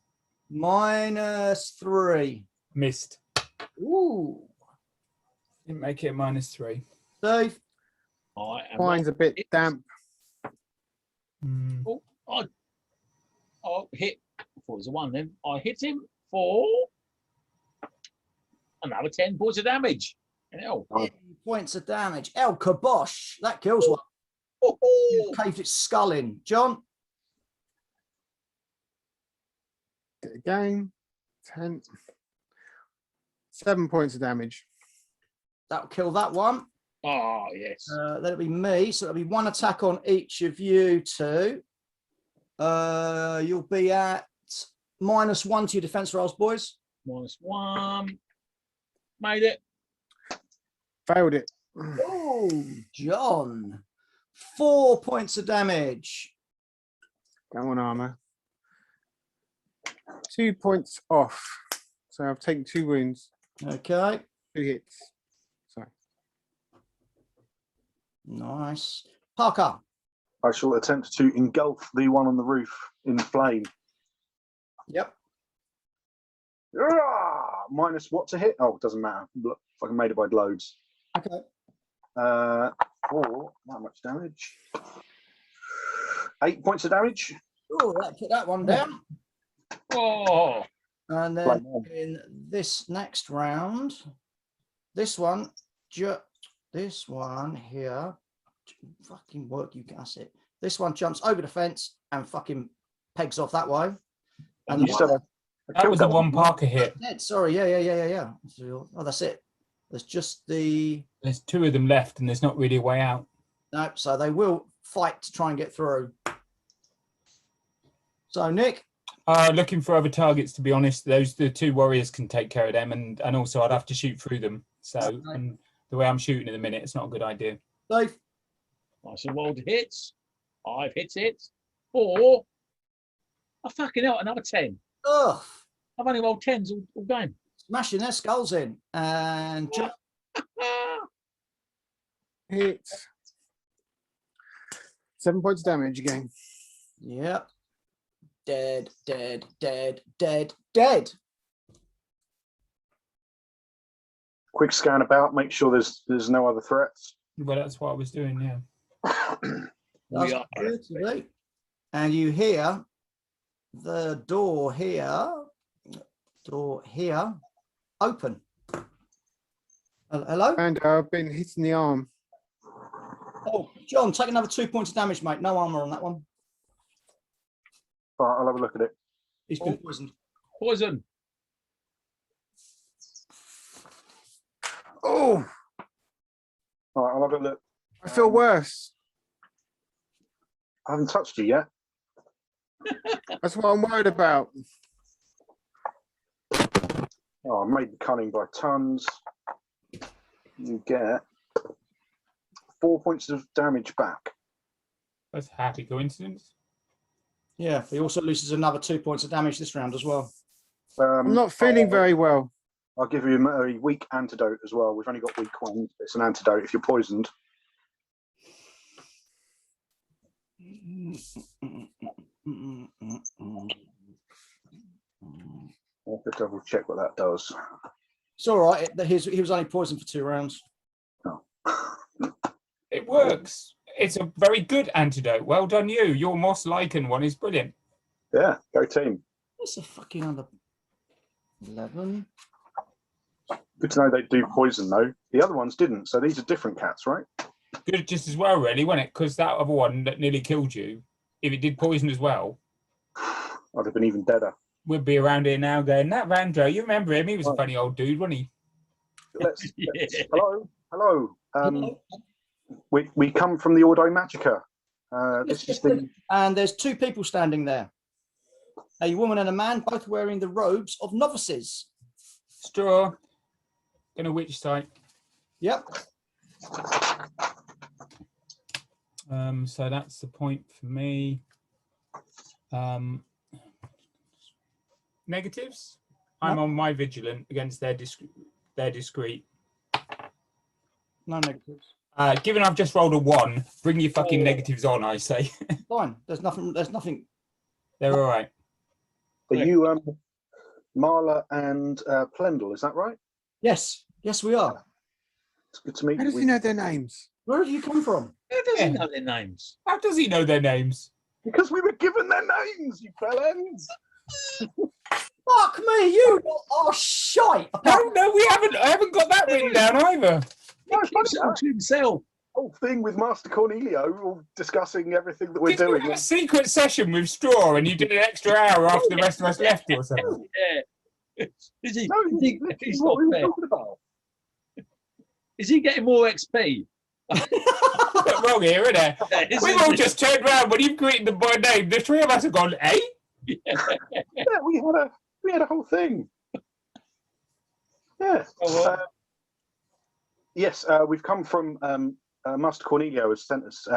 -3. Missed. Ooh. Didn't make it a -3. Dave. Mine's a bit damp. Oh, hit. I thought it was a 1 then. I hit him for another 10 points of damage. Hell. 10 points of damage. El Kabosh. That kills one. You've caved its skull in. John? Again, 10. 7 points of damage. That'll kill that one. Oh, yes. That'll be me. So that'll be one attack on each of you two. You'll be at -1 to your defense rolls, boys. -1. Made it. Failed it. Oh, John. 4 points of damage. Go on, armor. 2 points off. So I've taken 2 wounds, Okay. 2 hits. Sorry. Nice. Parker. I shall attempt to engulf the one on the roof in flame. Yep. Minus what to hit? Oh, it doesn't matter. Look, fucking made it by loads. Okay. For that much damage. 8 points of damage. Oh, that put that one down. Oh, And then in this next round, this one here, fucking work, you gas it. This one jumps over the fence and fucking pegs off that way. And You said That was the one Parker hit. sorry, yeah. Oh, that's it. There's just the There's 2 of them left, and there's not really a way out. no. So they will fight to try and get through. So Nick, Looking for other targets, to be honest. The 2 warriors can take care of them, and also I'd have to shoot through them. So and the way I'm shooting in a minute, it's not a good idea. Dave. nice and rolled hits. 5 hits it. 4. Oh, fucking hell, another 10. Ugh, I've only rolled 10s all game. smashing their skulls in. And John, Hit. 7 points of damage again. yep. Dead. quick scan about, make sure there's no other threats. Well, that's what I was doing, yeah. That's good to do. And you hear the door here open. Hello? And I've been hit in the arm. Oh, John, take another 2 points of damage, mate. No armor on that one. All right, I'll have a look at it. He's been poisoned. Poison. Oh, All right, I'll have a look. I feel worse. I haven't touched you yet. That's what I'm worried about. Oh, I made the cunning by tons. You get 4 points of damage back. That's a happy coincidence. Yeah, he also loses another 2 points of damage this round as well. I'm not feeling very well. I'll give you a weak antidote as well. We've only got weak ones. It's an antidote if you're poisoned. I'll have to double check what that does. It's all right. He was only poisoned for 2 rounds. It works. It's a very good antidote. Well done, you. Your Moss Lichen one is brilliant. Yeah, go team. It's a fucking under 11. Good to know they do poison though. The other ones didn't, so these are different cats, right? Good just as well, really, wasn't it? Because that other one that nearly killed you, if it did poison as well, I'd have been even deader. we'd be around here now going, that Vandro, you remember him? He was a funny old dude, wasn't he? Let's, Yeah. hello. We come from the Ordo Magica. This is the And there's 2 people standing there. A woman and a man, both wearing the robes of novices. Straw. Gonna witch site. Yep. So that's the point for me. Negatives. I'm on my vigilant against their discreet. No negatives. Given I've just rolled a 1, bring your fucking negatives on, I say. Fine. There's nothing. They're all right. Are you Marla and Plendel, is that right? Yes. Yes, we are. It's good to meet How you. does he know their names? Where do you come from? Who doesn't know their names? How does he know their names? Because we were given their names, you bellends. Fuck me, you are shite. No, we haven't. I haven't got that written down either. No, He keeps it all to himself. whole thing with Master Cornelio, all discussing everything that we're Did you doing. have a secret session with Straw and you did an extra hour after the rest of us left or something? Yeah. Is he? No, He's what not we were fair. talking about. Is he getting more XP? Not wrong here, isn't it? We've all just turned around when you've greeted them by name. The three of us have gone, eh? Yeah, we had a whole thing. Yeah. Yes, we've come from Master Cornelio has sent us.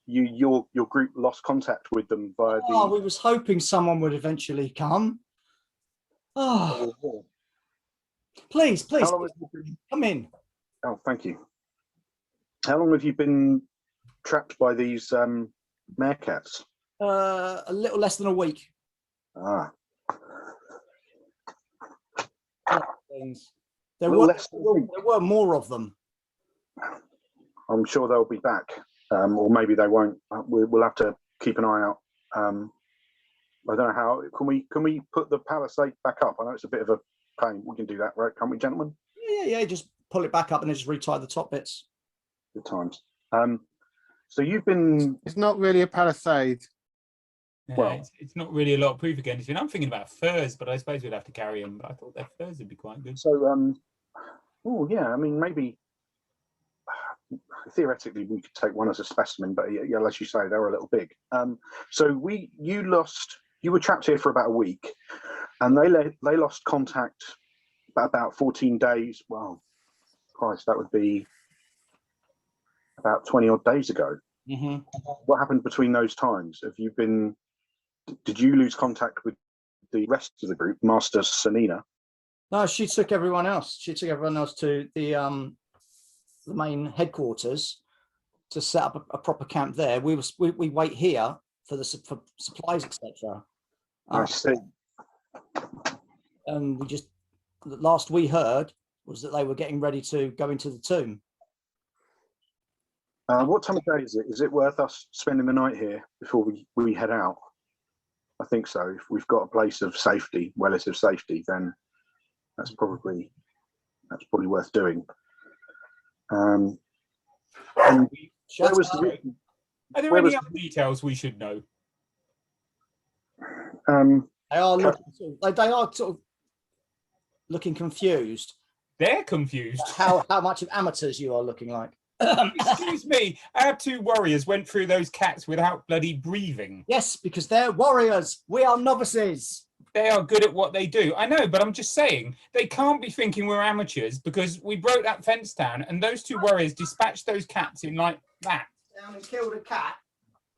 Your group lost contact with them via Oh, the. we was hoping someone would eventually come. Oh, please, How long have you been? come in. Oh, thank you. How long have you been trapped by these meerkats? A little less than a week. Ah, Things. There little were, less than a week. there were more of them. I'm sure they'll be back, or maybe they won't. We'll have to keep an eye out. I don't know how. Can we put the palisade back up? I know it's a bit of a pain. We can do that, right? Can't we, gentlemen? Yeah. Just pull it back up and then just retie the top bits. Good times. So you've been. It's not really a palisade. Yeah, Well- it's not really a lot of proof against you. And I'm thinking about furs, but I suppose we'd have to carry them. But I thought their furs would be quite good. So oh yeah. I mean, maybe theoretically we could take one as a specimen, but yeah, as you say, they're a little big. So you were trapped here for about a week, and they lost contact about 14 days. Well, Christ, that would be about 20 odd days ago. Mm-hmm. What happened between those times? Did you lose contact with the rest of the group, Master Sanina? No, she took everyone else. She took everyone else to the main headquarters to set up a proper camp there. We wait here for supplies, etc. I see. And the last we heard was that they were getting ready to go into the tomb. What time of day is it? Is it worth us spending the night here before we head out? I think so. If we've got a place of safety, relative safety, then that's probably worth doing. And where was the? Are there Where any was- other details we should know? They are sort of looking confused. They're confused. How much of amateurs you are looking like. Excuse me, our two warriors went through those cats without bloody breathing. Yes, because they're warriors. We are novices. They are good at what they do. I know, but I'm just saying, they can't be thinking we're amateurs because we broke that fence down and those two warriors dispatched those cats in like that. Down and killed a cat.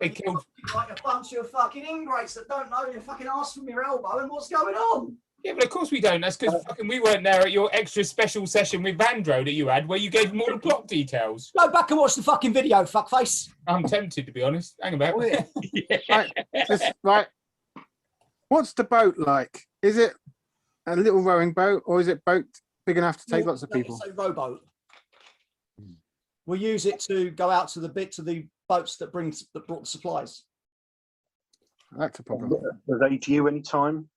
They killed... Like a bunch of fucking ingrates that don't know your fucking ass from your elbow and what's going on. Yeah, but of course we don't. That's because fucking we weren't there at your extra special session with Vandro that you had where you gave them all the plot details. Go back and watch the fucking video, fuckface. I'm tempted, to be honest. Hang about. Oh, yeah. Right. What's the boat like? Is it a little rowing boat or is it boat big enough to take lots of people? It's a rowboat. We use it to go out to the boats that brought the supplies. That's a problem. Are they due any time?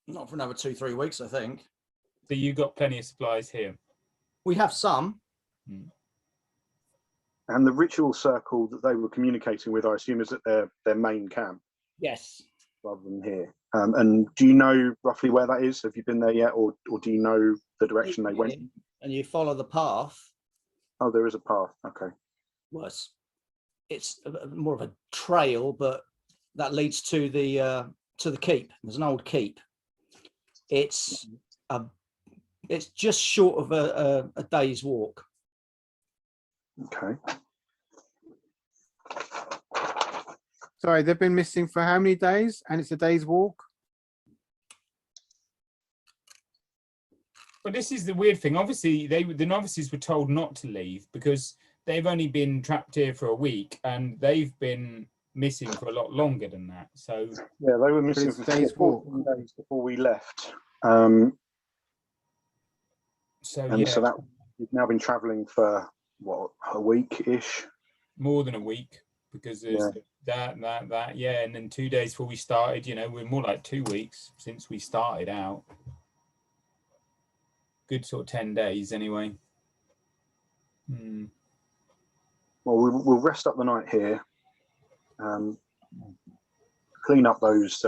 Not for another 2-3 weeks, I think. So you got plenty of supplies here. We have some. And the ritual circle that they were communicating with, I assume, is at their main camp Yes. rather than here. And do you know roughly where that is? Have you been there yet, or do you know the direction they went? And you follow the path. Oh, there is a path. Okay. Well, it's more of a trail, but that leads to the keep. There's an old keep. It's just short of a day's walk. Okay. Sorry, they've been missing for how many days? And it's a day's walk? But this is the weird thing. Obviously, the novices were told not to leave because they've only been trapped here for a week and they've been missing for a lot longer than that. So yeah, they were missing for 14 days before we left. So that we've now been travelling for what, a week-ish? More than a week because there's that, yeah. And then 2 days before we started, we're more like 2 weeks since we started out. good sort of 10 days anyway. Hmm. Well, we'll rest up the night here. Clean up those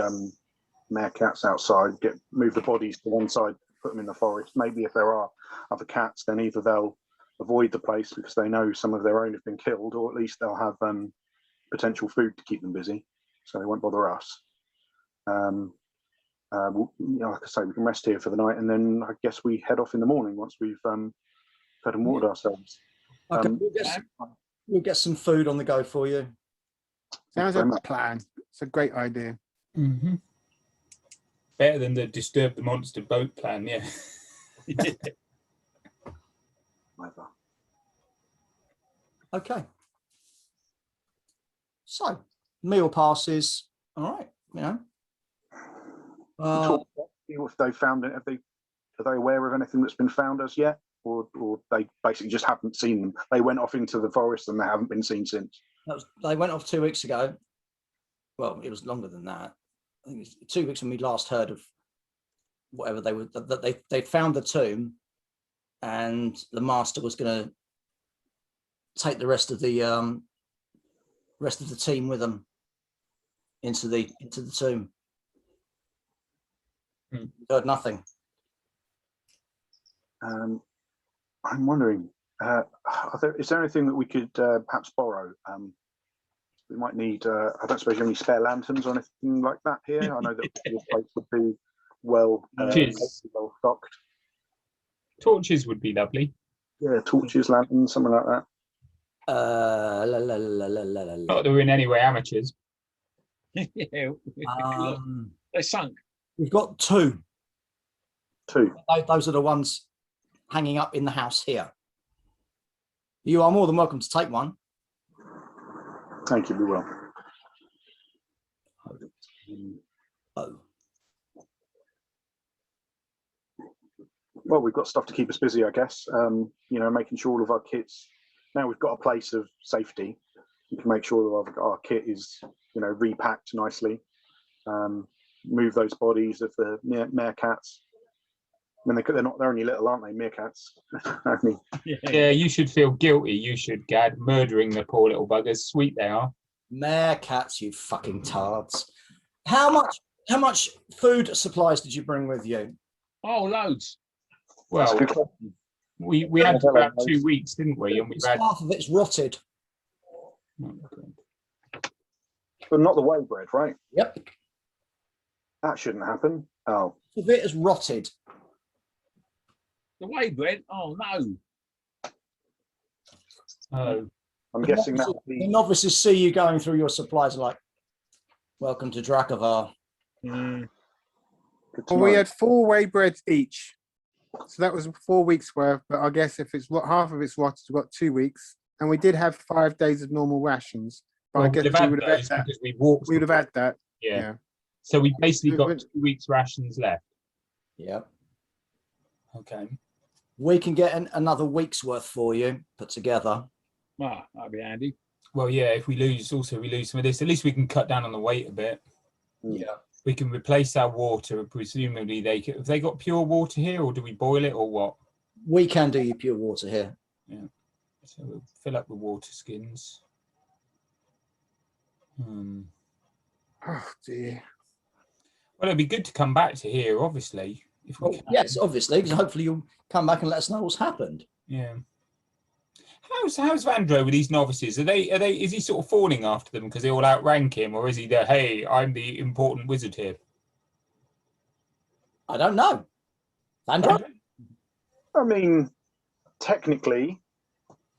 meerkats outside. Move the bodies to one side. Put them in the forest. Maybe if there are other cats, then either they'll avoid the place because they know some of their own have been killed, or at least they'll have potential food to keep them busy, so they won't bother us. Like I say, we can rest here for the night, and then I guess we head off in the morning once we've fed and watered ourselves. Okay, we'll get some food on the go for you. Sounds like a plan. It's a great idea. Mm-hmm. Better than the disturb the monster boat plan, yeah. Okay. So meal passes. All right, you know. If they found it, are they aware of anything that's been found as yet, or they basically just haven't seen them? They went off into the forest and they haven't been seen since. They went off 2 weeks ago. Well, it was longer than that. I think it's 2 weeks when we last heard of whatever they were. That they found the tomb, and the master was going to take the rest of the team with them into the tomb. Heard nothing. I'm wondering, is there anything that we could perhaps borrow? We might need. I don't suppose you have any spare lanterns or anything like that here. I know that your place would be well stocked. Torches would be lovely. Yeah, torches, lanterns, something like that. Not that we're in any way amateurs. Yeah, they sunk. We've got two. Two. Those are the ones hanging up in the house here. You are more than welcome to take one. Thank you, we will. Oh. Well, we've got stuff to keep us busy, I guess. Making sure all of our kits. Now we've got a place of safety. We can make sure that our kit is, repacked nicely. Move those bodies of the meerkats. I mean, they're only little, aren't they? Meerkats. Yeah, you should feel guilty. You should, Gad, murdering the poor little buggers. Sweet they are. Meerkats, you fucking tards. How much food supplies did you bring with you? Oh, loads. Well, we had for about 2 weeks, didn't we? And we've had half of it's rotted. But not the whey bread, right? Yep. That shouldn't happen. Oh. Half of it is rotted. The whey bread? Oh, no. Oh. I'm guessing that would be... The novices see you going through your supplies like, welcome to Drakovar. Well, we had 4 whey breads each. So that was 4 weeks worth, but I guess if it's half of it's rotted, we've got 2 weeks. And we did have 5 days of normal rations. But I guess we would have had that. We would have had that. Yeah. So we basically got 2 weeks rations left. Yeah. Okay. We can get another week's worth for you put together. Ah, that'd be handy. Well, yeah, if we lose some of this, at least we can cut down on the weight a bit. Yeah. We can replace our water. Presumably, have they got pure water here, or do we boil it, or what? We can do your pure water here. Yeah. So we'll fill up the water skins. Oh dear. Well, it'd be good to come back to here, obviously. If we can. Yes, obviously, because hopefully you'll come back and let us know what's happened. Yeah. How's Vandro with these novices? Is he sort of fawning after them because they all outrank him, or is he the hey, I'm the important wizard here? I don't know. Vandro? I mean, technically,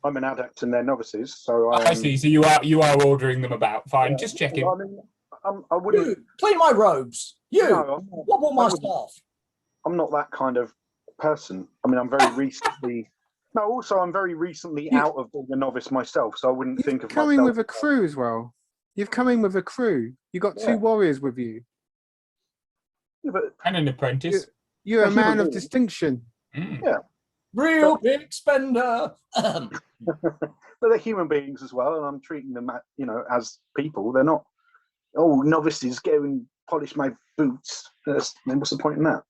I'm an adept and they're novices, so I see. So you are ordering them about. Fine, yeah. Just checking. I mean, I wouldn't clean my robes. No, what about my staff? I'm not that kind of person. I mean, I'm very recently. No, also I'm very recently out of being a novice myself, so I wouldn't think of coming with a crew as well. You've come in with a crew. You've got 2 warriors with you. Yeah, but and an apprentice. You're a man of distinction. Yeah. Real big spender. But they're human beings as well, and I'm treating them, as people. They're not, novices go and polish my boots. Then what's the point in that?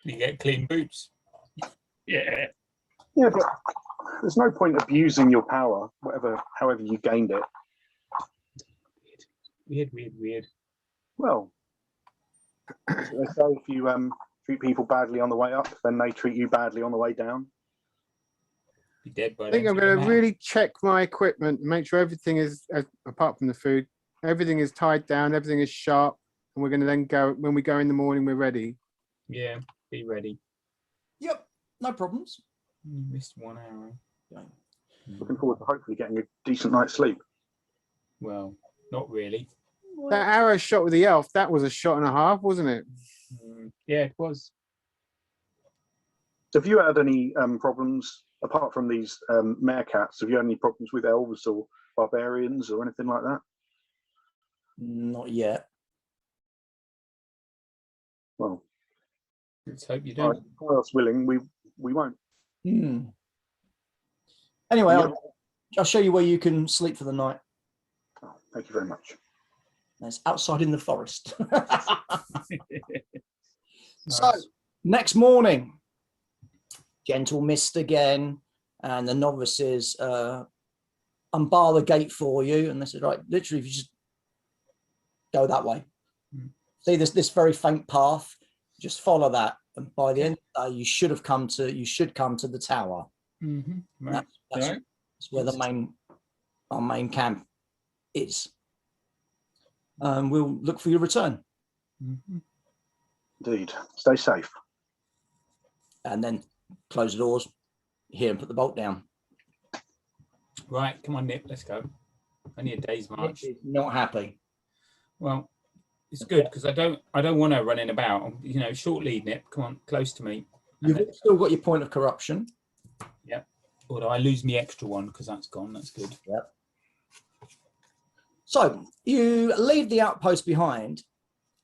You get clean boots. Yeah. Yeah, but there's no point abusing your power, however you gained it. Weird. Well, they say if you treat people badly on the way up, then they treat you badly on the way down. Be dead by I think then, I'm so going it to doesn't matter. really check my equipment, make sure everything is, apart from the food, everything is tied down, everything is sharp, and we're going to then go, when we go in the morning, we're ready. Yeah, be ready. Yep, no problems. You missed 1 hour. Looking forward to hopefully getting a decent night's sleep. Well, not really. That arrow shot with the elf, that was a shot and a half, wasn't it? Yeah, it was. Have you had any problems, apart from these meerkats, have you had any problems with elves or barbarians or anything like that? Not yet. Well, Let's hope you all don't. right, God's willing, we won't. Hmm. Anyway, Yeah. I'll show you where you can sleep for the night. Oh, thank you very much. That's outside in the forest. So Nice. next morning, gentle mist again, and the novices unbar the gate for you, and they said, right, literally, if you just go that way, see this very faint path, just follow that, and by the end of the day, you should come to the tower. Right. That's Right. where our main camp is. We'll look for your return, Indeed. Stay safe. and then close the doors here and put the bolt down. Right, come on, Nip, let's go. Only a day's march. He's not happy. Well, it's good because I don't want to run in about. You know, short lead, Nip. Come on, close to me. You've still got your point of corruption. Yep. Although I lose me extra one because that's gone. That's good. Yep. So you leave the outpost behind,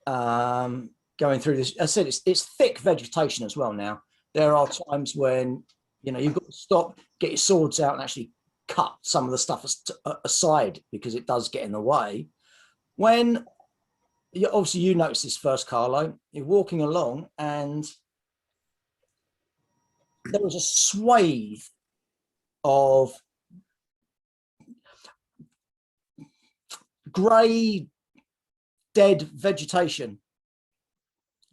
going through this. As I said, it's thick vegetation as well now. There are times when, you've got to stop, get your swords out and actually cut some of the stuff aside because it does get in the way. When obviously you notice this first, Carlo, you're walking along and there was a swathe of grey, dead vegetation.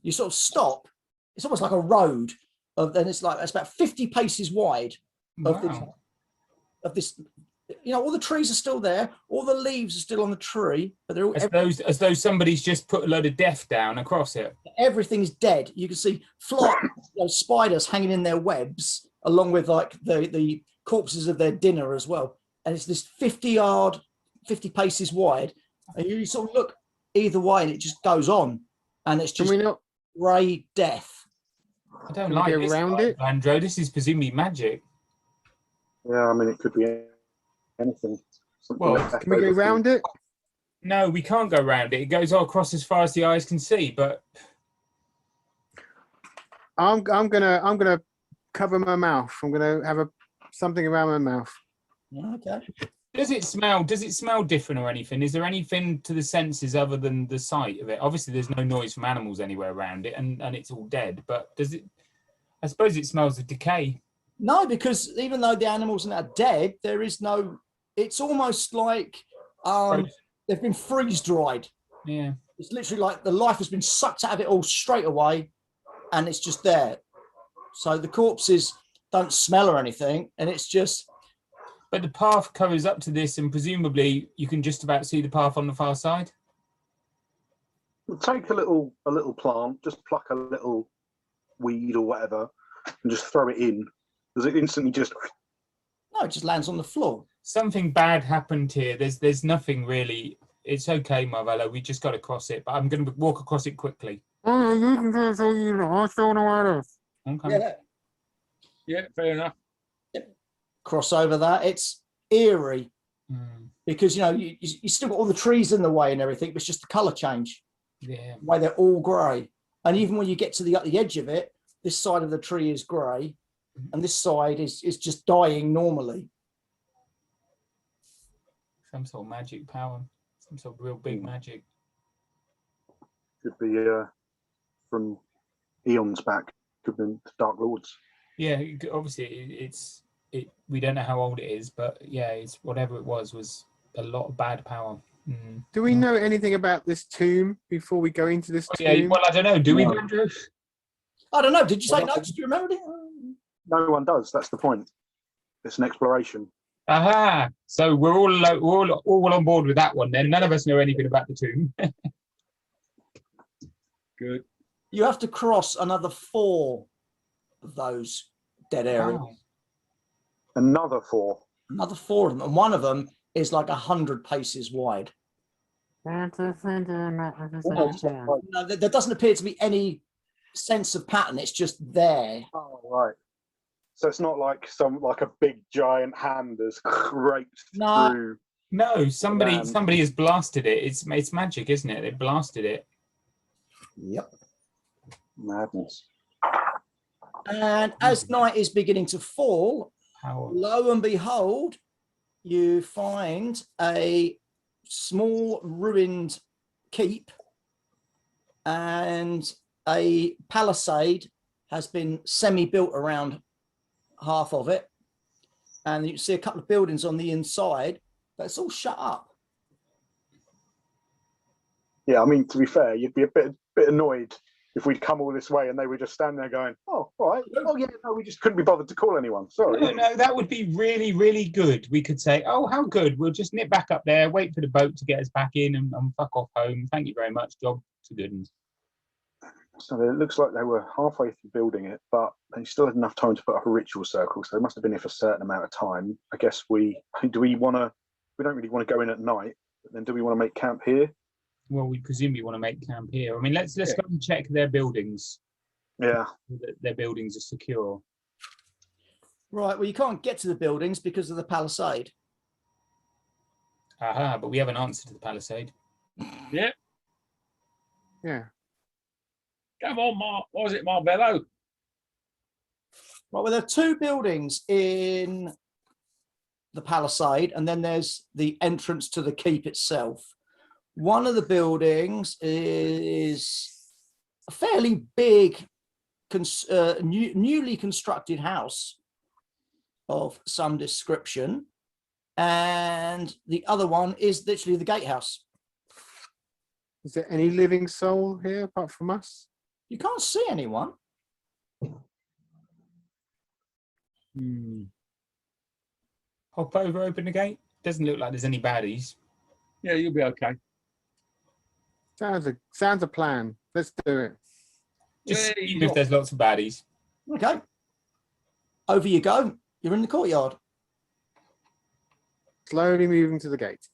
You sort of stop. It's almost like a road, and it's about 50 paces wide Wow. of this. All the trees are still there. All the leaves are still on the tree, but they're all, As though somebody's just put a load of death down across it. everything's dead. You can see flies, spiders hanging in their webs, along with like the corpses of their dinner as well. And it's this 50 paces wide, and you sort of look either way, and it just goes on, and it's Can just we not grey death. I don't Can we like go this, around it? Andrew. This is presumably magic. Yeah, I mean, it could be anything. Something Well, left can we go over from- round it? No, we can't go around it. It goes all across as far as the eyes can see. But I'm gonna cover my mouth. I'm gonna have something around my mouth. Okay. does it smell? Does it smell different or anything? Is there anything to the senses other than the sight of it? Obviously, there's no noise from animals anywhere around it, and it's all dead. But does it? I suppose it smells of decay. No, because even though the animals are now dead, there is no. It's almost like they've been freeze dried. Yeah. It's literally like the life has been sucked out of it all straight away, and it's just there. So the corpses don't smell or anything, and it's just. But the path covers up to this, and presumably you can just about see the path on the far side. Take a little plant, just pluck a little weed or whatever, and just throw it in. Does it instantly just? No, it just lands on the floor. Something bad happened here. There's nothing really. It's okay, Marvello. We just got to cross it, but I'm going to walk across it quickly. Oh, you can do it, I don't know what else. Okay. Yeah, fair enough. Cross over that. It's eerie Mm, because you still got all the trees in the way and everything, but it's just the color change. yeah. The way they're all grey, and even when you get to the edge of it, this side of the tree is grey, and this side is just dying normally. Some sort of magic power. Some sort of real big magic. Could be from eons back. Could be the Dark Lords. Yeah, obviously we don't know how old it is, but yeah, it's whatever it was a lot of bad power. Mm. Do we know anything about this tomb before we go into this Yeah, tomb? well, I don't know. Do we, No. Andrew? I don't know. Did you take notes? Do you remember it? No one does. That's the point. It's an exploration. Aha! So we're all on board with that one. Then none of us know anything about the tomb. Good. You have to cross another 4 of those dead areas. Wow. Another 4. Another 4 of them, and one of them is like 100 paces wide. Oh, No, there doesn't appear to be any sense of pattern. It's just there. right. So it's not like a big giant hand has raped No. through. No, somebody has blasted it. It's magic, isn't it? They blasted it. Yep. Madness. And as night is beginning to fall, How? lo and behold, you find a small ruined keep, and a palisade has been semi-built around half of it, and you see a couple of buildings on the inside, but it's all shut up. Yeah, I mean, to be fair, you'd be a bit annoyed if we'd come all this way and they were just standing there going, "Oh, all right. Oh, yeah, no, we just couldn't be bothered to call anyone. Sorry." No, that would be really, really good. We could say, "Oh, how good! We'll just nip back up there, wait for the boat to get us back in, and fuck off home. Thank you very much. Job to good." So it looks like they were halfway through building it, but they still had enough time to put up a ritual circle. So they must have been here for a certain amount of time. I guess we don't really want to go in at night, but then do we want to make camp here? Well, we presume you want to make camp here. I mean, let's go and check their buildings. Yeah. That their buildings are secure. Right, well, you can't get to the buildings because of the palisade. Aha, but we have an answer to the palisade. Yeah. Yeah. Come on, Mark. What was it, Marbello? Right, well, there are 2 buildings in the palisade, and then there's the entrance to the keep itself. One of the buildings is a fairly big, newly constructed house of some description, and the other one is literally the gatehouse. Is there any living soul here apart from us? You can't see anyone. Hop over, open the gate. Doesn't look like there's any baddies. Yeah, you'll be okay. Sounds a plan. Let's do it. Just Yeah, see if there's lots of baddies. Okay. Over you go. You're in the courtyard. Slowly moving to the gate.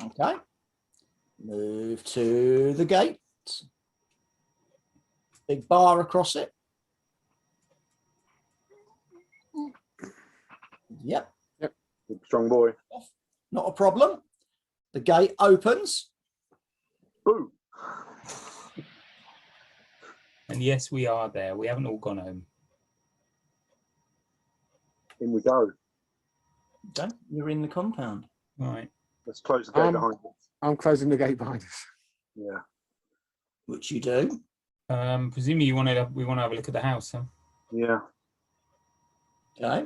Okay. Move to the gate. Big bar across it. Yep. Big strong boy. Not a problem. The gate opens. Boo. And yes, we are there. We haven't all gone home. In we go. Okay. You're in the compound. Right. Let's close the gate behind us. I'm closing the gate behind us. Yeah. Which you do. Presumably we want to have a look at the house, huh? Yeah. Okay.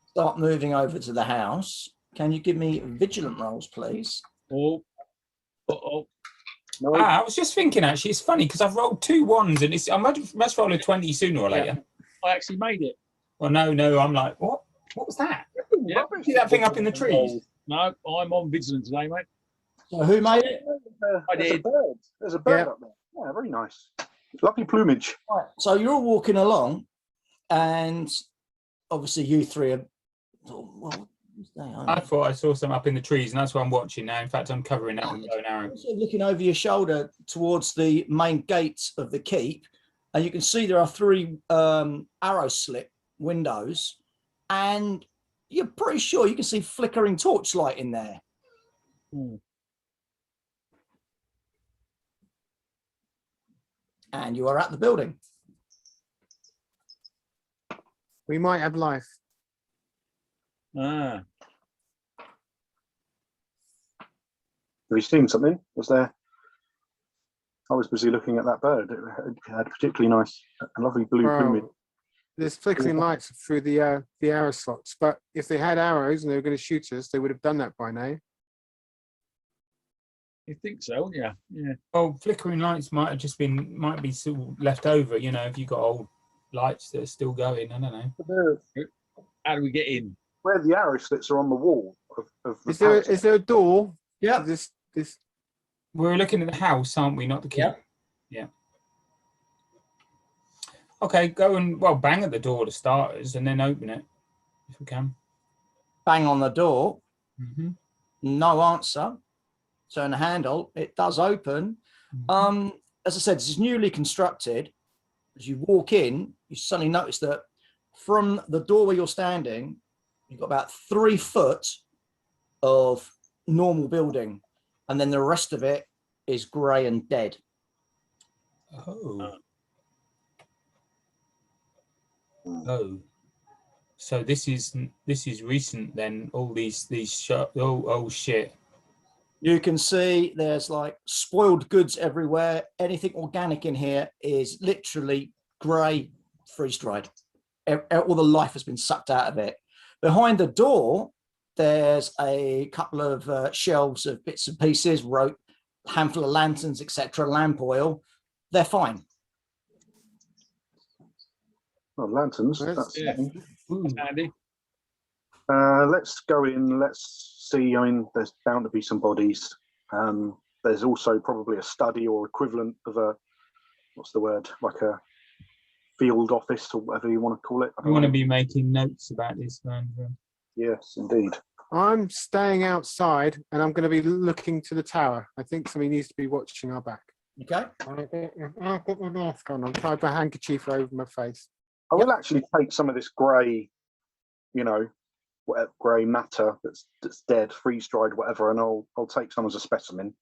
Start moving over to the house. Can you give me vigilant rolls, please? Oh. Uh-oh. No. I was just thinking, actually, it's funny because I've rolled 2 1s and I must roll a 20 sooner or later. I actually made it. Well, no, I'm like, what? What was that? Yeah. See that thing up in the trees? No, I'm on vigilant today, mate. So who made it? I There's a did. bird. There's a bird up there. Yeah, very nice. Lovely plumage. Right. So you're all walking along, and obviously you 3 are. Well, who's they? I thought I saw some up in the trees, and that's what I'm watching now. In fact, I'm covering that with a bow and arrow. Sort of looking over your shoulder towards the main gate of the keep, and you can see there are 3 arrow slit windows, and you're pretty sure you can see flickering torchlight in there. And you are at the building. We might have life. Ah. Have you seen something? Was there? I was busy looking at that bird. It had particularly nice, a lovely blue Bro, plumage. there's flickering lights through the arrow slots. But if they had arrows and they were going to shoot us, they would have done that by now. You think so, wouldn't you? Yeah. Well, flickering lights might be still left over. You know, if you've got old lights that are still going, I don't know. How do we get in? Where the arrow slits are on the wall of the Is there a door? Yeah. This We're looking at the house, aren't we? Not the keep. Yeah. Okay, go and bang at the door to starters, and then open it if we can. Bang on the door. Mm-hmm. No answer. Turn the handle. It does open. Mm-hmm. As I said, this is newly constructed. As you walk in, you suddenly notice that from the door where you're standing, you've got about 3 foot of normal building, and then the rest of it is grey and dead. Oh, so this is recent then. All these oh shit. You can see there's like spoiled goods everywhere. Anything organic in here is literally grey, freeze-dried. All the life has been sucked out of it. Behind the door, there's a couple of shelves of bits and pieces, rope, handful of lanterns, etc., lamp oil. They're fine. Oh, lanterns. That's- That's handy. Let's go in. Let's see. I mean, there's bound to be some bodies. There's also probably a study or equivalent of a, what's the word, like a field office or whatever you want to call it. I want to be making notes about this, man. Yes, indeed. I'm staying outside, and I'm going to be looking to the tower. I think somebody needs to be watching our back. Okay. I've got my mask on. I'm tying my handkerchief over my face. I will actually take some of this grey, whatever grey matter that's dead, freeze dried, whatever, and I'll take some as a specimen.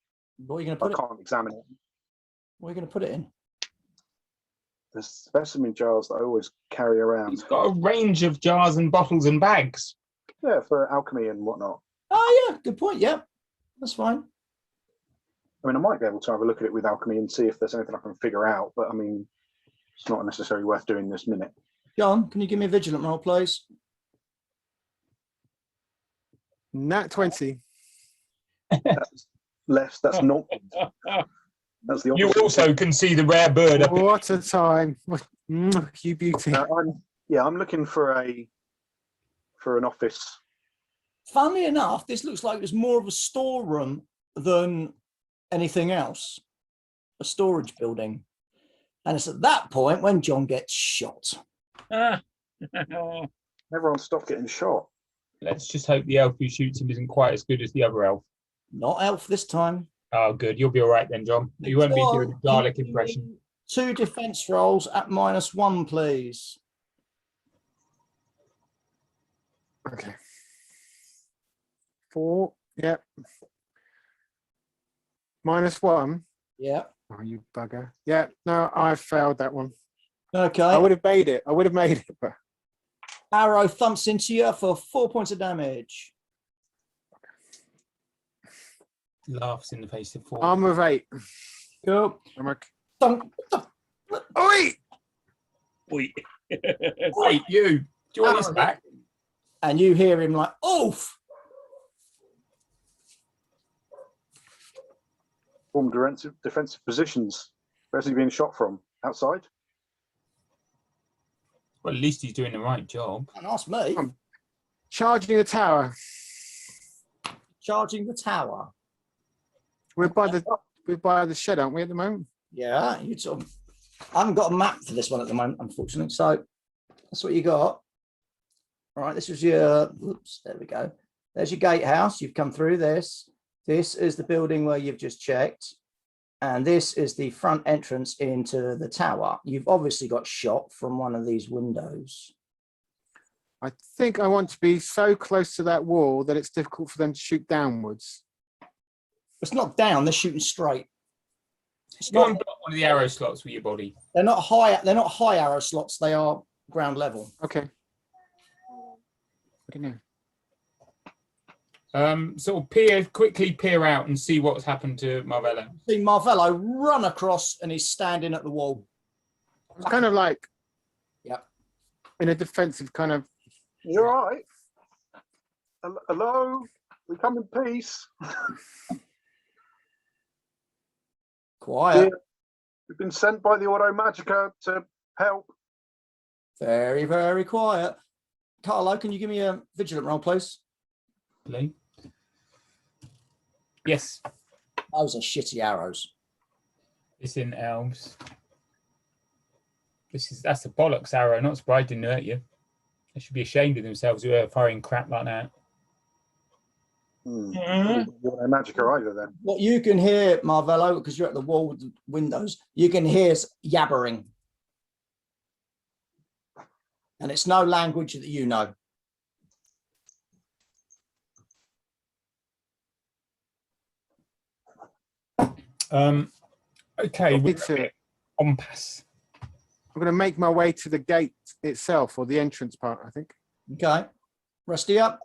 What are you going to I put it? can't examine it. What are you going to put it in? There's specimen jars that I always carry around. He's got a range of jars and bottles and bags. Yeah, for alchemy and whatnot. Oh yeah, good point. Yeah, that's fine. I mean, I might be able to have a look at it with alchemy and see if there's anything I can figure out, but I mean, it's not necessarily worth doing this minute. John, can you give me a vigilant roll, please? Nat 20. That's less. That's not. That's the You opposite. also can see the rare bird. What a time. You beauty. I'm looking for an office. Funnily enough, this looks like it's more of a storeroom than anything else. A storage building. And it's at that point when John gets shot. Everyone stop getting shot. Let's just hope the elf who shoots him isn't quite as good as the other elf. Not elf this time. Oh, good. You'll be all right then, John. You won't be doing a Dalek impression. 2 defense rolls at -1, please. Okay. 4. Yep. -1. Yeah. Oh, you bugger. Yeah. No, I failed that one. Okay. I would have made it. But Arrow thumps into you for 4 points of damage. Laughs in the face of 4. armor of 8. Cool. I'm okay. Thump. Oi! Wait. Wait, you. Do you want this back? And you hear him like, oof. Form defensive positions. Where's he being shot from? Outside? Well, at least he's doing the right job. And ask me. Charging the tower. Charging the tower. We're by the shed, aren't we, at the moment? Yeah, you sort of, I haven't got a map for this one at the moment, unfortunately. So that's what you got. All right, this was your, oops, there we go. There's your gatehouse. You've come through this. This is the building where you've just checked. And this is the front entrance into the tower. You've obviously got shot from one of these windows. I think I want to be so close to that wall that it's difficult for them to shoot downwards. It's not down, they're shooting straight. It's Go and not, block one of the arrow slots with your body. they're not high arrow slots, they are ground level. Okay. Okay, now. Sort of quickly peer out and see what's happened to Marvello. See Marvello run across and he's standing at the wall. It's kind of like, Yep. in a defensive kind of. You're all right. Hello, we come in peace. Quiet. We've been sent by the Auto Magica to help. Very, very quiet. Carlo, can you give me a vigilant roll, please? Yes, Those are shitty arrows. it's in elves. That's a bollocks arrow. Not surprised it didn't hurt you. They should be ashamed of themselves who are firing crap like that. Auto Magica either then. What you can hear, Marvello, because you're at the wall with the windows, you can hear yabbering. And it's no language that you know. Okay, Need to- compass. I'm going to make my way to the gate itself, or the entrance part, I think. Okay. Rusty up.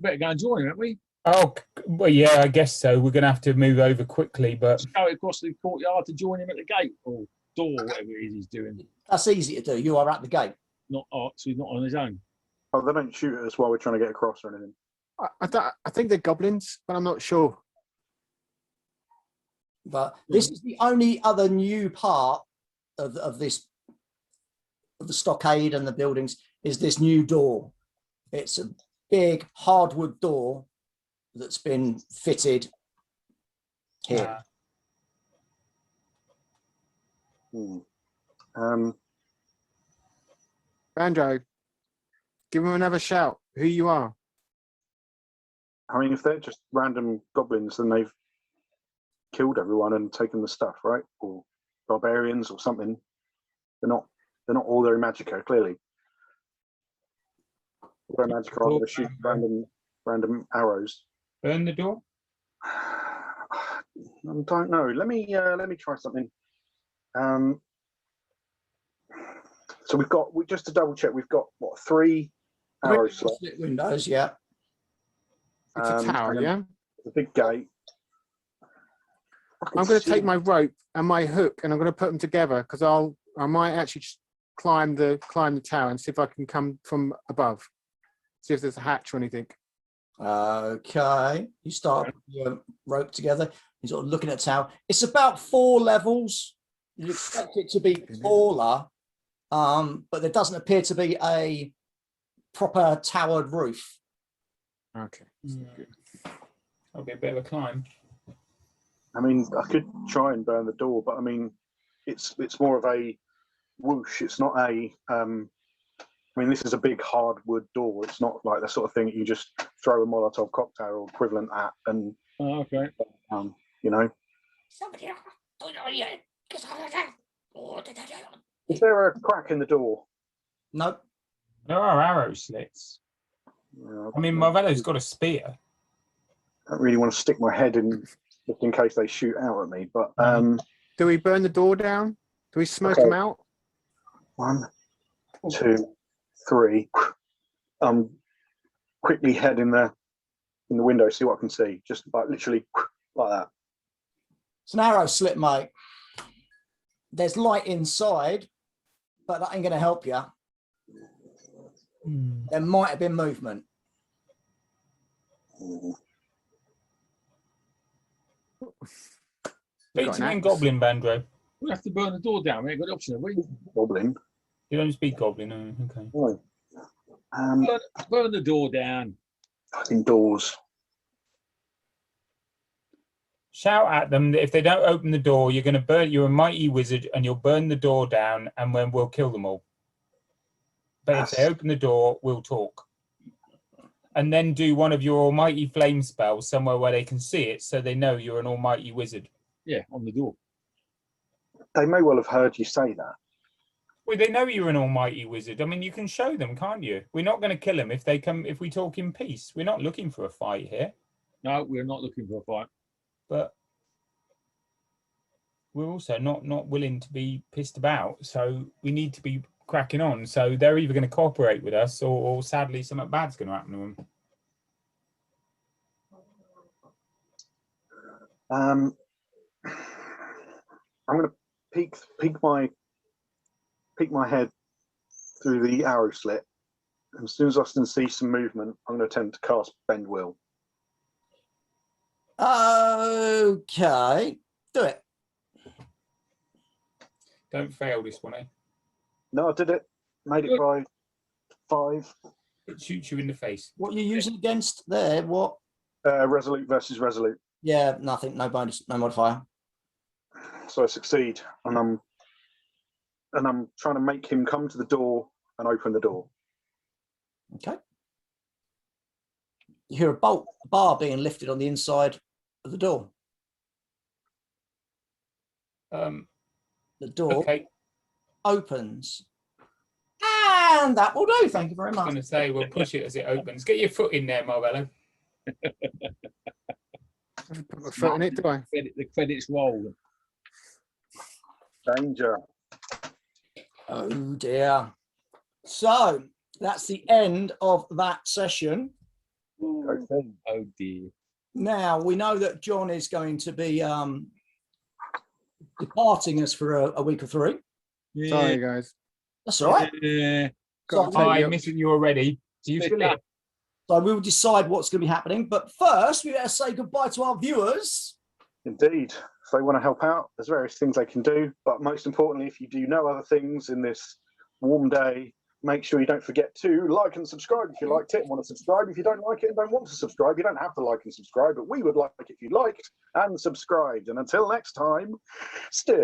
Better go and join him, haven't we? Oh, well, yeah, I guess so. We're going to have to move over quickly, but Just go across the courtyard to join him at the gate or door, whatever it is he's doing. That's easy to do. You are at the gate. Not so he's not on his own. Oh, they don't shoot at us while we're trying to get across or anything. I think they're goblins, but I'm not sure. But this is the only other new part of this, of the stockade and the buildings, is this new door. It's a big hardwood door that's been fitted here. Banjo, give them another shout. Who you are? I mean, if they're just random goblins, then they've killed everyone and taken the stuff, right? Or barbarians or something. They're not all their Magica, clearly. Their Magica are going to shoot random arrows. burn the door. I don't know. Let me try something. So just to double check, we've got what, 3 arrows slots. Split windows, yeah. It's a tower, and then yeah? the big gate. I'm going to take my rope and my hook, and I'm going to put them together because I might actually just climb the tower and see if I can come from above. See if there's a hatch or anything. Okay. You start your rope together. You're sort of looking at the tower. It's about 4 levels. You'd expect it to be taller, but there doesn't appear to be a proper towered roof. Okay. That'll be a bit of a climb. I mean, I could try and burn the door, but I mean, it's more of a whoosh. It's not a. I mean, this is a big hardwood door. It's not like the sort of thing you just throw a Molotov cocktail or equivalent at, and Okay. you know. Is there a crack in the door? Nope. There are arrow slits. I mean, Marvello's got a spear. I don't really want to stick my head in just in case they shoot out at me, but Do we burn the door down? Do we smoke Okay. them out? 1, 2, 3. Quickly head in the window, see what I can see. Just like literally like that. It's an arrow slit, mate. There's light inside, but that ain't going to help you. There might have been movement. Speak to me in Goblin, Bandro. We have to burn the door down. We ain't got the option, have we? Goblin. You don't speak Goblin, okay. Right. Burn the door down. Fucking doors. Shout at them that if they don't open the door, you're going to burn. You're a mighty wizard, and you'll burn the door down, and then we'll kill them all. But if they open the door, we'll talk. And then do one of your almighty flame spells somewhere where they can see it, so they know you're an almighty wizard. Yeah, on the door. They may well have heard you say that. Well, they know you're an almighty wizard. I mean, you can show them, can't you? We're not going to kill them if they come. If we talk in peace, we're not looking for a fight here. No, we're not looking for a fight. But we're also not willing to be pissed about. So we need to be cracking on. So they're either going to cooperate with us, or sadly, something bad's going to happen to them. I'm going to peek my head through the arrow slit. And as soon as I can see some movement, I'm going to attempt to cast Bend Will. Okay, do it. Don't fail this one, eh? No, I did it. Made it by 5. It shoots you in the face. What are you using against there? What? Resolute versus Resolute. Yeah, nothing. No bonus. No modifier. So I succeed, and I'm trying to make him come to the door and open the door. Okay. You hear a bar being lifted on the inside of the door. The door Okay. opens. And that will do. Thank you very I was much. going to say, we'll push it as it opens. Get your foot in there, Marvello. Put my foot in it, do I? The credits roll. Danger. Oh dear. So that's the end of that session. Okay. Oh dear. Now we know that John is going to be departing us for a week or 3. Sorry, guys. That's all right. Yeah. Got to So, take I'm the- missing you already. Do you still here? So we will decide what's going to be happening. But first, we better say goodbye to our viewers. Indeed. If they want to help out, there's various things they can do. But most importantly, if you do no other things in this warm day, make sure you don't forget to like and subscribe if you liked it and want to subscribe. If you don't like it and don't want to subscribe, you don't have to like and subscribe, but we would like it if you liked and subscribed. And until next time, stay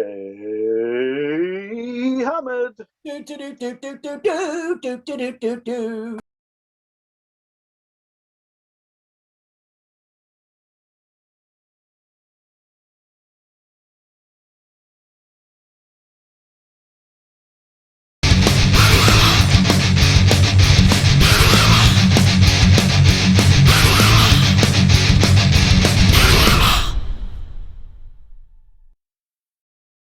hammered. Do, do, do, do, do, do, do, do, do, do, do, do.